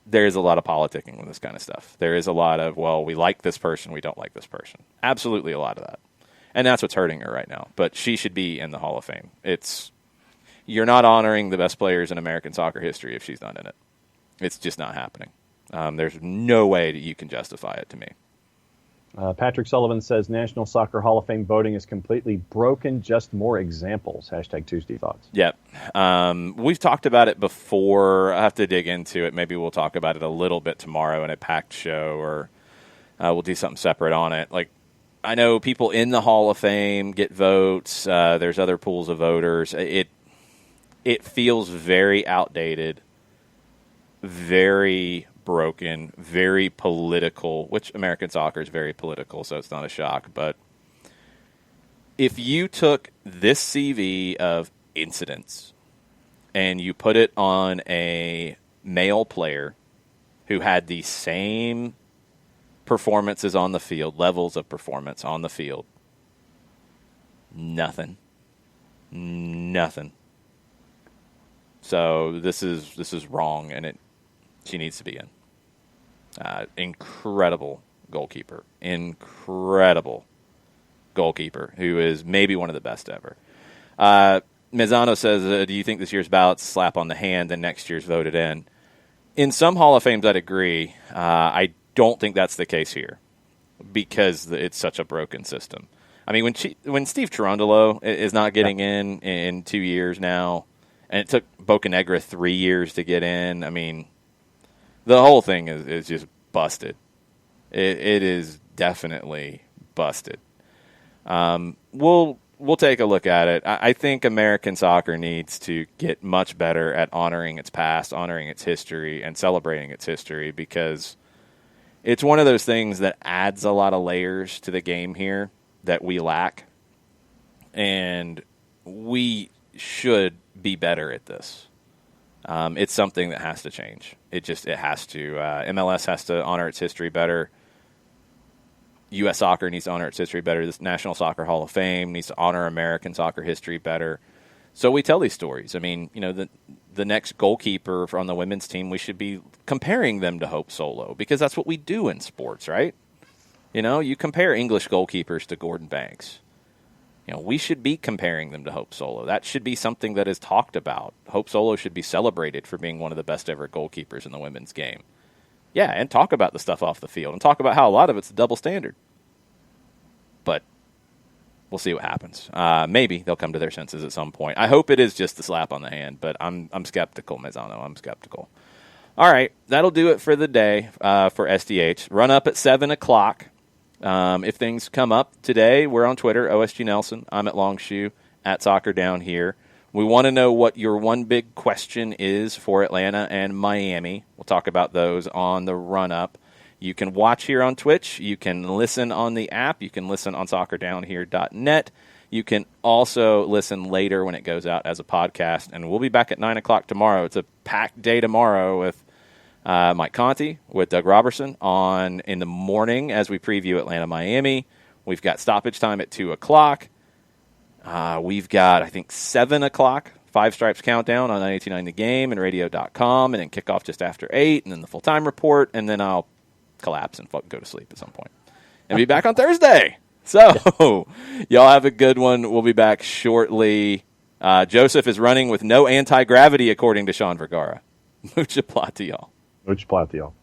there is a lot of politicking with this kind of stuff. There is a lot of, well, we like this person, we don't like this person. Absolutely a lot of that. And that's what's hurting her right now. But she should be in the Hall of Fame. You're not honoring the best players in American soccer history if she's not in it. It's just not happening. There's no way that you can justify it to me. Patrick Sullivan says National Soccer Hall of Fame voting is completely broken. Just more examples. # Tuesday Thoughts. Yep. We've talked about it before. I have to dig into it. Maybe we'll talk about it a little bit tomorrow in a packed show, or we'll do something separate on it. Like, I know people in the Hall of Fame get votes. There's other pools of voters. It feels very outdated, very broken, very political, which American soccer is very political, so it's not a shock. But if you took this CV of incidents and you put it on a male player who had the same performances on the field, levels of performance on the field, nothing. So this is wrong, and she needs to be in. Incredible goalkeeper who is maybe one of the best ever. Mizano says, do you think this year's ballot's a slap on the hand and next year's voted in? In some Hall of Fames, I'd agree. I don't think that's the case here because it's such a broken system. I mean, when Steve Cherundolo is not getting in 2 years now, and it took Bocanegra 3 years to get in, I mean, the whole thing is just busted. It is definitely busted. We'll take a look at it. I think American soccer needs to get much better at honoring its past, honoring its history, and celebrating its history, because it's one of those things that adds a lot of layers to the game here that we lack. And we should be better at this. It's something that has to change. It has to. MLS has to honor its history better. U.S. Soccer needs to honor its history better. This National Soccer Hall of Fame needs to honor American soccer history better. So we tell these stories. I mean, the next goalkeeper on the women's team, we should be comparing them to Hope Solo because that's what we do in sports, right? You compare English goalkeepers to Gordon Banks. We should be comparing them to Hope Solo. That should be something that is talked about. Hope Solo should be celebrated for being one of the best ever goalkeepers in the women's game. Yeah, and talk about the stuff off the field and talk about how a lot of it's a double standard. But we'll see what happens. Maybe they'll come to their senses at some point. I hope it is just the slap on the hand, but I'm skeptical, Mazzano. I'm skeptical. All right, that'll do it for the day for SDH. Run up at 7 o'clock. If things come up today, we're on Twitter, OSG Nelson. I'm at Longshoe, at Soccer Down Here. We want to know what your one big question is for Atlanta and Miami. We'll talk about those on the run-up. You can watch here on Twitch. You can listen on the app. You can listen on soccerdownhere.net. You can also listen later when it goes out as a podcast. And we'll be back at 9 o'clock tomorrow. It's a packed day tomorrow with Mike Conti, with Doug Robertson in the morning as we preview Atlanta-Miami. We've got stoppage time at 2 o'clock. We've got, I think, 7 o'clock, Five Stripes Countdown on 989 The Game and radio.com, and then kickoff just after 8, and then the full-time report, and then I'll collapse and go to sleep at some point. And be back on Thursday. So, y'all have a good one. We'll be back shortly. Joseph is running with no anti-gravity, according to Sean Vergara. Mucha plata, y'all. Mucha plata, y'all.